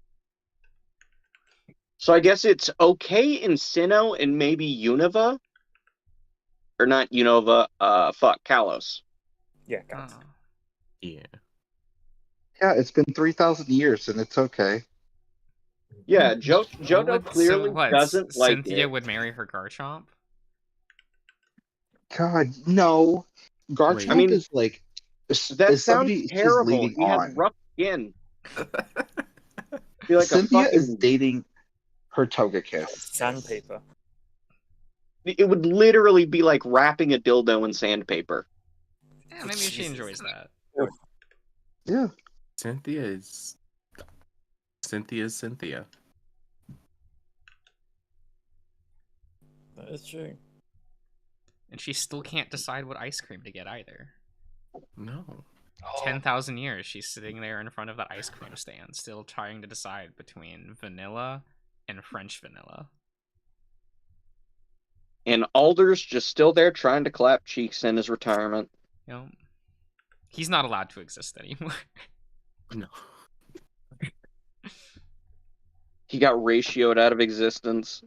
So I guess it's okay in Sinnoh and maybe Unova? Or not Unova, Kalos. Yeah, Kalos. Yeah. Yeah, it's been 3,000 years and it's okay. Yeah, Johto clearly doesn't like Cynthia it. would marry her Garchomp? God, no. Garchomp I mean, is like that is somebody sounds she's terrible. leading He has on. rough skin. Be like Cynthia a fucking... is dating her Togekiss. Sandpaper. It would literally be like wrapping a dildo in sandpaper. Yeah, maybe she enjoys that. Yeah. Cynthia is Cynthia. That is true. And she still can't decide what ice cream to get either. No. 10,000 years she's sitting there in front of that ice cream stand, still trying to decide between vanilla and French vanilla. And Alder's just still there trying to clap cheeks in his retirement. You know, he's not allowed to exist anymore. No. He got ratioed out of existence.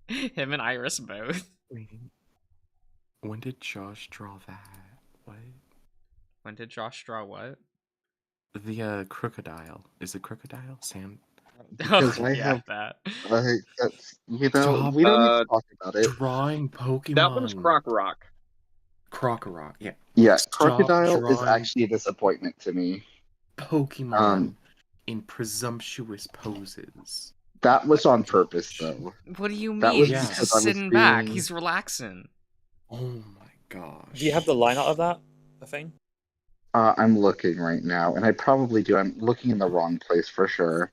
Him and Iris both. When did Josh draw that? What? When did Josh draw what? The crocodile. Is it crocodile? Sand? Because I yeah, have that. That's, you know, Stop, we don't need to talk about it. Drawing Pokemon. That one's Crocorock. Crocorock, yeah. Yeah, Stop Crocodile is drawing actually a disappointment to me. Pokemon in presumptuous poses. That was on purpose, though. What do you That mean? was He's because just I was sitting back. being- He's relaxing. Oh my gosh. Do you have the line out of that? The thing? I'm looking right now, and I probably do. I'm looking in the wrong place for sure.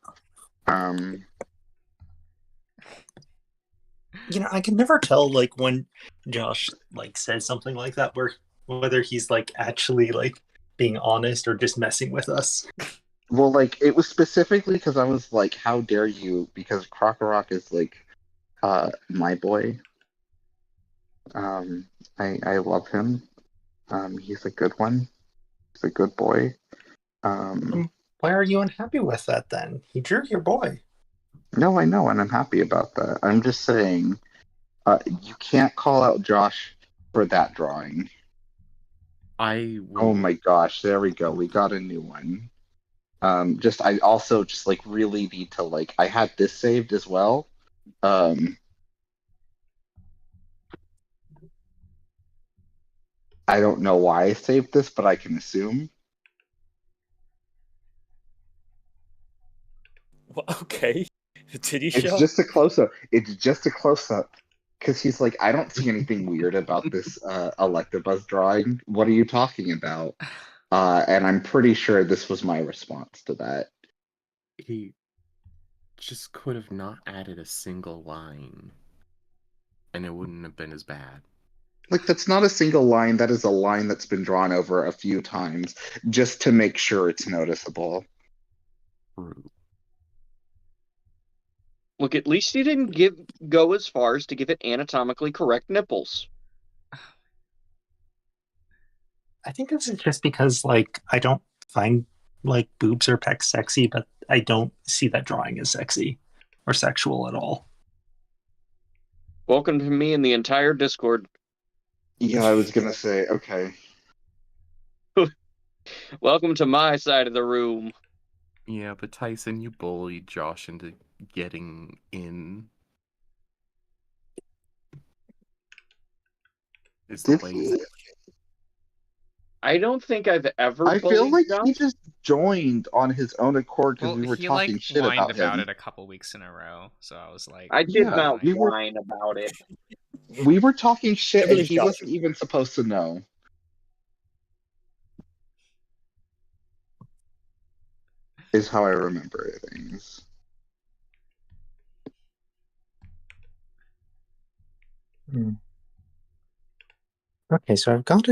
You know, I can never tell like when Josh like says something like that, whether he's like actually like being honest or just messing with us. Well, like it was specifically because I was like, "How dare you?" Because Crocorock is like, my boy. I love him. He's a good one. He's a good boy. Why are you unhappy with that then? He drew your boy. No, I know, and I'm happy about that. I'm just saying, you can't call out Josh for that drawing. Oh my gosh, there we go. We got a new one. I also just like really need to like, I had this saved as well. I don't know why I saved this, but I can assume. Well, okay. Did he It's show? just a close up. It's just a close up. Because he's like, I don't see anything weird about this Electabuzz drawing. What are you talking about? And I'm pretty sure this was my response to that. He just could have not added a single line, and it wouldn't have been as bad. Like, that's not a single line. That is a line that's been drawn over a few times just to make sure it's noticeable. Look, at least he didn't go as far as to give it anatomically correct nipples. I think this is just because, like, I don't find, like, boobs or pecs sexy, but I don't see that drawing as sexy or sexual at all. Welcome to me and the entire Discord. Yeah, I was gonna say, okay. Welcome to my side of the room. Yeah, but Tyson, you bullied Josh into getting in. Did he? I don't think I've ever. I feel like Josh. he just joined on his own accord because Well, we were he talking like shit whined about him. it a couple weeks in a row, so I was like, I did Yeah, not we were- whine about it. We were talking shit, and Everybody's he got wasn't even supposed to know. Is how I remember things. Okay, so I've got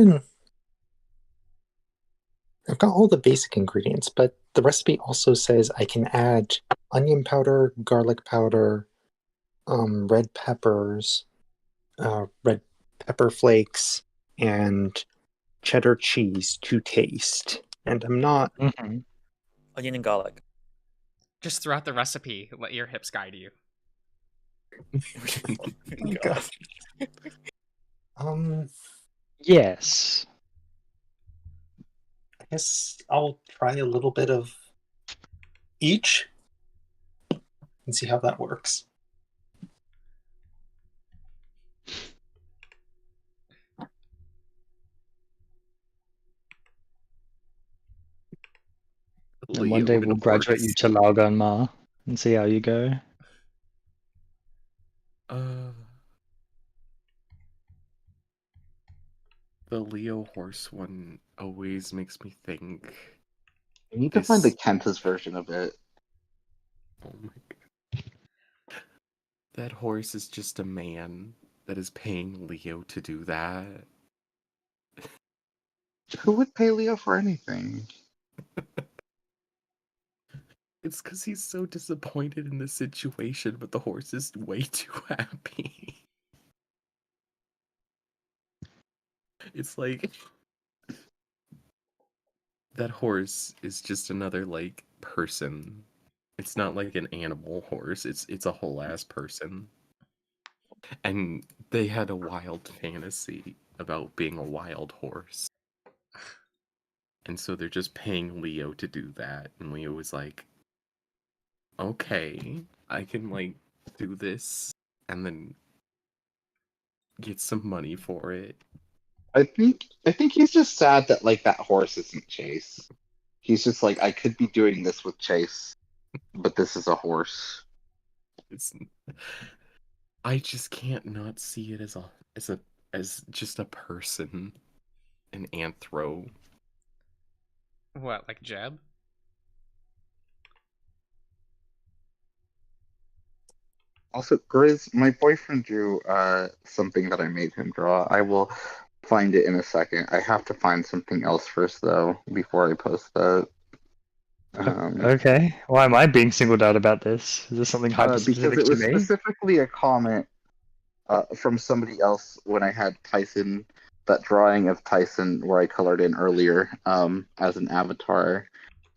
all the basic ingredients, but the recipe also says I can add onion powder, garlic powder, red peppers, red pepper flakes, and cheddar cheese to taste. And I'm not. Onion and garlic. just throughout the recipe, let your hips guide you. Yes. I guess I'll try a little bit of each and see how that works. And one day we'll graduate you to Laogan Ma and see how you go. The Leo horse one always makes me think. I need to find the Kenta's version of it. Oh my god. That horse is just a man that is paying Leo to do that. Who would pay Leo for anything? It's because he's so disappointed in the situation, but the horse is way too happy. It's like that horse is just another like person. It's not like an animal horse. It's a whole ass person. And they had a wild fantasy about being a wild horse. And so they're just paying Leo to do that. And Leo was like, okay, I can like do this and then get some money for it. I think he's just sad that like that horse isn't Chase. He's just like, I could be doing this with Chase, but this is a horse. I just can't not see it as just a person, an anthro. What, like Jeb? Also, Grizz, my boyfriend drew something that I made him draw. I will find it in a second. I have to find something else first, though, before I post that. Okay. Why am I being singled out about this? Is this something hyper Because specific it to was me? specifically a comment from somebody else when I had Tyson, that drawing of Tyson where I colored in earlier as an avatar.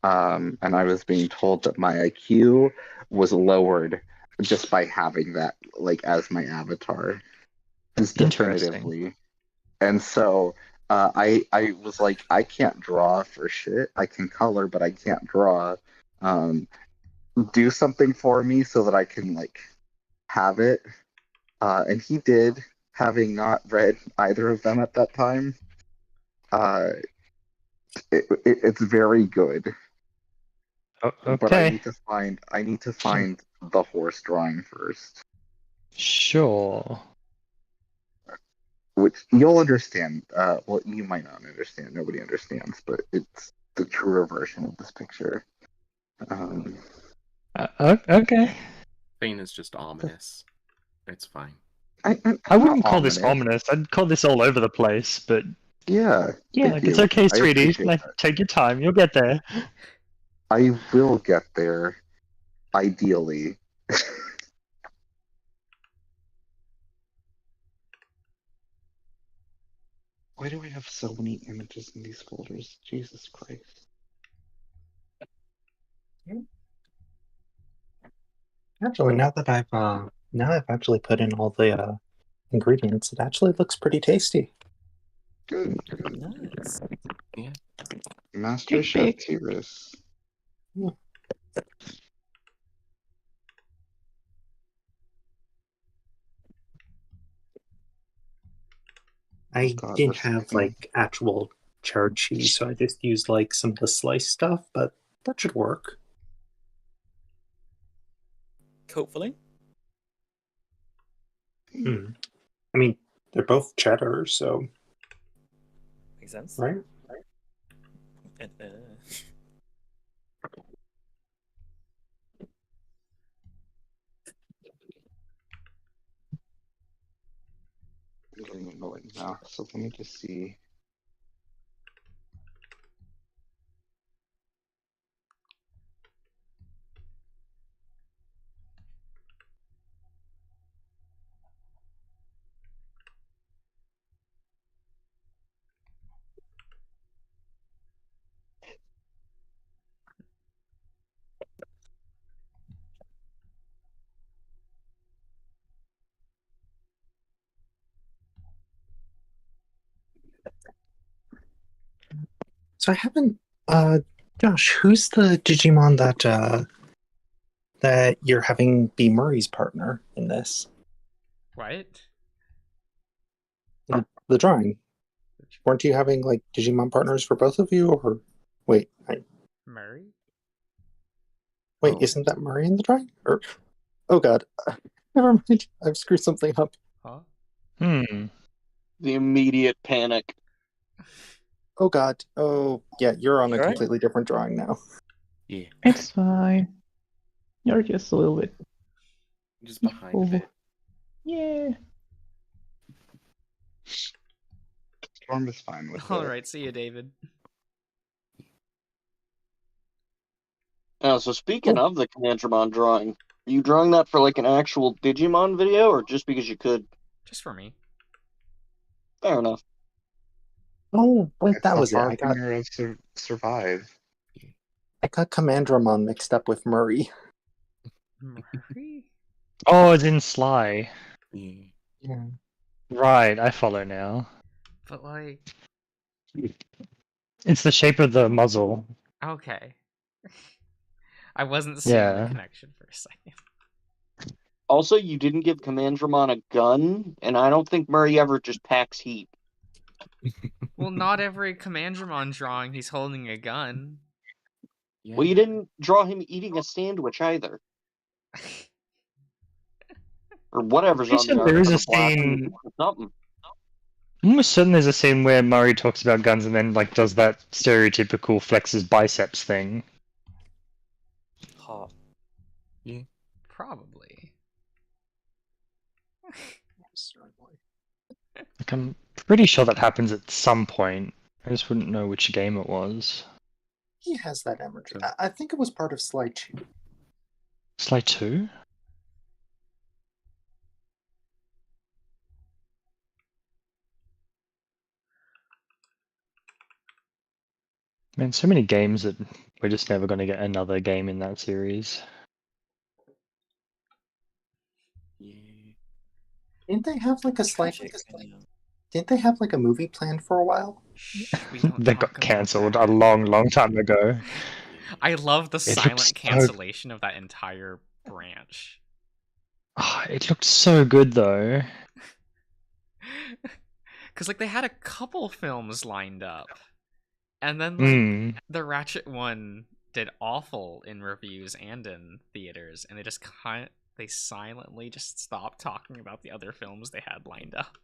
And I was being told that my IQ was lowered just by having that like as my avatar. Just definitively. And so I was like, I can't draw for shit. I can color, but I can't draw. Do something for me so that I can like have it. And he did, having not read either of them at that time. It's very good. Okay. But I need to find the horse drawing first. Sure. Which you'll understand. Well, you might not understand. Nobody understands, but it's the truer version of this picture. Okay. Fane is just ominous. It's fine. I wouldn't call this ominous. I'd call this all over the place, but Yeah. yeah, thank like it's you. okay, I sweetie. appreciate Like that. take your time, you'll get there. I will get there, ideally. Why do I have so many images in these folders? Jesus Christ. Actually, now I've actually put in all the ingredients, it actually looks pretty tasty. Good. Nice. Yeah. Master Chef Tiris. I God, didn't we're have skipping. like actual cheddar cheese, so I just used like some of the sliced stuff, but that should work. Hopefully. I mean, they're both cheddar, so Makes sense. right? I'm getting annoyed now, so let me just see. So I haven't Josh, who's the Digimon that you're having be Murray's partner in this? What? The drawing. Weren't you having like Digimon partners for both of you, or wait, Murray? wait, isn't that Murray in the drawing? Or oh god, never mind, I've screwed something up. Huh? The immediate panic. Oh god, oh yeah, you're on a Alright. completely different drawing now. Yeah. It's fine. You're just a little bit. Just behind Oh. a bit. Yeah. Storm is fine with All it. right, see you, David. So speaking of the Commandramon drawing, are you drawing that for like an actual Digimon video or just because you could? Just for me. Fair enough. Oh wait, It's that the was it. harbinger of survive. I got Commandramon mixed up with Murray. Murray? Oh, it's in Sly. Yeah. Right, I follow now. But like, It's the shape of the muzzle. okay. I wasn't seeing the Yeah. connection for a second. Also, you didn't give Commandramon a gun, and I don't think Murray ever just packs heat. Well, not every Commandramon drawing he's holding a gun. Yeah. Well, you didn't draw him eating a sandwich either. Or whatever's Pretty on the sure art there is for a the black scene. something. I'm almost certain there's a scene where Murray talks about guns and then like does that stereotypical flexes biceps thing. Hot. Yeah. Probably. Like, I'm pretty sure that happens at some point. I just wouldn't know which game it was. He has that imagery. I think it was part of Sly 2. Sly 2? Man, so many games that we're just never going to get another game in that series. Didn't they have like a Sly? Tragic, you know. Didn't they have like a movie planned for a while? We don't They talk got about cancelled that. a long time ago. I love the It looks silent so- cancellation of that entire branch. It looked so good though. Because like they had a couple films lined up, and then like the Ratchet one did awful in reviews and in theaters, and they silently just stopped talking about the other films they had lined up.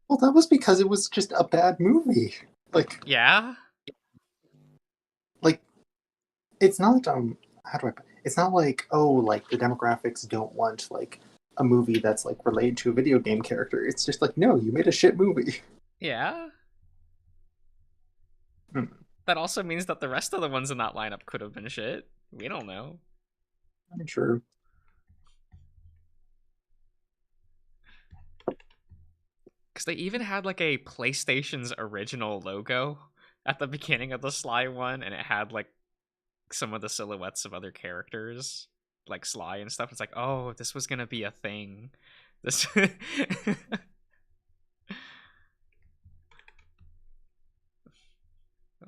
Well, that was because it was just a bad movie. Like, Yeah. like it's not how do I? It's not like, oh, like the demographics don't want like a movie that's like related to a video game character. It's just like, no, you made a shit movie. Yeah. That also means that the rest of the ones in that lineup could have been shit. We don't know. True. Because they even had like a PlayStation's original logo at the beginning of the Sly one, and it had like some of the silhouettes of other characters, like Sly and stuff. It's like, oh, this was gonna be a thing. This.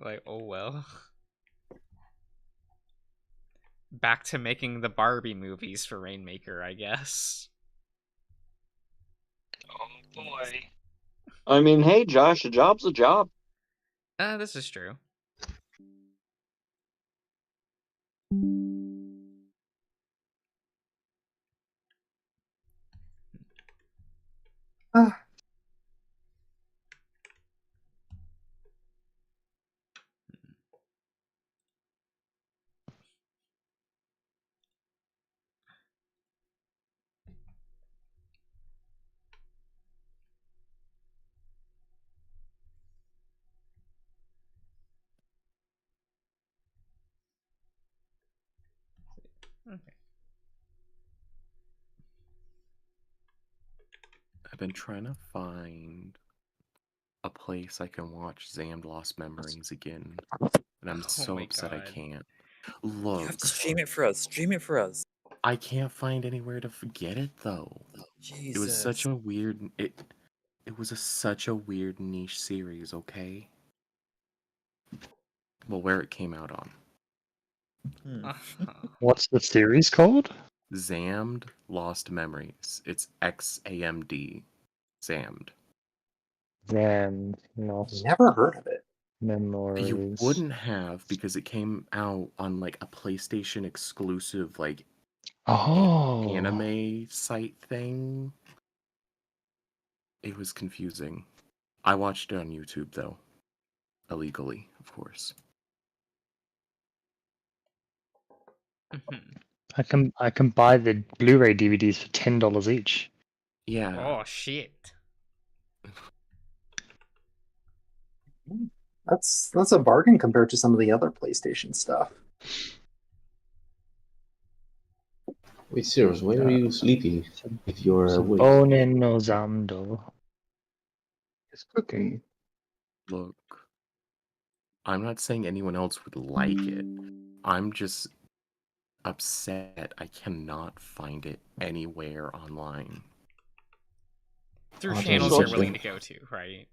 Like, oh well. Back to making the Barbie movies for Rainmaker, I guess. Oh boy. I mean, hey, Josh, a job's a job. This is true. Okay. I've been trying to find a place I can watch Zammed Lost Memories again, and I'm so my upset I God. can't. You Look, have to stream it for us. Stream it for us. I can't find anywhere to forget it though. Jesus. It was such a weird it was such a weird niche series, okay? Well, where it came out on. What's the series called? Zammed Lost Memories. It's XAMD. Zammed. Damn, Lost Never heard of it. Memories. You wouldn't have because it came out on like a PlayStation exclusive like anime site thing. It was confusing. I watched it on YouTube though. Illegally, of course. I can buy the Blu-ray DVDs for $10 each. Yeah. Oh shit. That's a bargain compared to some of the other PlayStation stuff. Wait, serious, why are you sleepy if you're awake? Bone no Zamdo. It's cooking. Look, I'm not saying anyone else would like it. I'm just upset I cannot find it anywhere online. Through Oh, channels damn. you're willing to go to, right?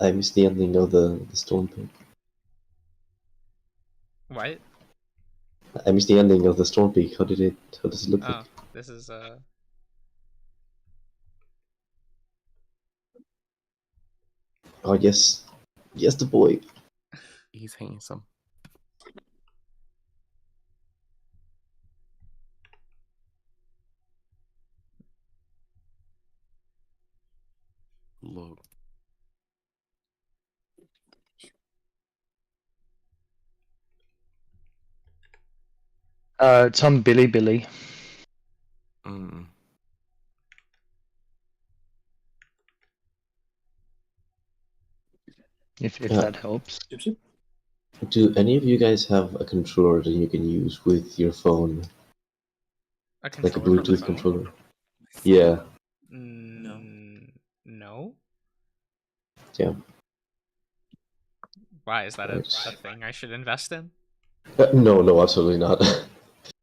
I missed the ending of the Storm Peak. What? I missed the ending of the Storm Peak. How does it look like? Oh, this is Oh yes. Yes, the boy. He's handsome. Look. It's on Billy. If that helps. Do any of you guys have a controller that you can use with your phone? A Like a controller from the Bluetooth phone? controller? Yeah. No. Yeah. Why is that a Right. thing I should invest in? No, absolutely not.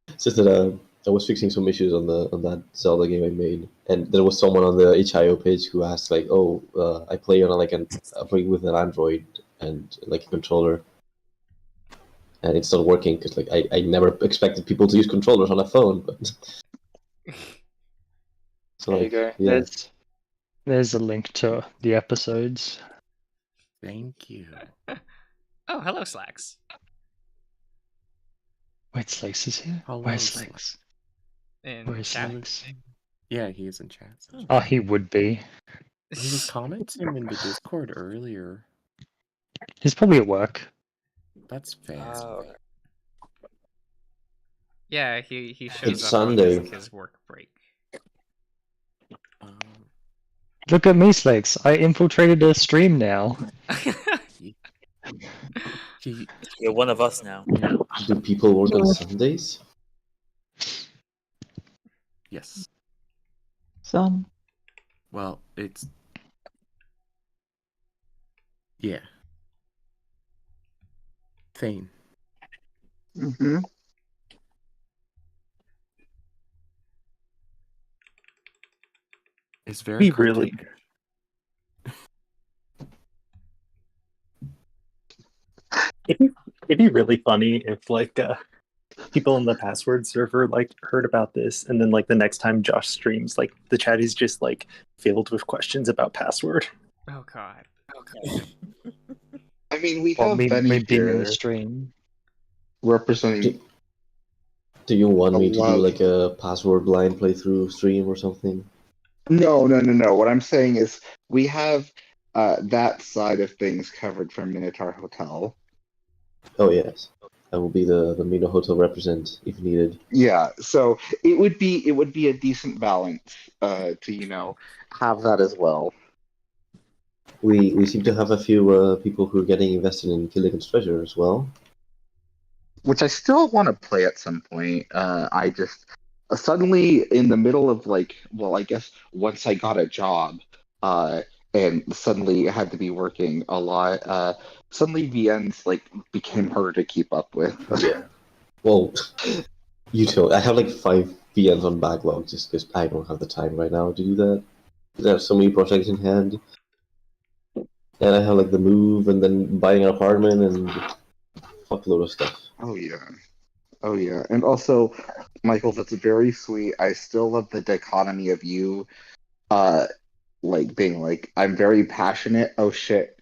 It's just that I was fixing some issues on that Zelda game I made, and there was someone on the HIO page who asked like, "Oh, I play on with an Android and like a controller, and it's not working because like I never expected people to use controllers on a phone." But so, There you like, go. yeah. There's a link to the episodes. Thank you. Oh, hello, Slacks. Wait, Slacks is here? Hello, Where's Slacks? In Where's chat. Slacks? Yeah, he is in chat. Oh, he would be. He was commenting in the Discord earlier. He's probably at work. That's fair. Yeah, he shows It's up Sunday. on his work break. Look at me, Slakes. I infiltrated a stream now. You're one of us now. Do people work on Sundays? Yes. Some. Well, it's yeah. Thane. Mm-hmm. It's very really. It'd be really funny if like people in the password server like heard about this, and then like the next time Josh streams, like the chat is just like filled with questions about password. Oh god. I mean, we Well, have me Benny being in here the stream. representing. Do you want me to do love. like a password blind playthrough stream or something? No. What I'm saying is we have that side of things covered from Minotaur Hotel. Oh yes, I will be the Mino Hotel represent if needed. Yeah, so it would be a decent balance to have that as well. We seem to have a few people who are getting invested in Gilligan's Treasure as well. Which I still want to play at some point. I just suddenly in the middle of I guess once I got a job, and suddenly I had to be working a lot. Suddenly VNs became harder to keep up with. Yeah. Well, you too. I have like 5 VMs on backlog just because I don't have the time right now to do that. There are so many projects in hand, and I have like the move and then buying an apartment and fuckload of stuff. Oh yeah, and also, Michael, that's very sweet. I still love the dichotomy of you, being like, I'm very passionate. Oh shit,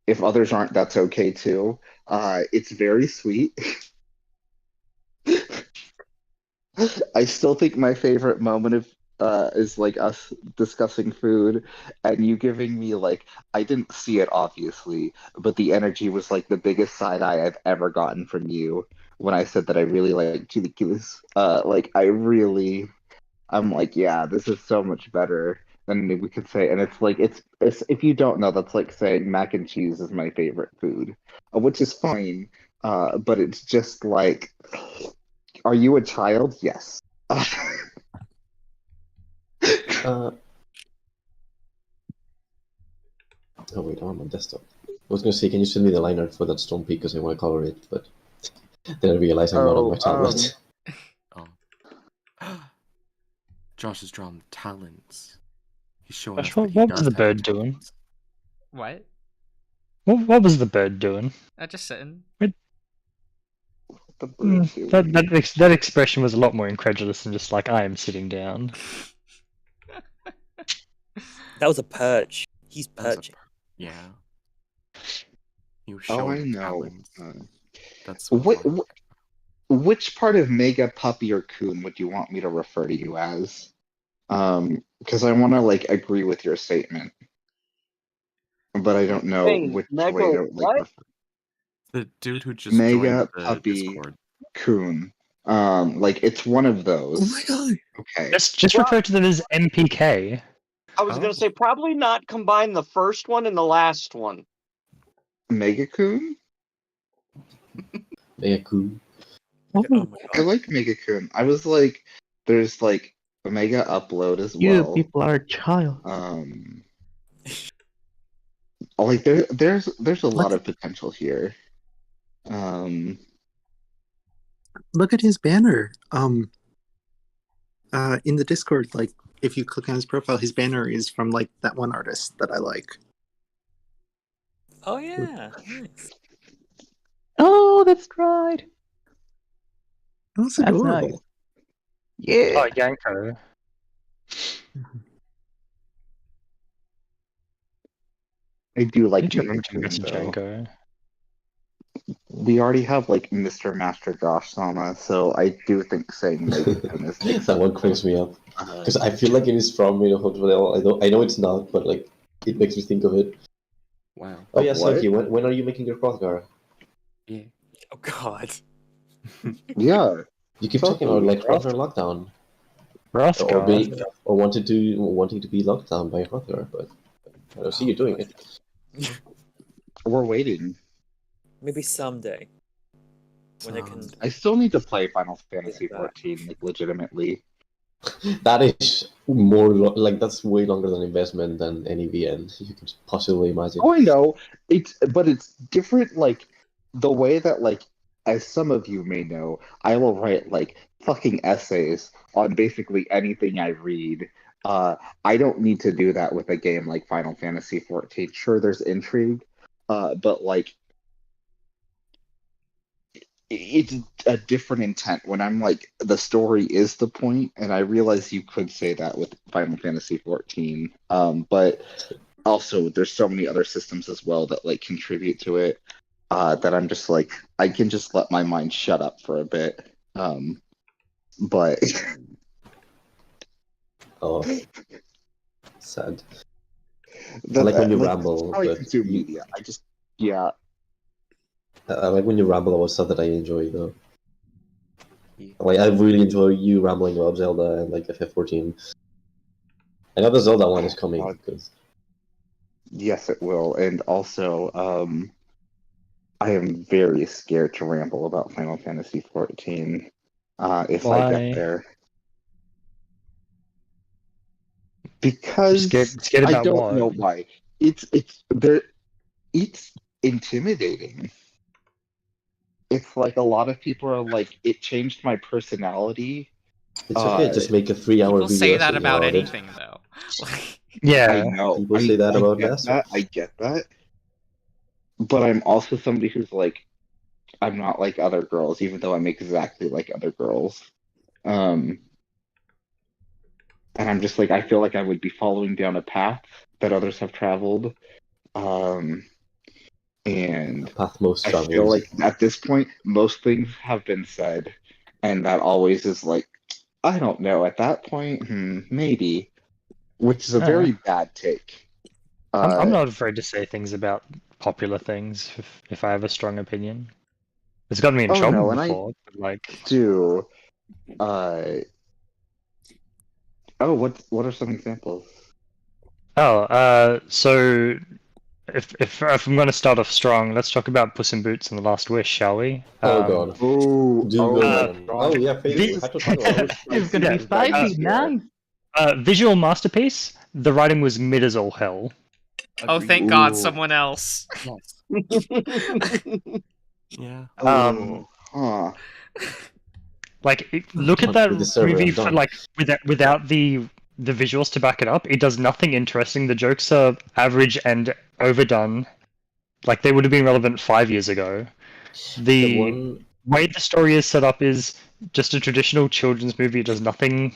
if others aren't, that's okay too. It's very sweet. I still think my favorite moment is us discussing food and you giving me I didn't see it obviously, but the energy was the biggest side eye I've ever gotten from you when I said that I really like chilaquiles. I'm yeah, this is so much better than we could say, and it's if you don't know, that's like saying mac and cheese is my favorite food, which is fine, but it's just are you a child? Yes. Oh wait, I'm on my desktop. I was gonna say, can you send me the line art for that Storm Peak because I want to color it, but then I realized I'm not on my tablet. Josh has drawn talons. He's showing Josh, us that he what does was the have bird doing? talents. What? What was the bird doing? Just sitting. That expression was a lot more incredulous than just I am sitting down. That was a perch. He's perching. Yeah. He was Oh, showing I know. talons. That's Which part of Mega Puppy or Coon would you want me to refer to you as? Because I want to agree with your statement, but I don't know which way to refer. The dude who just Mega joined the Puppy Discord. Coon. It's one of those. Oh my god. Okay. Just refer to them as MPK. I was gonna say probably not combine the first one and the last one. Mega Coon? Mega Coon. I like Mega Coon. I was there's a Mega Upload as well. You people are a child. There's a lot of potential here. Look at his banner. In the Discord, if you click on his profile, his banner is from that one artist that I like. Oh yeah. Nice. Oh, that's right. That's adorable. Nice. Yeah. Oh, Yanko. I do like Did you Mega remember to Coon, message though. Yanko? We already have Mr. Master Josh Sama, so I do think saying Mega Coon is That one cracks me up because I feel like it is from Mino Hotel. I know it's not, but it makes me think of it. Wow. Oh yes, what? Loki. When are you making your Hrothgar? Yeah. Oh god. Yeah. You keep talking about like Rother Lockdown, Rothgar. or wanting to be locked down by Rother, but I don't see you doing it. We're waiting. Maybe someday. When I can. I still need to play Final Fantasy 14 like legitimately. That is more like that's way longer than investment than any VN you could possibly imagine. Oh, I know. But it's different. Like the way that as some of you may know, I will write like fucking essays on basically anything I read. I don't need to do that with a game like Final Fantasy 14. Sure, there's intrigue, but like it's a different intent when I'm like the story is the point, and I realize you could say that with Final Fantasy 14. But also there's so many other systems as well that like contribute to it that I'm just like I can just let my mind shut up for a bit. But oh, sad. I like when you ramble. How I But consume media. I just I like when you ramble about stuff that I enjoy though. Like I really enjoy you rambling about Zelda and like FF14. I know the Zelda one is coming because yes, it will, and also I am very scared to ramble about Final Fantasy 14 if I Why? get there. Because Scared I about don't what? know why. It's intimidating. It's like a lot of people are like, it changed my personality. it's okay. Just make a 3-hour People video. say that essay about it. anything, though. Yeah, I know. People say that about get NASCAR. that. I get that. But I'm also somebody who's like, I'm not like other girls, even though I'm exactly like other girls. And I'm just like, I feel like I would be following down a path that others have traveled. And Path most I feel travelers. like at this point, most things have been said. And that always is like, I don't know. At that point, maybe. Which is a very bad take. I'm not afraid to say things about popular things if I have a strong opinion. It's gotten me in trouble before. But like, do. What are some examples? So if I'm going to start off strong, let's talk about Puss in Boots and the Last Wish, shall we? God. Oh yeah, this It's gonna be spicy, nice. Visual masterpiece. The writing was mid as all hell. Oh, thank God, someone else. Yeah. Like, look at that movie for like without the visuals to back it up. It does nothing interesting. The jokes are average and overdone. Like they would have been relevant 5 years ago. The way the story is set up is just a traditional children's movie. It does nothing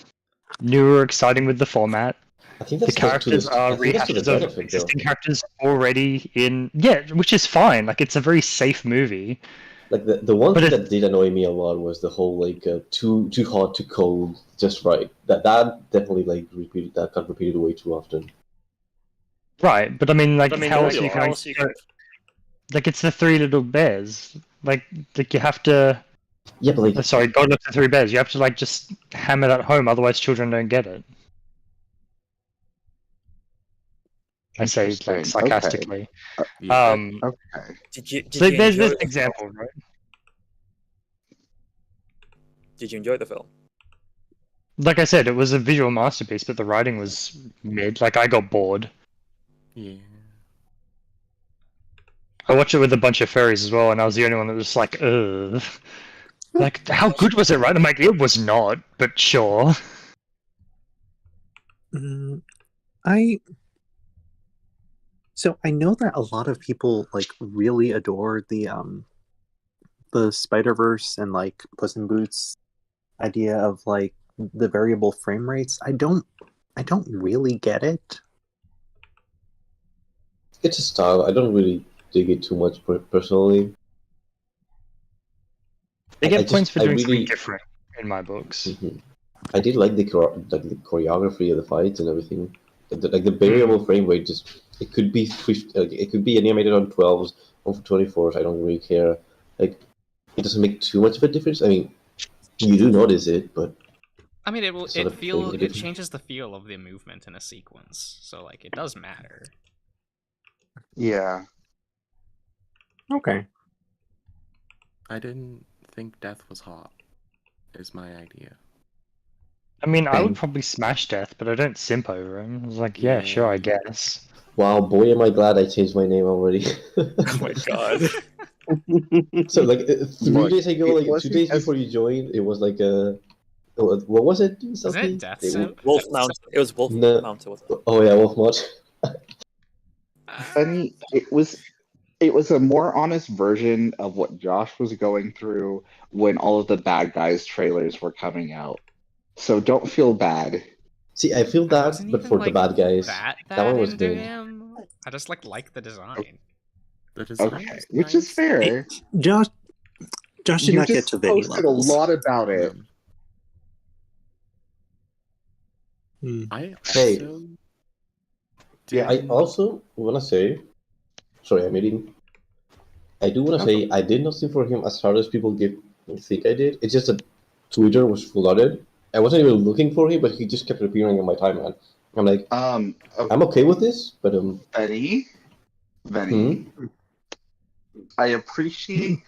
new or exciting with the format. I think The characters are rehashes of existing characters already in. Yeah, which is fine. Like it's a very safe movie. Like the one thing that did annoy me a lot was the whole like too hot, too cold, just right. That definitely like got repeated way too often. Right, but I mean, like, how else you can like it's the Three Little Bears. Like you have to. Yeah, but like. Sorry, God Loves the Three Bears. You have to like just hammer that home, otherwise children don't get it. I say like sarcastically. Okay. There's this example, right? Did you enjoy the film? Like I said, it was a visual masterpiece, but the writing was mid. Like I got bored. Yeah. I watched it with a bunch of fairies as well, and I was the only one that was like, ugh. Like, how good was it, right? I'm like, it was not, but sure. So I know that a lot of people like really adore the Spider-Verse and like Puss in Boots idea of like the variable frame rates. I don't really get it. It's a style. I don't really dig it too much personally. They get points for doing something different in my books. Mm-hmm. I did like the choreography of the fights and everything. Like the variable frame rate, just it could be 50, it could be animated on 12s, on 24s. I don't really care. Like it doesn't make too much of a difference. I mean, You do notice it, but I mean, It's not a thing it different. changes the feel of the movement in a sequence, so like it does matter. Yeah. Okay. I didn't think Death was hot. Is my idea. I mean, I would Bang. probably smash Death, but I don't simp over him. I was like, yeah, sure, I guess. wow, boy, am I glad I changed my name already. Oh my god. So like 3 Look, days ago, it like 2 wasn't days as- before you joined, it was like what was it? Isn't Something? it Death It Simp? was- Wolf Mount. It was Wolf No. Mounter, wasn't it? Oh yeah, Wolf Mod. Funny, it was a more honest version of what Josh was going through when all of the Bad Guys trailers were coming out. So don't feel bad. See, I feel I that, wasn't but even, for the like, bad guys, that one was into good. him. I just like the design. The design Okay, is which is nice. fair. Josh did You not get just to Vinny posted a levels. lot about it. Hmm. I Hey. also Yeah, I also wanna say, sorry, I'm eating. I do wanna say I did not think for him as hard as people think I did. It's just that Twitter was flooded. I wasn't even looking for him, but he just kept appearing on my timeline. I'm like, I'm okay with this, but Benny, I appreciate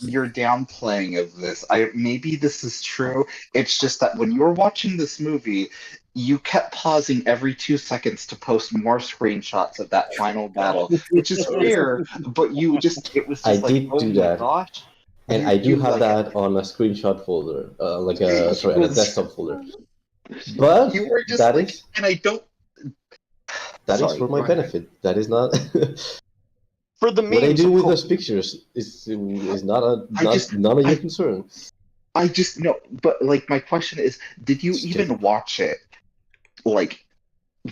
your downplaying of this. Maybe this is true. It's just that when you were watching this movie, you kept pausing every 2 seconds to post more screenshots of that final battle, which is fair. But it was just I like, did oh do my that. gosh. and I do have that on a screenshot folder, on a desktop folder. But You were just that like, is and I don't. that is Sorry, for my go ahead. benefit. That is not For the what I memes, do of with course. those pictures is not I just- none of your I- concern. I just know, but like my question is, did you Just even kidding. watch it like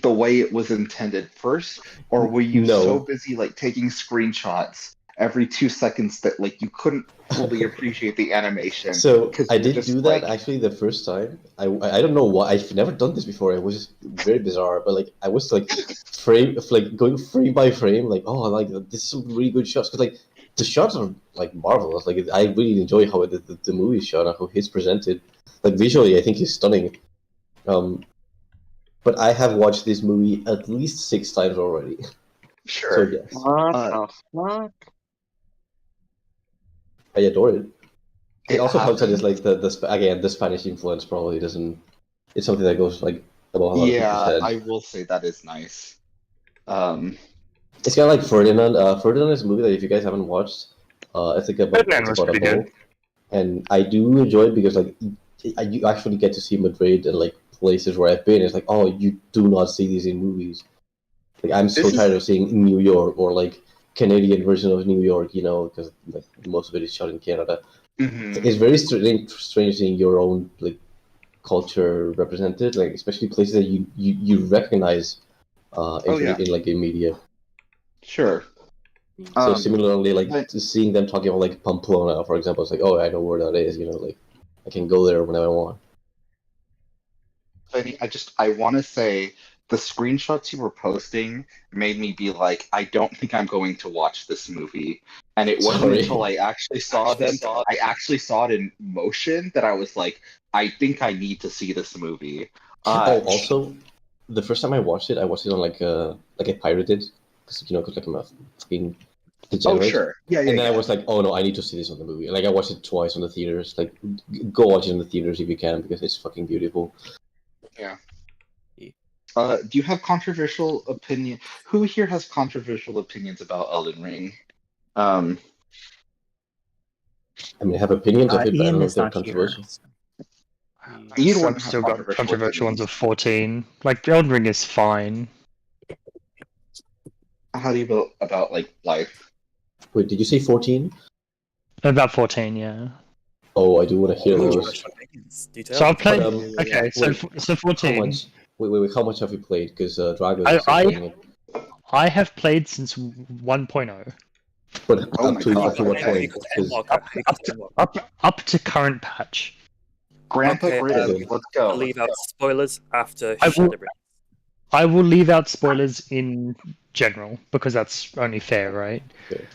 the way it was intended first, or were you No. so busy like taking screenshots every 2 seconds that like you couldn't fully appreciate the animation? So 'Cause I you're did just do that like- actually the first time. I don't know why. I've never done this before. It was just very bizarre. But like I was like going frame by frame. Like like this is some really good shots because like the shots are like marvelous. Like I really enjoy how the movie is shot and how he's presented. Like visually, I think he's stunning. But I have watched this movie at least 6 times already. Sure. So yes, What the fuck? I adore it. It also helps that it's happens. like the Spanish influence probably doesn't. It's something that goes like above a lot of Yeah, people's head. I will say that is nice. It's kind of like Ferdinand. Ferdinand is a movie that if you guys haven't watched, it's like Ferdinand it's was about a pretty ball. good. And I do enjoy it because like you actually get to see Madrid and like places where I've been. It's like, oh, you do not see these in movies. Like I'm so This is- tired of seeing New York or like Canadian version of New York, because like most of it is shot in Canada. Mhm. It's very strange seeing your own like culture represented, like especially places that you recognize in like in media. Sure. So similarly, like but- seeing them talking about like Pamplona, for example, it's like, oh, I know where that is. Like I can go there whenever I want. Benny, I want to say the screenshots you were posting made me be like, I don't think I'm going to watch this movie. And it wasn't Sorry. until I actually saw them, I actually saw it in motion that I was like, I think I need to see this movie. Also, the first time I watched it on like a pirated, because like I'm a fucking degenerate. Oh sure, yeah, And then I was like, oh no, I need to see this on the movie. Like I watched it twice on the theaters. Like, go watch it in the theaters if you can because it's fucking beautiful. Yeah. Do you have controversial opinion? Who here has controversial opinions about Elden Ring? I mean, I have opinions of it, but I don't Ian know is if they're not here. controversial. You So don't I've have still got controversial ones of 14. Like Elden Ring is fine. How do you feel about like life? Wait, did you say 14? About 14, yeah. Oh, I do want to hear those. So I've played. But, Okay, so wait, so How 14. much? Wait, how much have you played? Because Drago I- is still I- playing it. I have played since 1.0. But Oh up my to God. up to what point? 'Cause- Up to current patch. Grandpa Okay, Gritty, let's go. Leave out spoilers after I will- Shadowbringers. I will leave out spoilers in general because that's only fair, right? Okay.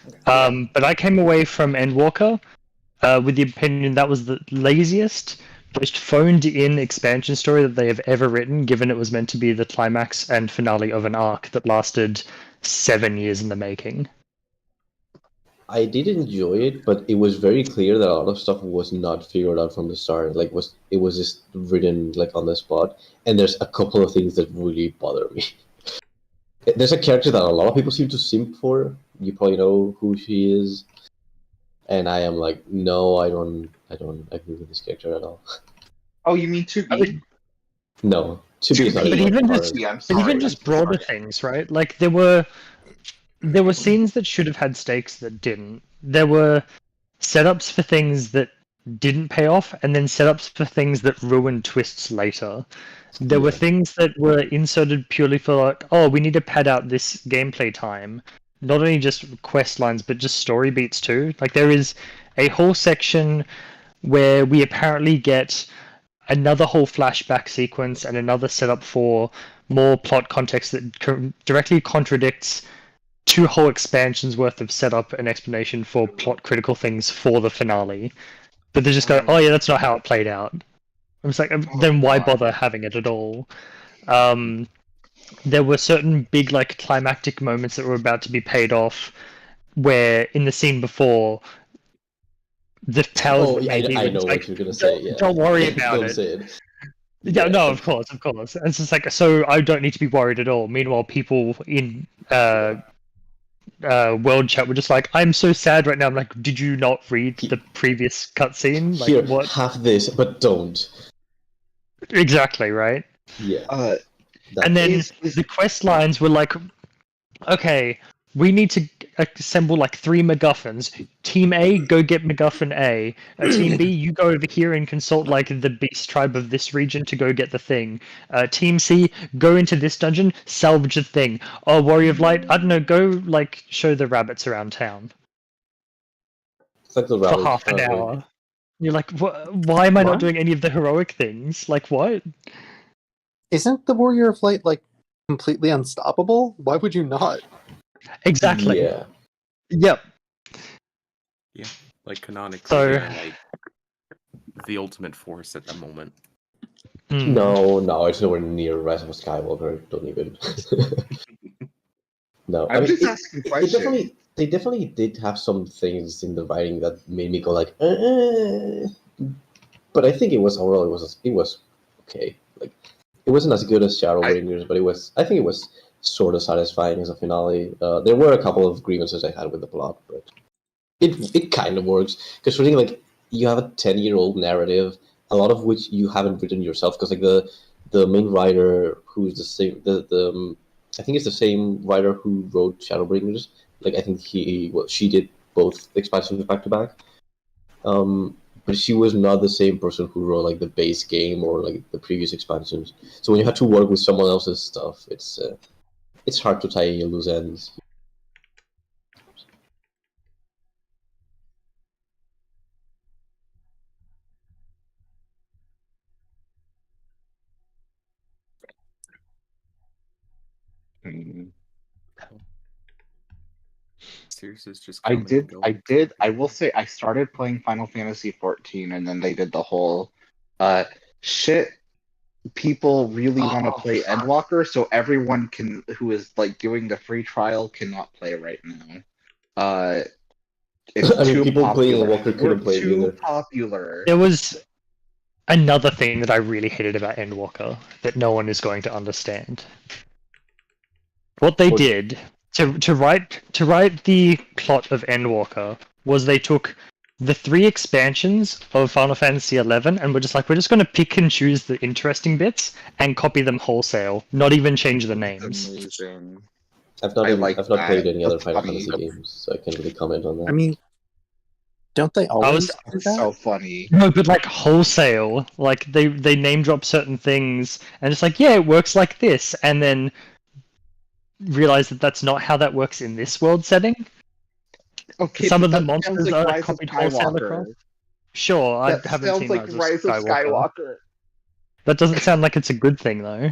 But I came away from Endwalker with the opinion that was the laziest, most phoned-in expansion story that they have ever written, given it was meant to be the climax and finale of an arc that lasted 7 years in the making. I did enjoy it, but it was very clear that a lot of stuff was not figured out from the start. Like, it was just written like on the spot, and there's a couple of things that really bother me. There's a character that a lot of people seem to simp for. You probably know who she is, and I am like, no, I don't agree with this character at all. Oh, you mean 2B? No, 2B is not But even even just broader things, right? Like there were scenes that should have had stakes that didn't. There were setups for things that didn't pay off, and then setups for things that ruined twists later. There were things that were inserted purely for like, oh, we need to pad out this gameplay time. Not only just quest lines, but just story beats too. Like there is a whole section where we apparently get another whole flashback sequence and another setup for more plot context that directly contradicts 2 whole expansions worth of setup and explanation for plot critical things for the finale. But they just go, oh yeah, that's not how it played out. I'm just like, then why bother having it at all? There were certain big like climactic moments that were about to be paid off, where in the scene before, the powers. Oh, yeah, I know what you're gonna say. Yeah. Don't worry about Don't it. say it. Yeah, no, of course. And it's just like, so I don't need to be worried at all. Meanwhile, people in world chat were just like, I'm so sad right now. I'm like, did you not read the previous cutscene? Like, Here, what? have this, but don't. Exactly, right? Yeah. And then the quest lines were like, okay, we need to assemble like 3 MacGuffins. Team A, go get MacGuffin A. Team B, you go over here and consult like the beast tribe of this region to go get the thing. Team C, go into this dungeon, salvage the thing. Oh, Warrior of Light, I don't know, go like show the rabbits around town. It's like the for half an hour. You're like, why am I not doing any of the heroic things? Like, what? Isn't the Warrior of Light like completely unstoppable? Why would you not? Exactly. Yeah. Yep. Yeah, like canonically, So- they're, like the ultimate force at the moment. No, it's nowhere near Rise of Skywalker. Don't even. No, I'm just asking questions. They definitely did have some things in the writing that made me go like, but I think it was overall it was okay. Like it wasn't as good as Shadowbringers, but I think it was sort of satisfying as a finale. There were a couple of grievances I had with the plot, but it kind of works because really like you have a 10-year-old narrative, a lot of which you haven't written yourself because like the main writer who's the same I think it's the same writer who wrote Shadowbringers. Like I think she did both expansions back to back. But she was not the same person who wrote like the base game or like the previous expansions. So when you have to work with someone else's stuff, it's hard to tie loose ends. Serious is just I come and go. did. I will say I started playing Final Fantasy 14, and then they did the whole shit. People really want to play Endwalker, so everyone who is like doing the free trial cannot play right now. It's I mean, too people playing popular. Endwalker couldn't play it too either. popular. There was another thing that I really hated about Endwalker that no one is going to understand. What they did to write the plot of Endwalker was they took the 3 expansions of Final Fantasy XI and we're just going to pick and choose the interesting bits and copy them wholesale, not even change the names. Amazing. I've not played any other Final Fantasy games, so I can't really comment on that. I mean, don't they always do It's that? so funny. No, but like wholesale, like they name drop certain things and it's like, yeah, it works like this, and then realize that that's not how that works in this world setting. Okay, Some but of the that monsters sounds like are Rise of copied wholesale Skywalker. across. Sure, I That haven't sounds seen like Rise of Skywalker. That doesn't sound like it's a good thing though.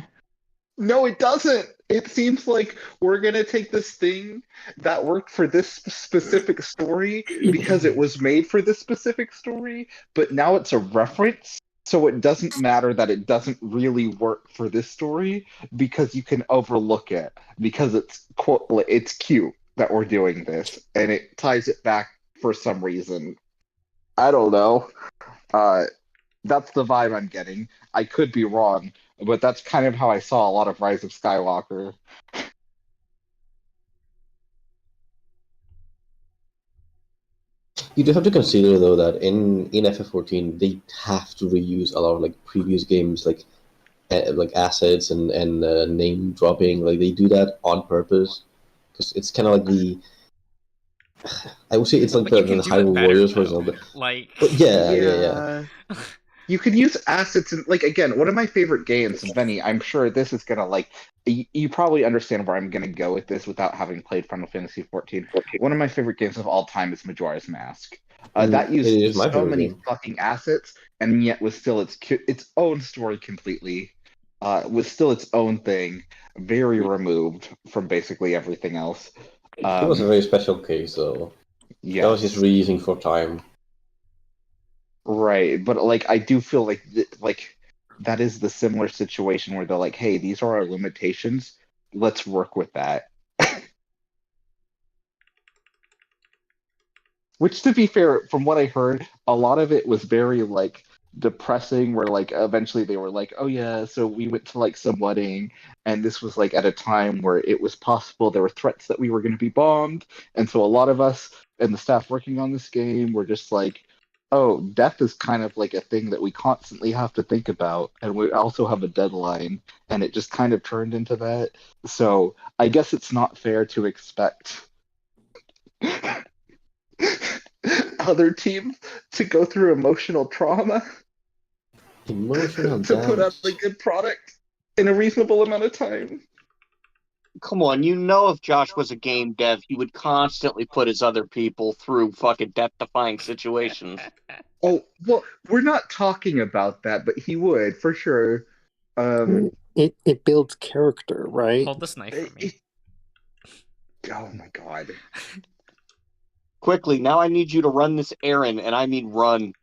No, it doesn't. It seems like we're gonna take this thing that worked for this specific story because it was made for this specific story, but now it's a reference, so it doesn't matter that it doesn't really work for this story because you can overlook it because it's cute that we're doing this and it ties it back for some reason. I don't know. That's the vibe I'm getting. I could be wrong, but that's kind of how I saw a lot of Rise of Skywalker. You do have to consider though that in FF14 they have to reuse a lot of like previous games like assets and name dropping. Like they do that on purpose because it's kind of like the I would say it's like But you the can do Hyrule it better, Warriors, for though. example. Like, But yeah. You could use assets and like again, one of my favorite games, and Benny, I'm sure this is gonna like you probably understand where I'm gonna go with this without having played Final Fantasy 14. One of my favorite games of all time is Majora's Mask. That It is used my so favorite many game. fucking assets, and yet was still its own story completely. Was still its own thing, very removed from basically everything else. It was a very special case, though. Yeah. That was just reusing for time. Right, but like I do feel like like that is the similar situation where they're like, "Hey, these are our limitations. Let's work with that." Which, to be fair, from what I heard, a lot of it was very like depressing. Where like eventually they were like, "Oh yeah, so we went to like some wedding, and this was like at a time where it was possible there were threats that we were going to be bombed, and so a lot of us and the staff working on this game were just like." Oh, death is kind of like a thing that we constantly have to think about, and we also have a deadline, and it just kind of turned into that. So I guess it's not fair to expect other teams to go through emotional trauma Emotional to put out damage. a good product in a reasonable amount of time. Come on, you know if Josh was a game dev, he would constantly put his other people through fucking death-defying situations. Oh, well, we're not talking about that, but he would, for sure. It builds character, right? hold this knife for me. Oh my god. Quickly, now I need you to run this errand, and I mean run.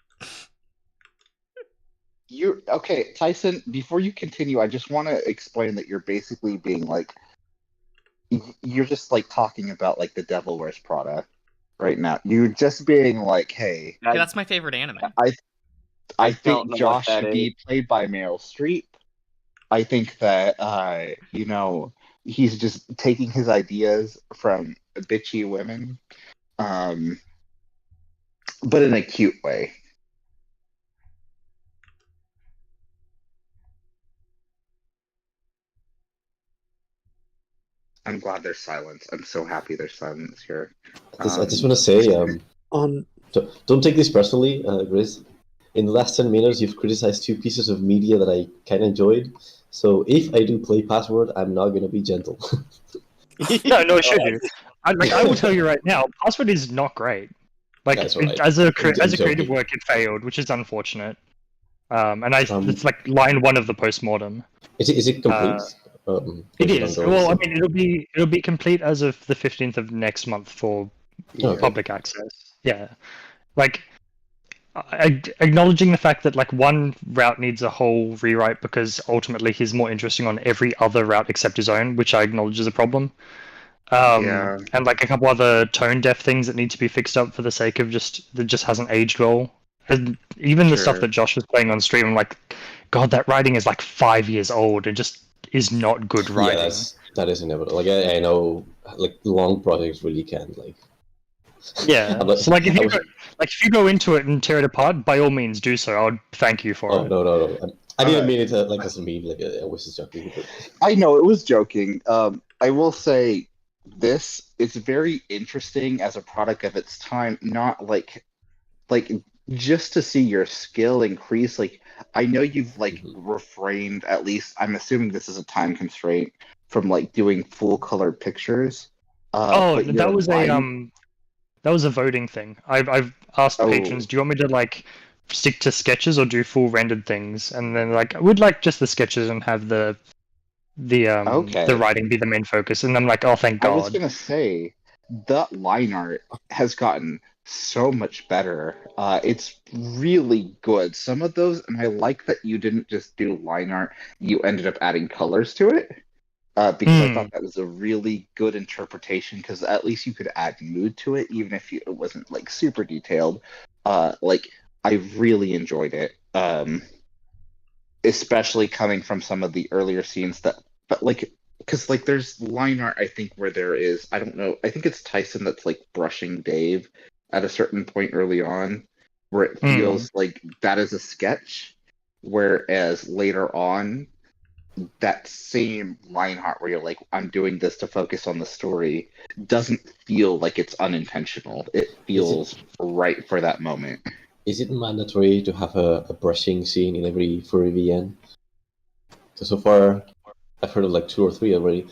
You're okay, Tyson, before you continue, I just want to explain that you're basically being like you're just like talking about like the Devil Wears Prada right now. You're just being like, hey, Yeah, that's my favorite anime. I don't think know Josh what that should be played by Meryl Streep. I think that you know, he's just taking his ideas from bitchy women. But in a cute way. I'm glad there's silence. I'm so happy there's silence here. I just want to say, don't take this personally, Grizz. In the last 10 minutes, you've criticized 2 pieces of media that I kind of enjoyed. So if I do play Password, I'm not going to be gentle. no, should you? I will tell you right now, Password is not great. Like right. as a I'm creative joking. work, it failed, which is unfortunate. It's like line 1 of the postmortem. Is it complete? It is. Well, I mean, it'll be complete as of the 15th of next month for public access. Yeah, like acknowledging the fact that like one route needs a whole rewrite because ultimately he's more interesting on every other route except his own, which I acknowledge is a problem. And like a couple other tone deaf things that need to be fixed up for the sake of that just hasn't aged well. And even the stuff that Josh was playing on stream, I'm like, God, that writing is like 5 years old. It just is not good writing. Yeah, that is inevitable. Like I know, like long projects really can like. Yeah. So like if you go into it and tear it apart, by all means do so. I would thank you for it. No. I didn't mean it like as a meme. Like I was just joking. I know it was joking. I will say this is very interesting as a product of its time. Not like just to see your skill increase. Like I know you've like refrained, at least I'm assuming this is a time constraint, from like doing full color pictures. That was a voting thing. I've asked patrons, do you want me to like stick to sketches or do full rendered things? And then like I would like just the sketches and have the the Okay. writing be the main focus, and I'm like, oh, thank I was God. gonna say that line art has gotten so much better. It's really good. Some of those, and I like that you didn't just do line art; you ended up adding colors to it. Because I thought that was a really good interpretation. Because at least you could add mood to it, even if it wasn't like super detailed. Like I really enjoyed it. Especially coming from some of the earlier scenes but like, because like there's line art I think where there is, I don't know, I think it's Tyson that's like brushing Dave at a certain point early on, where it feels like that is a sketch, whereas later on that same line art where you're like, I'm doing this to focus on the story, doesn't feel like it's unintentional. It feels right for that moment. Is it mandatory to have a brushing scene in every furry VN? So far, I've heard of like 2 or 3 already.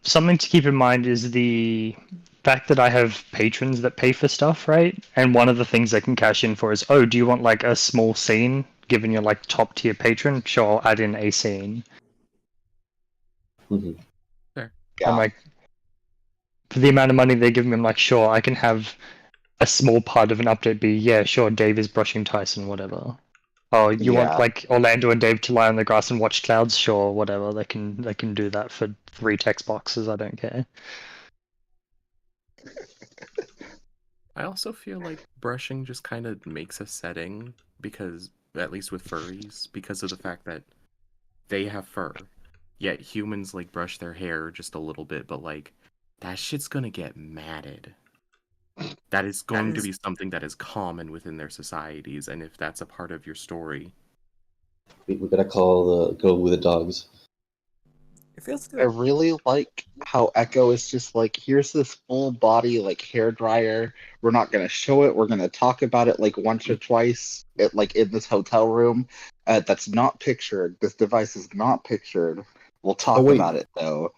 Something to keep in mind is the fact that I have patrons that pay for stuff, right? And one of the things they can cash in for is, oh, do you want like a small scene? Given you're like top tier patron, sure, I'll add in a scene. Mm-hmm. Sure. I'm like, for the amount of money they give me, I'm like, sure, I can have a small part of an update be, yeah, sure, Dave is brushing Tyson, whatever. Oh, you want like Orlando and Dave to lie on the grass and watch clouds? Sure, whatever. They can do that for 3 text boxes. I don't care. I also feel like brushing just kind of makes a setting, because, at least with furries, because of the fact that they have fur. Yet humans like brush their hair just a little bit, but like that shit's gonna get matted. That is going to be something that is common within their societies, and if that's a part of your story, we gotta call the girl with the dogs. It feels good. I really like how Echo is just like, here's this full body like hair dryer. We're not gonna show it. We're gonna talk about it like once or twice, like in this hotel room. That's not pictured. This device is not pictured. We'll talk about it though,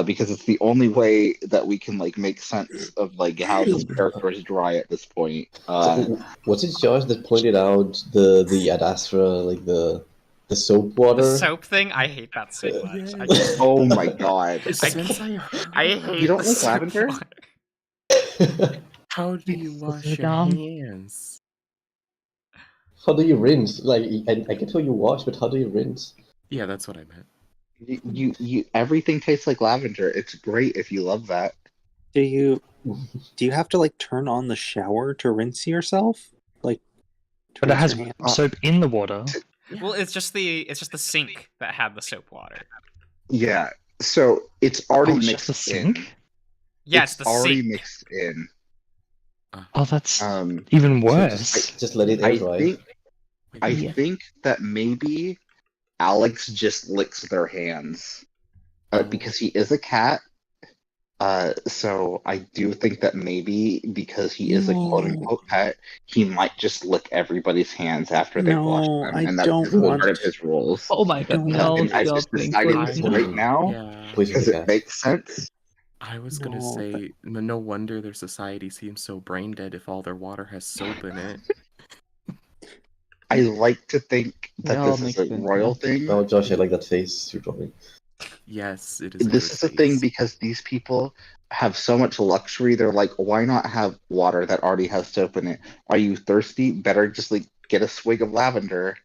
because it's the only way that we can like make sense of like how this character is dry at this point. So, was it Josh that pointed out the Ad Astra, like the soap water? The soap thing? I hate that so much. I just, Oh my god! I hate You don't the like soap lavender? water. how do you wash your dumb. hands? How do you rinse? Like, I get how you wash, but how do you rinse? Yeah, that's what I meant. You everything tastes like lavender. It's great if you love that. Do you have to like turn on the shower to rinse yourself? Like, to But it rinse has your hands? soap in the water. Well, it's just the sink that had the soap water. Yeah. So it's already Oh, it's just mixed a in. sink? Yeah, it's the already sink. mixed in. Oh, that's Um, even So worse. just let it air dry. I Yeah. think that maybe Alex just licks their hands because he is a cat. So I do think that maybe because he is a quote unquote pet, he might just lick everybody's hands after they wash No, them, I and that's don't just part want. of his rules. Oh my god, no, And I've stop just being decided crazy. this right now Yeah. Please because with it the cat. makes sense. I was gonna No, say, no wonder their society seems so brain dead if all their water has soap in it. I like to think that No, this it is makes a sense, royal yeah. thing. Oh, Josh, I like that face you're drawing. Yes, it is. This is the thing because these people have so much luxury. They're like, why not have water that already has soap in it? Are you thirsty? Better just like get a swig of lavender.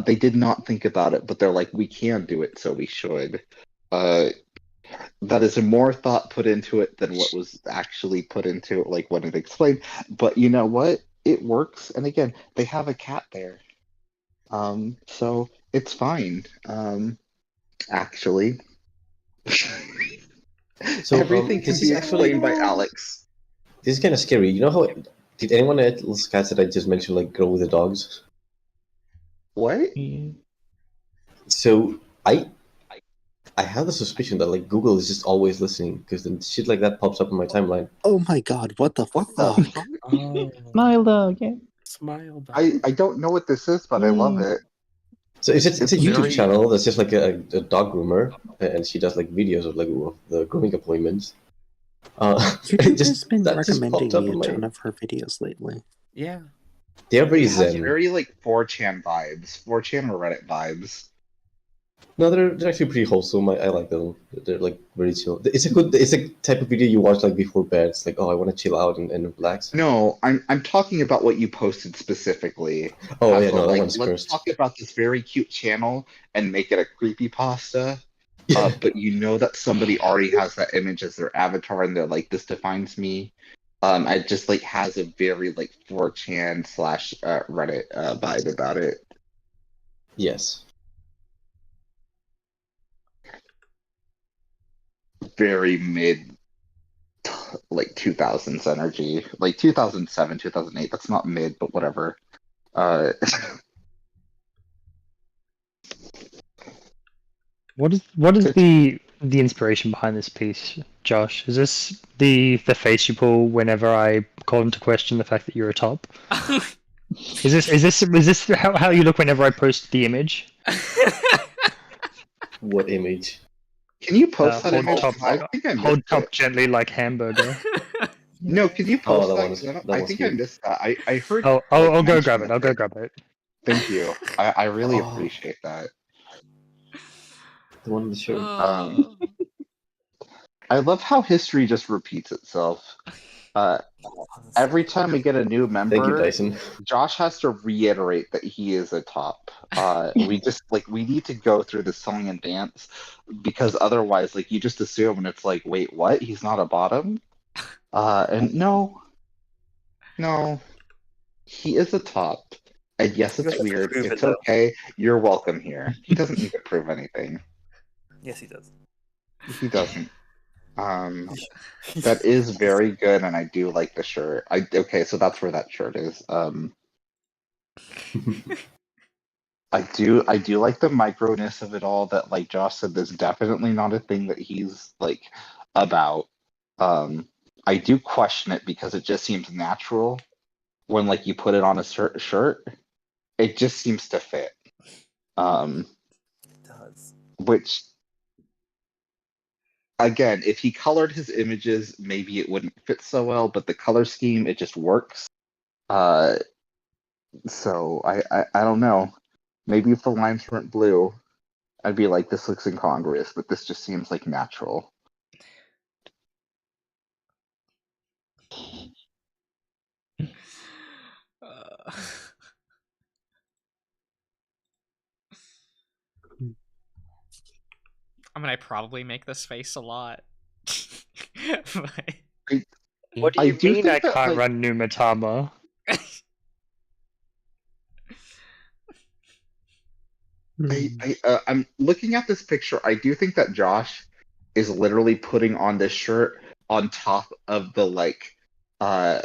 They did not think about it, but they're like, we can do it, so we should. That is more thought put into it than what was actually put into it, like when it explained. But you know what? It works. And again, they have a cat there. So it's fine. Actually. So Everything can this be is actually explained by Alex. This is kind of scary. You know how? Did anyone else catch that I just mentioned, like girl with the dogs? What? So I have the suspicion that like Google is just always listening because then shit like that pops up on my timeline. Oh my god! What the fuck? Oh, Smile dog, yeah. smile dog. I don't know what this is, but I love it. So it's a YouTube very- channel that's just like a dog groomer, and she does like videos of like the grooming appointments. YouTube just- has been that just recommending popped up me a on my- ton of her videos lately. Yeah. They're very It has zen. very like 4chan vibes, 4chan or Reddit vibes. No, they're actually pretty wholesome. I like them. They're like very chill. It's a type of video you watch like before bed. It's like, oh, I want to chill out and relax. No, I'm talking about what you posted specifically. Oh yeah, Hassel. no, that Like, one's let's cursed. talk about this very cute channel and make it a creepypasta. But you know that somebody already has that image as their avatar, and they're like, "This defines me." It just like has a very like 4chan slash Reddit vibe about it. Yes. Very mid, like 2000s energy, like 2007, 2008. That's not mid, but whatever. What is the inspiration behind this piece, Josh? Is this the face you pull whenever I call into question the fact that you're a top? Is this how you look whenever I post the image? What image? Can you post that hold image? top, I think I missed hold it. top gently like hamburger. No, can you Oh, post that that? one is- 'Cause that I one's think I cute. missed that. I heard. I'll go mention grab it. of I'll go grab it. Thank you. I really Oh. appreciate that. The one in the shirt. I love how history just repeats itself. Every time we get a new member, Thank you, Dyson. Josh has to reiterate that he is a top. We just we need to go through the song and dance because otherwise, like you just assume and it's like, wait, what? He's not a bottom? And no, he is a top. And yes, it's weird. prove it, It's though. okay. You're welcome here. He doesn't need to prove anything. Yes, he does. He doesn't. That is very good, and I do like the shirt. Okay, so that's where that shirt is. I do like the microness of it all. That like Josh said, there's definitely not a thing that he's like about. I do question it because it just seems natural when like you put it on a shirt. It just seems to fit. It does. Which again, if he colored his images, maybe it wouldn't fit so well, but the color scheme, it just works. So I don't know. Maybe if the lines weren't blue, I'd be like, this looks incongruous, but this just seems like natural. I mean, I probably make this face a lot. But- What do I you do mean think I that, can't like- run Numatama? I'm looking at this picture. I do think that Josh is literally putting on this shirt on top of the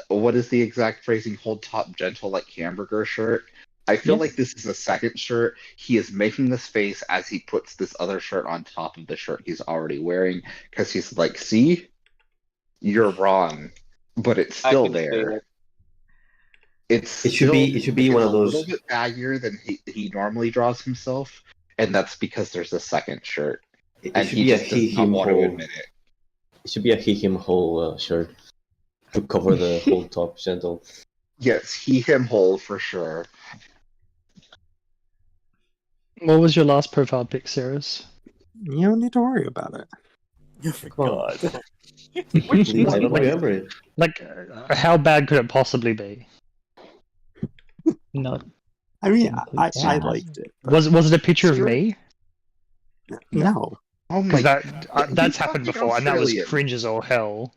what is the exact phrasing? Hold top gentle like hamburger shirt. I feel like this is a second shirt. He is making this face as he puts this other shirt on top of the shirt he's already wearing because he's like, see, you're wrong, but it's I still can see there. it. It should be it's one a of those. little bit baggier than he normally draws himself, and that's because there's a second shirt, It and should he be a just he does not him want to whole. admit it. It should be a he him whole shirt to cover the whole top gentle. Yes, he him whole for sure. What was your last profile pic, Cirrus? You don't need to worry about it. Oh my god. Please, I don't Like- remember it. Like, how bad could it possibly be? Not I mean, I bad. liked it. but Was it a picture of Sure. me? no. Oh my! Because that's he's happened fucking before, and that was Australian. cringe as all hell.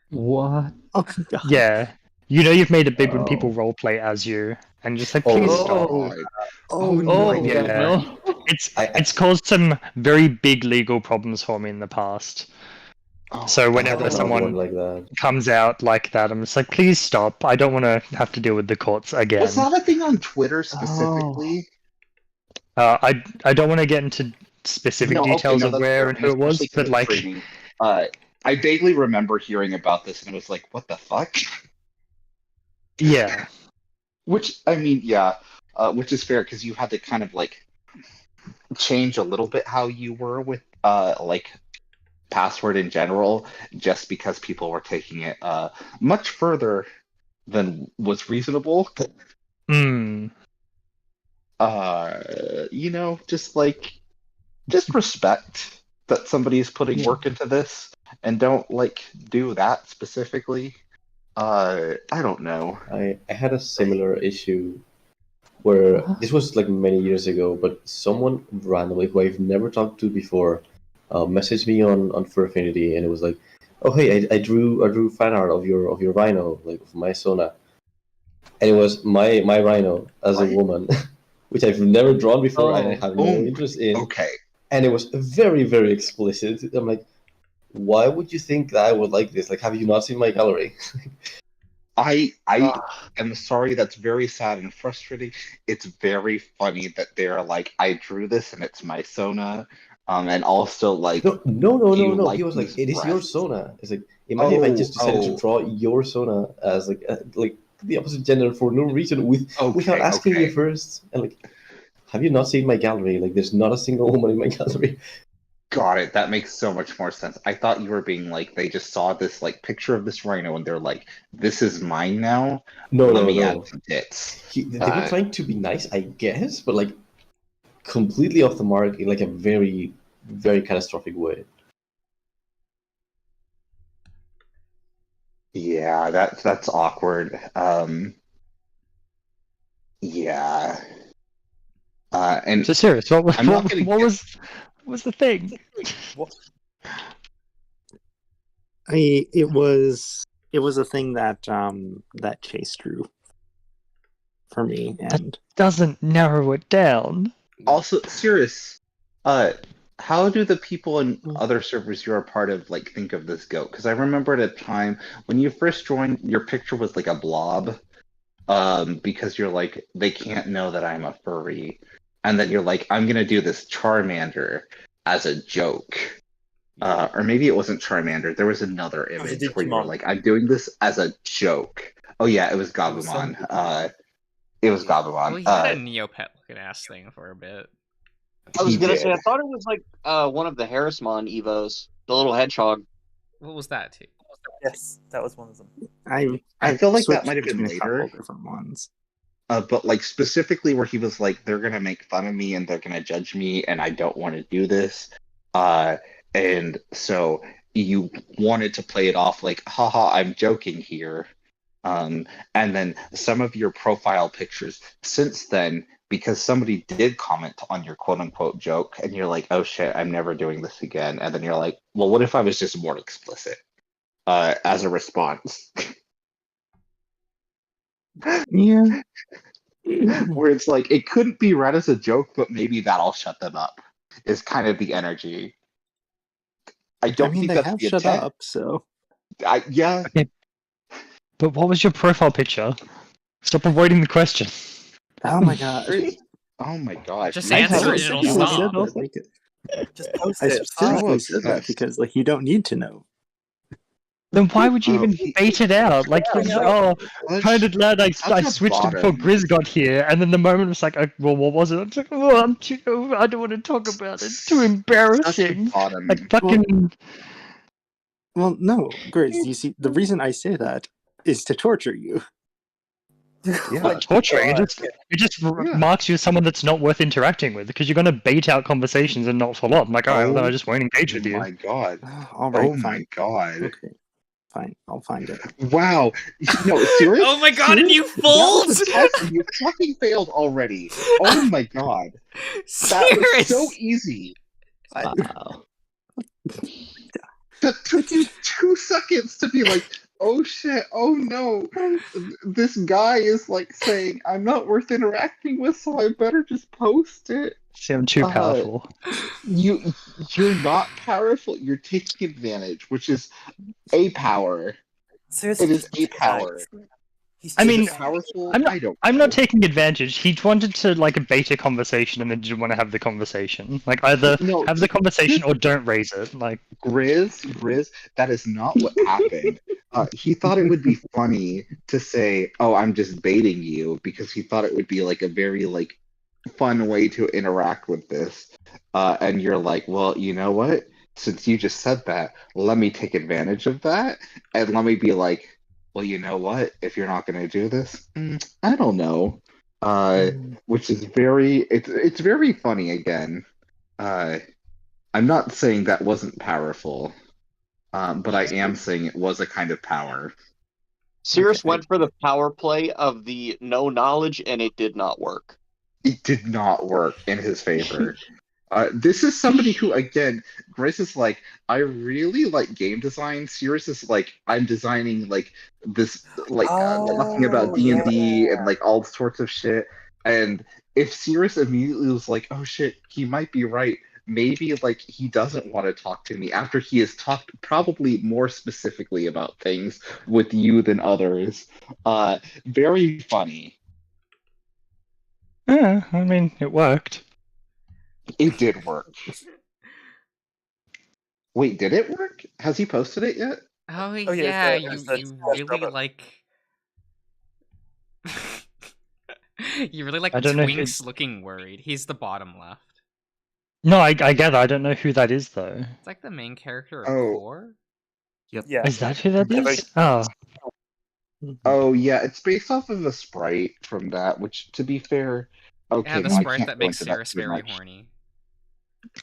What? Oh god. Yeah, you know you've made it big when Oh. people roleplay as you, and just like Oh. please stop. God. Oh, Oh, yeah. no. It's caused some very big legal problems for me in the past. Oh, So I whenever don't know someone one like that. comes out like that, I'm just like, please stop. I don't want to have to deal with the courts again. was that a thing on Twitter specifically? I don't want to get into specific No, okay, details no, of that's where fair, and who it was, especially 'cause but it's like, streaming. I vaguely remember hearing about this and it was like, what the fuck? yeah, Which I mean, yeah, which is fair because you had to kind of like change a little bit how you were with like password in general, just because people were taking it much further than was reasonable. mm, You know, just like just respect that somebody is putting work into this, and don't like do that specifically. I don't know. I had a similar issue where this was like many years ago, but someone randomly who I've never talked to before messaged me on Fur Affinity, and it was like, "Oh hey, I drew fan art of your rhino, like of my Sona," and it was my rhino as a woman, which I've never drawn before and I have no interest in. Okay. And it was very, very explicit. I'm like, why would you think that I would like this? Like, have you not seen my gallery? I am sorry, that's very sad and frustrating. It's very funny that they're like, I drew this and it's my Sona. And also like No. like He was like, these it is your breasts? Sona. It's like, imagine if I just decided to draw your Sona as like the opposite gender for no reason without asking you first. And like, have you not seen my gallery? Like, there's not a single woman in my gallery. Got it. That makes so much more sense. I thought you were being like, they just saw this like picture of this rhino and they're like, this is mine now. No, Let no, me no. add some tits. They were trying to be nice, I guess, but like completely off the mark in like a very, very catastrophic way. Yeah, that's awkward. Yeah. And So serious, what I'm not gonna was the thing? It was a thing that that Chase drew for me, and Doesn't narrow it down. Also, serious. How do the people in other servers you're a part of like think of this goat? Because I remember at a time when you first joined, your picture was like a blob. Because you're like, they can't know that I'm a furry. And then you're like, I'm gonna do this Charmander as a joke. Or maybe it wasn't Charmander. There was another image where you were like, I'm doing this as a joke. Oh yeah, it was Gabumon. It was Gabumon. Well, he had a Neopet looking ass thing for a bit. I was gonna say, I thought it was like one of the Harrismon Evos, the little hedgehog. What was that too? Yes, that was one of them. I feel like that switched might have been between a couple later. different ones. But like specifically where he was like, they're gonna make fun of me and they're gonna judge me, and I don't want to do this. And so you wanted to play it off like, haha, I'm joking here. And then some of your profile pictures since then, because somebody did comment on your quote unquote joke, and you're like, oh shit, I'm never doing this again. And then you're like, well, what if I was just more explicit as a response? Yeah. Where it's like, it couldn't be read as a joke, but maybe that'll shut them up, is kind of the energy. I don't think they that's have the shut intent. up, so Yeah. Okay. But what was your profile picture? Stop avoiding the question. oh my god. Oh my gosh. Just My answer head it is and it'll huge. stop. Just post I it. specifically Oh, said that obsessed. because like you don't need to know. Then why would you even bait it out? Like, kind of glad I switched it before Grizz got here, and then the moment was like, well, what was it? I was like, oh, I don't want to talk about it. It's too embarrassing. Like, fucking. Well, no, Grace. You see, the reason I say that is to torture you. Like torturing. It just marks you as someone that's not worth interacting with because you're going to bait out conversations and not follow up. I'm like, all right, well, then I just won't engage with you. Oh my god. All right, Oh my god. Okay, fine. I'll find it. Wow. No, seriously? Oh my god, and you fooled! You fucking failed already. Oh my god. That was so easy. Wow. That took you 2 seconds to be like, oh shit, oh no. This guy is like saying, I'm not worth interacting with, so I better just post it. See, I'm too powerful. You're not powerful. You're taking advantage, which is a power. Seriously, it is a power. I mean, powerful. I'm not taking advantage. He wanted to like bait a conversation and then didn't want to have the conversation. Like either have the conversation or don't raise it. Like Grizz, that is not what happened. He thought it would be funny to say, "Oh, I'm just baiting you," because he thought it would be like a very like fun way to interact with this. And you're like, well, you know what? Since you just said that, let me take advantage of that, and let me be like, well, you know what? If you're not going to do this, I don't know. Which is it's very funny again. I'm not saying that wasn't powerful, but I am saying it was a kind of power. Cirrus went for the power play of the no knowledge, and it did not work. It did not work in his favor. This is somebody who, again, Grizz is like, I really like game design. Cirrus is like, I'm designing like this, like talking about D&D and like all sorts of shit. And if Cirrus immediately was like, oh shit, he might be right. Maybe like he doesn't want to talk to me after he has talked probably more specifically about things with you than others. Very funny. Yeah, I mean, it worked. It did work. Wait, did it work? Has he posted it yet? Oh, yeah, yeah, it's you the really robot. like. You really like I don't know if Twinks looking worried. He's the bottom left. No, I get it. I don't know who that is though. It's like the main character of Oh. Core. Yep. Yeah. Is that who that Yeah, is? Oh, Oh yeah, it's based off of a sprite from that, which to be fair, okay, Yeah, the no, I sprite can't that go makes into that Cirrus too very much. horny.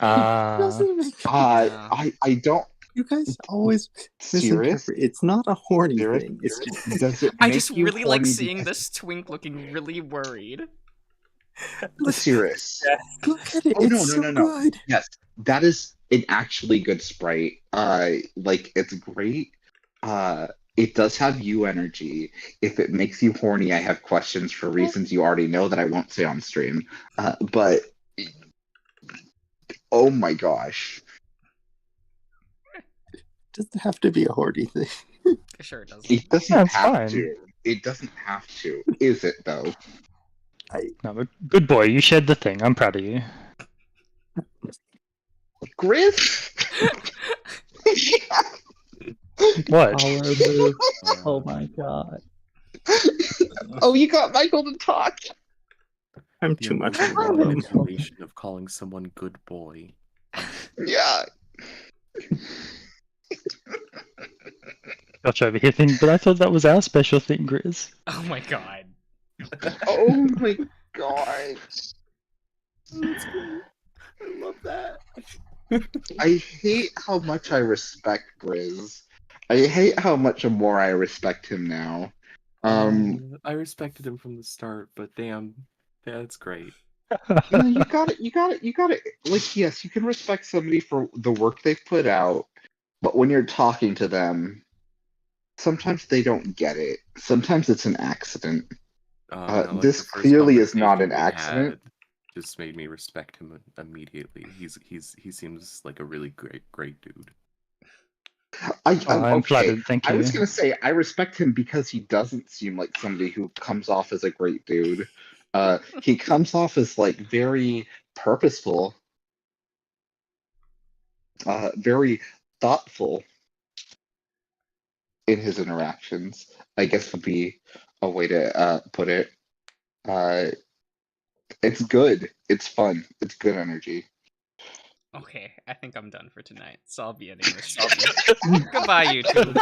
Doesn't make Yeah. I don't You guys always Cirrus? misinterpret. It's not a horny Cirrus? thing. It's just Does it I make just you really like horny seeing because- this twink looking really worried. Cirrus. look at it. Oh, It's no. so good. Yes, that is an actually good sprite. Like it's great. It does have you energy. If it makes you horny, I have questions for reasons you already know that I won't say on stream. But oh my gosh. Doesn't have to be a horny thing. Sure, it doesn't. It doesn't Yeah, it's have fine. to. It doesn't have to. Is it though? no, but good boy. You shared the thing. I'm proud of you. Grizz? What? Power move. Oh my god. Oh, you got Michael to talk. I'm The too much. emotional of a- manipulation of calling someone good boy. Yeah. Josh over here thinking, but I thought that was our special thing, Grizz. Oh my god. Oh my god. I love that. I hate how much I respect Grizz. I hate how much more I respect him now. I respected him from the start, but damn, that's great. No, you got it. Like, yes, you can respect somebody for the work they've put out, but when you're talking to them, sometimes they don't get it. Sometimes it's an accident. No, like this the first clearly is not conversation an we accident. had just made me respect him immediately. He seems like a really great dude. I'm okay. flattered, thank I was you. gonna say I respect him because he doesn't seem like somebody who comes off as a great dude. He comes off as like very purposeful, very thoughtful in his interactions, I guess would be a way to put it. It's good. It's fun. It's good energy. Okay, I think I'm done for tonight, so I'll be ending this stream. Goodbye, YouTube.